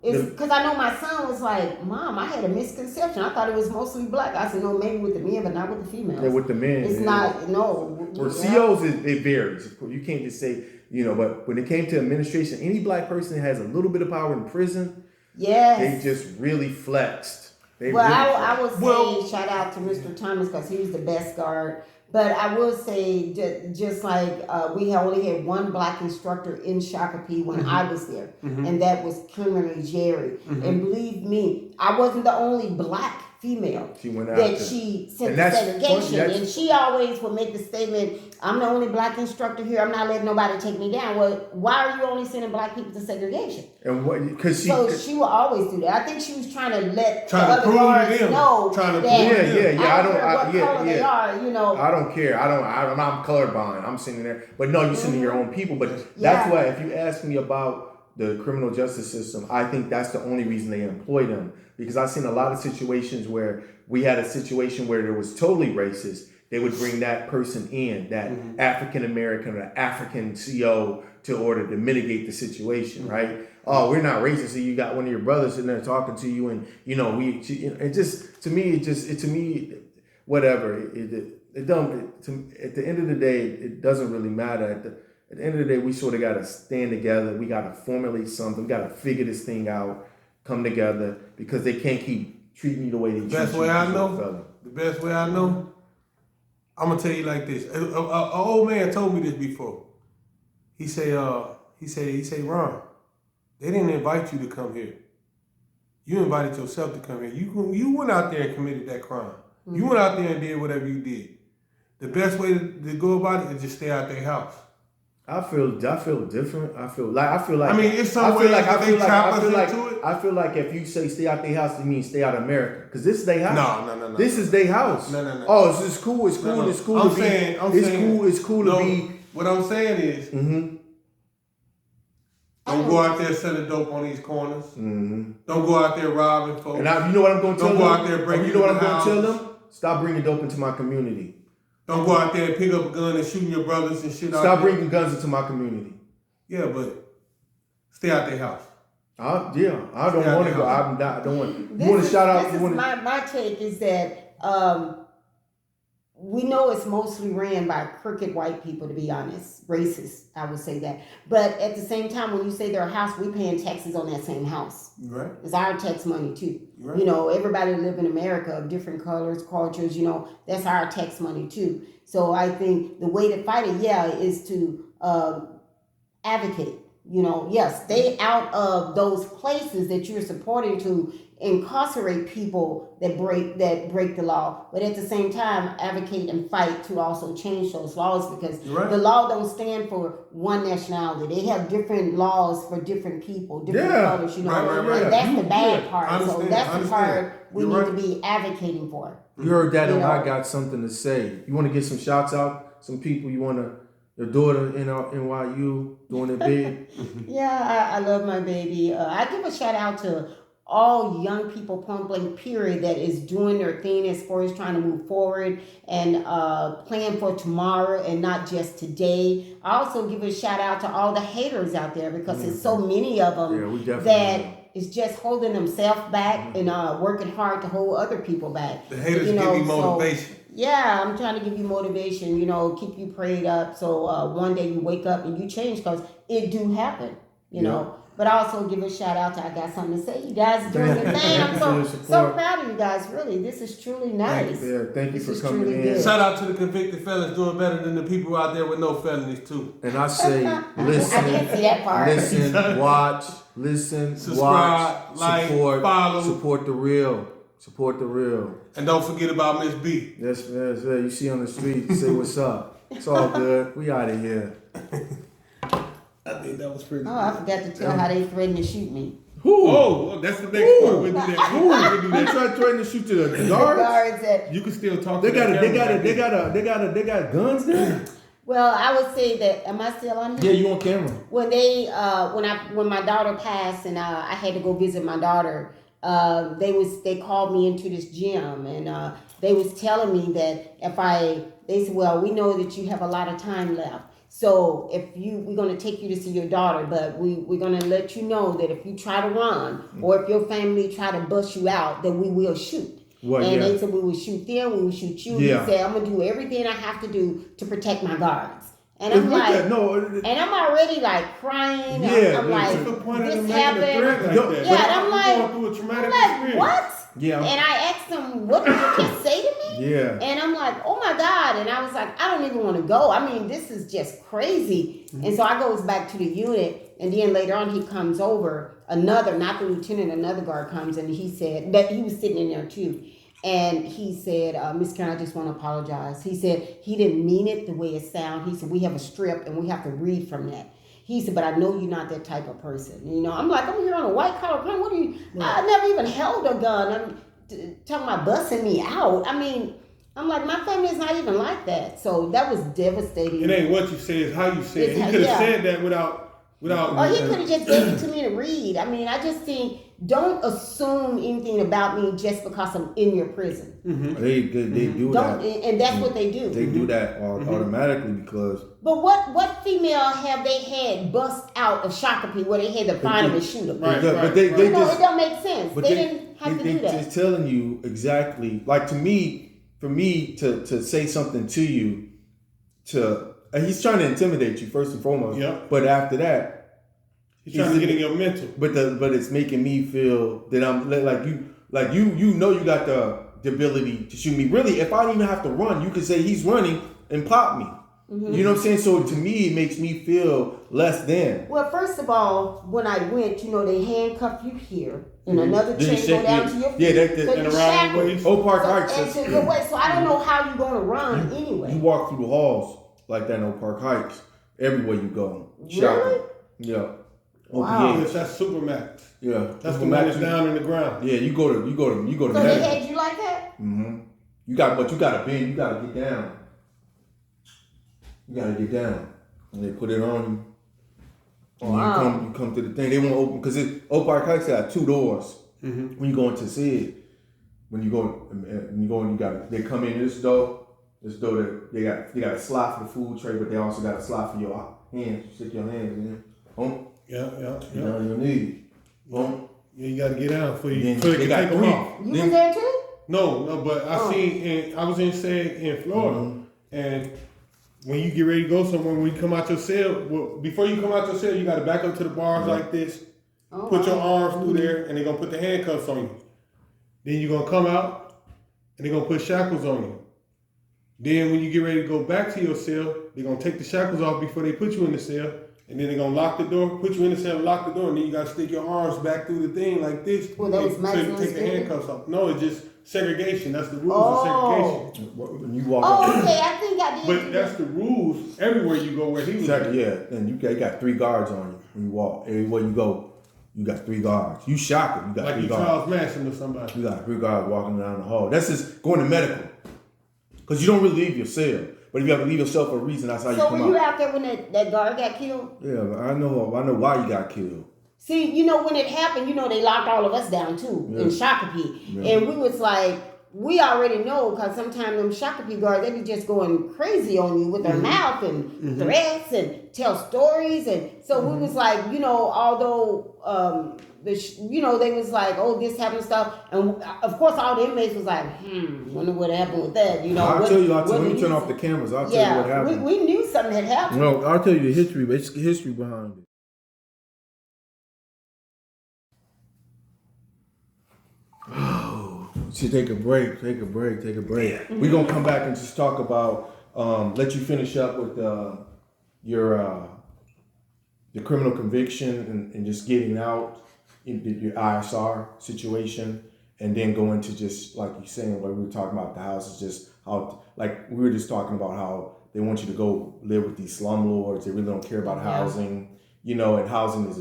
It's because I know my son was like, "Mom, I had a misconception. I thought it was mostly black." I said, "No, maybe with the men, but not with the females." yeah, with the men, It's yeah. not. No. For COs, it varies. Of course, you can't just say, but when it came to administration, any black person that has a little bit of power in prison, Yes. they just really flexed. They Well, really I flexed. would say shout out to Mr. Thomas because he was the best guard. But I will say just like we only had one black instructor in Shakopee when I was there, and that was criminally Jerry. And believe me, I wasn't the only black female She went out that there. she And sent to that's segregation. funny, And she always would make the statement, "I'm the only black instructor here. I'm not letting nobody take me down." Well, why are you only sending black people to segregation? And what? Because So she will always do that. I think she was trying to let Trying to the other prove to guards them. know Trying to that prove to them. Yeah, I don't I care what don't- color they are. I don't care. I'm colorblind. I'm sitting there, but no, you're sending your own people. But that's Yeah. why if you ask me about the criminal justice system, I think that's the only reason they employ them. Because I've seen a lot of situations where we had a situation where it was totally racist. They would bring that person in, that African American or African CO, to order to mitigate the situation, right? Oh, we're not racist. So you got one of your brothers sitting there talking to you, and it just to me, whatever. It don't. At the end of the day, it doesn't really matter. At the end of the day, we sort of got to stand together. We got to formulate something. We got to figure this thing out. Come together because they can't keep treating you the way they treat you. The best way I know, I'm gonna tell you like this. An old man told me this before. He say, Ron, they didn't invite you to come here. You invited yourself to come here. You went out there and committed that crime. You went out there and did whatever you did. The best way to go about it is just stay out their house. I feel different. I feel like. I mean, it's some ways that they trap us into it. I feel like if you say stay out their house, it means stay out of America, because this is their house. No. This is their house. No. Oh, it's cool. It's cool. No. It's cool I'm to be. saying- It's cool to be. What I'm saying is, don't go out there selling dope on these corners. Don't go out there robbing folks. And you know what I'm going to tell them? Don't go out there breaking You know what I'm into going to tell houses. them? Stop bringing dope into my community. Don't go out there and pick up a gun and shooting your brothers and shit. Stop bringing guns into my community. Yeah, but stay out their house. I don't Yeah, want to yeah. go. I don't want. You want to shout out? This is my take is that we know it's mostly ran by crooked white people, to be honest, racist. I would say that, but at the same time, when you say their house, we paying taxes on that same house. Right. It's our tax money too. Right. Everybody that live in America of different colors, cultures. That's our tax money too. So I think the way to fight it, is to advocate. Stay out of those places that you're supporting to incarcerate people that break the law, but at the same time advocate and fight to also change those laws, because the law don't stand for one nationality. They have different laws for different people, different colors. Right. And that's the bad part. I So understand, that's I the part we You're need to be advocating for. You heard that, and You know. I got something to say. You want to get some shots out? Some people you want to Your daughter in NYU doing it big. Yeah, I love my baby. I give a shout out to all young people, point blank, period, that is doing their thing as far as trying to move forward and plan for tomorrow and not just today. I also give a shout out to all the haters out there because there's so many of them that is just holding themselves back and working hard to hold other people back. The haters give you motivation. Yeah, I'm trying to give you motivation, keep you prayed up so one day you wake up and you change because it do happen, you know. But I also give a shout out to I Got Something to Say. You guys are doing your thing. I'm so proud of you guys, really. This is truly nice. Thank you for coming in. Good. Shout out to the convicted felons doing better than the people out there with no felonies, too. And I say, listen, I didn't see that part. listen, watch, listen, Subscribe, watch, like, support, follow. support the real. Support the real. And don't forget about Miss B. Yes, you see on the street, say what's up. It's all good. We out of here. I think that was pretty Oh, I forgot to tell how they threatened to shoot me. Who? Oh, that's the next part. We'll do that. We'll do They that. tried threatening to shoot to the The guards. guards that, You can still talk They to the got guns there. well, I would say that, am I still on Yeah, here? you on camera. When they, when my daughter passed and I had to go visit my daughter, they called me into this gym and they was telling me that they said, well, we know that you have a lot of time left. So we're going to take you to see your daughter, but we're going to let you know that if you try to run or if your family try to bust you out, that we will shoot. They said we will shoot them, we will shoot you. Yeah. He said, I'm going to do everything I have to do to protect my guards. And I'm like, and I'm already like crying. Yeah, I'm like, What's the point of this making a happened. threat like that? Yeah, and I'm You're like, going through a traumatic experience. what? Yeah. And I asked him, what did you just say to me? Yeah. And I'm like, oh my God. And I was like, I don't even want to go. I mean, this is just crazy. Mm-hmm. And so I goes back to the unit. And then later on, he comes over. Not the lieutenant, another guard comes. And he said, that he was sitting in there too. And he said, Miss Karen, I just want to apologize. He said, he didn't mean it the way it sounded. He said, we have a strip and we have to read from that. He said, but I know you're not that type of person. I'm like, I'm here on a white collar crime. What are you? I never even held a gun. I'm talking about busting me out. I mean, I'm like, my family is not even like that. So that was devastating. It ain't what you say, it's how you say it. He could have said that without. Or he could have just gave it to me to read. I mean, I just think, don't assume anything about me just because I'm in your prison. Mm-hmm. They do that. And that's what they do. They do that automatically because. But what female have they had bust out of Shakopee where they had to find them and shoot them? Right. But they it just. don't make sense. They didn't have to do that. They're just telling you exactly. Like for me to say something to you, he's trying to intimidate you first and foremost. Yeah. But after that. He's trying to get in your mental. But it's making me feel that I'm you know you got the ability to shoot me. Really, if I don't even have to run, you could say he's running and pop me. Mm-hmm. You know what I'm saying? So to me, it makes me feel less than. Well, first of all, when I went, they handcuff you here and another chain go down to your feet. Yeah, and around your waist. Oak Park Heights. And to your waist. So I don't know how you're going to run anyway. You walk through the halls like that in Oak Park Heights. Everywhere you go. Really? Yeah. Wow. Yes, that's Supermax. Yeah. That's the one that's down in the ground. Yeah, you go to So they had you like that? Mm-hmm. You gotta bend, you gotta get down. You gotta get down. And they put it on you. And you come to the thing. They won't open because Oak Park Heights got 2 doors. Mm-hmm. When you go into SID. When you go in, they come in this door that they got a slot for the food tray, but they also got a slot for your hands. You stick your hands in. Boom. Yeah. You know your knee. Boom. Yeah, you gotta get down so they can they got take them 3. off. You was there too? No, but I was in Florida, and when you get ready to go somewhere, when you come out your cell, before you come out your cell, you gotta back up to the bars like this, put your arms through there, and they're gonna put the handcuffs on you. Then you're gonna come out, and they're gonna put shackles on you. Then when you get ready to go back to your cell, they're gonna take the shackles off before they put you in the cell. And then they're going to lock the door, put you in the cell, lock the door, and then you got to stick your arms back through the thing like this. Well, that was so you take the handcuffs off. No, it's just segregation. That's the rules of segregation. When you walk up. Okay, I think I did. But that's the rules everywhere you go where he was. Exactly, yeah. And you got 3 guards on you when you walk. Everywhere you go, you got 3 guards. You shocking. You got like 3 you guards. Charles Manson or somebody. You got 3 guards walking down the hall. That's just going to medical. Because you don't really leave your cell. But if you have to leave yourself a reason, that's how you So come were you out. out there when that guard got killed? Yeah, I know why you got killed. See, you know, when it happened, you know, they locked all of us down too in Shakopee. Yeah. And we was like, we already know, because sometimes them Shakopee guards, they be just going crazy on you with their mouth and threats and tell stories. And so we was like, you know, although, you know, they was like, oh, this happened stuff. And of course, all the inmates was like, wonder what happened with that. You know, I'll tell you, when you turn off the cameras, I'll tell you what happened. We knew something had happened. No, I'll tell you the history, but it's the history behind it. So take a break. We're gonna come back and just talk about let you finish up with your criminal conviction and just getting out in your ISR situation, and then go into just like you saying what we were talking about the houses, just how like we were just talking about how they want you to go live with these slumlords. They really don't care about housing, you know, and housing is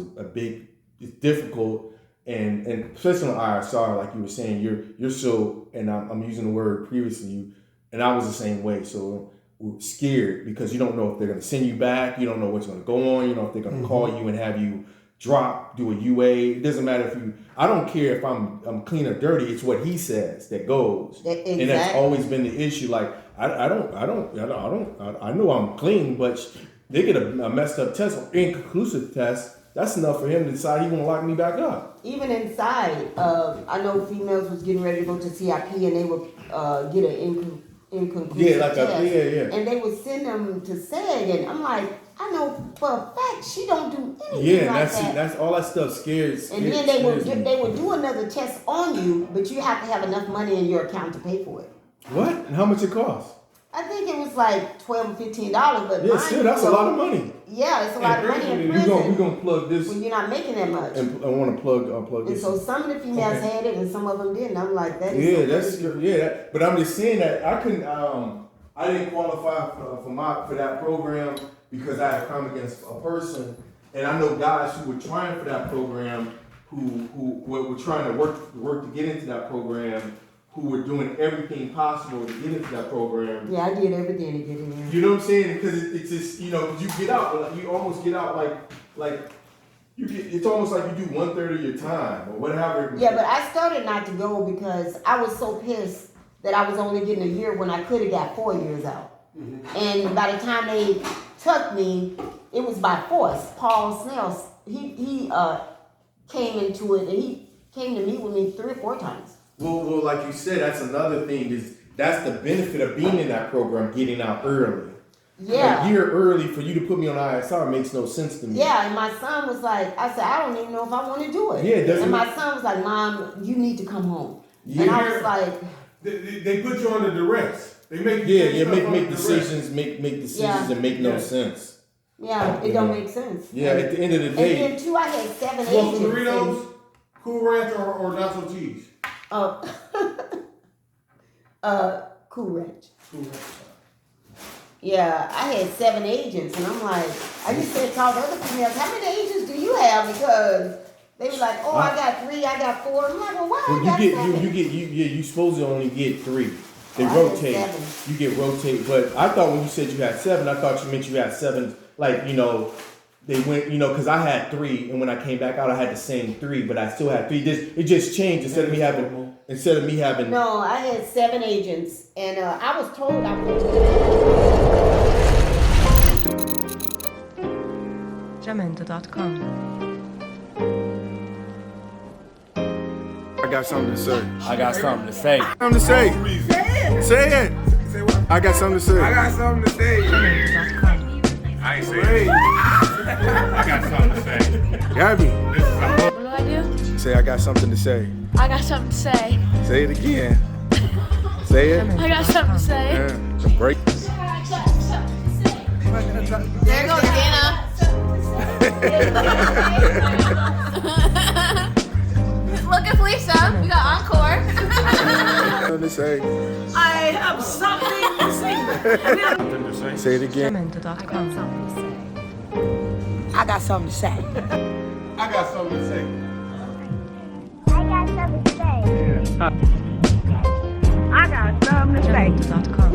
it's difficult. And especially on ISR, like you were saying, you're so, and I'm using the word previously, and I was the same way. So we're scared because you don't know if they're going to send you back. You don't know what's going to go on. You know if they're going to call you and have you do a UA. It doesn't matter if I don't care if I'm clean or dirty. It's what he says that goes. Exactly. And that's always been the issue. Like I know I'm clean, but they get a messed up test or inconclusive test. That's enough for him to decide he want to lock me back up. Even inside, I know females was getting ready to go to CIP and they would get an inconclusive test. And they would send them to SAG, and I'm like, I know for a fact she don't do anything like that. That's all that stuff scares. And then they would do another test on you, but you have to have enough money in your account to pay for it. What? And how much it costs? I think it was like $12 or $15, but yeah, still that's a lot of money. Yeah, it's a lot of money in prison. We're gonna plug this when you're not making that much. And I want to plug and this. So some of the females had it, and some of them didn't. I'm like, that is but I'm just saying that I couldn't. I didn't qualify for that program because I had a crime against a person, and I know guys who were trying for that program, who were trying to work to get into that program, who were doing everything possible to get into that program. Yeah, I did everything to get in there. You know what I'm saying? Because it's just, you know, you get out, but you almost get out like you get. It's almost like you do 1/3 of your time or whatever. Yeah, but I started not to go because I was so pissed that I was only getting a year when I could have got 4 years out. And by the time they took me, it was by force. Paul Snell, he came into it, and he came to meet with me 3 or 4 times. Well, like you said, that's another thing. That's the benefit of being in that program, getting out early. Yeah. A year early for you to put me on ISR makes no sense to me. Yeah, and my son was like, I said, I don't even know if I want to do it. Yeah, it doesn't. And my son was like, Mom, you need to come home. Yeah. And I was like, they put you under duress. They make make decisions, make decisions that make no sense. Yeah, it don't make sense. Yeah, at the end of the day. And then too, I had 7 agents. Want some Doritos, Cool Ranch, or nacho cheese? Cool Ranch. Yeah, I had 7 agents, and I'm like, I just said, call the other females, how many agents do you have? Because they were like, oh, I got 3, I got 4. I'm like, well, why I got 7? You supposed to only get 3. They I rotate. had 7. You get rotate, but I thought when you said you had 7, I thought you meant you had 7. Like, you know, they went, you know, because I had 3, and when I came back out, I had the same 3, but I still had 3. It just changed instead of me having. No, I had 7 agents, and I was told I was. Jamendo.com. I got something to say. I got something to say. Something to say. Say it. I got something to say. I got something to say. I ain't saying I got something to say. Gabby, What do I do? say I got something to say. I got something to say. Say it again. Say it. I got something to say. Yeah. The break. There goes Dana. Look at Lisa. We got encore. Something to say. I have something to say. Something to say. Say it again. Jamendo.com. I got something to say. I got something to say. I got something to say. I got something to say. Jamendo.com.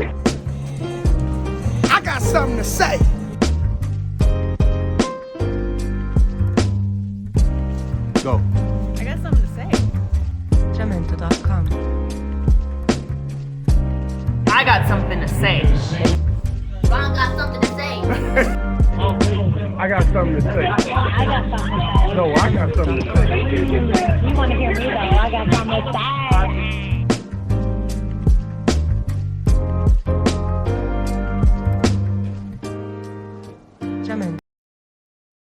got something to say. Go. I got something to say. Jamendo.com. I got something to say. Ron got something to say. I got something to say. I got something to say. No, I got something to say. You want to hear me though? I got something to say.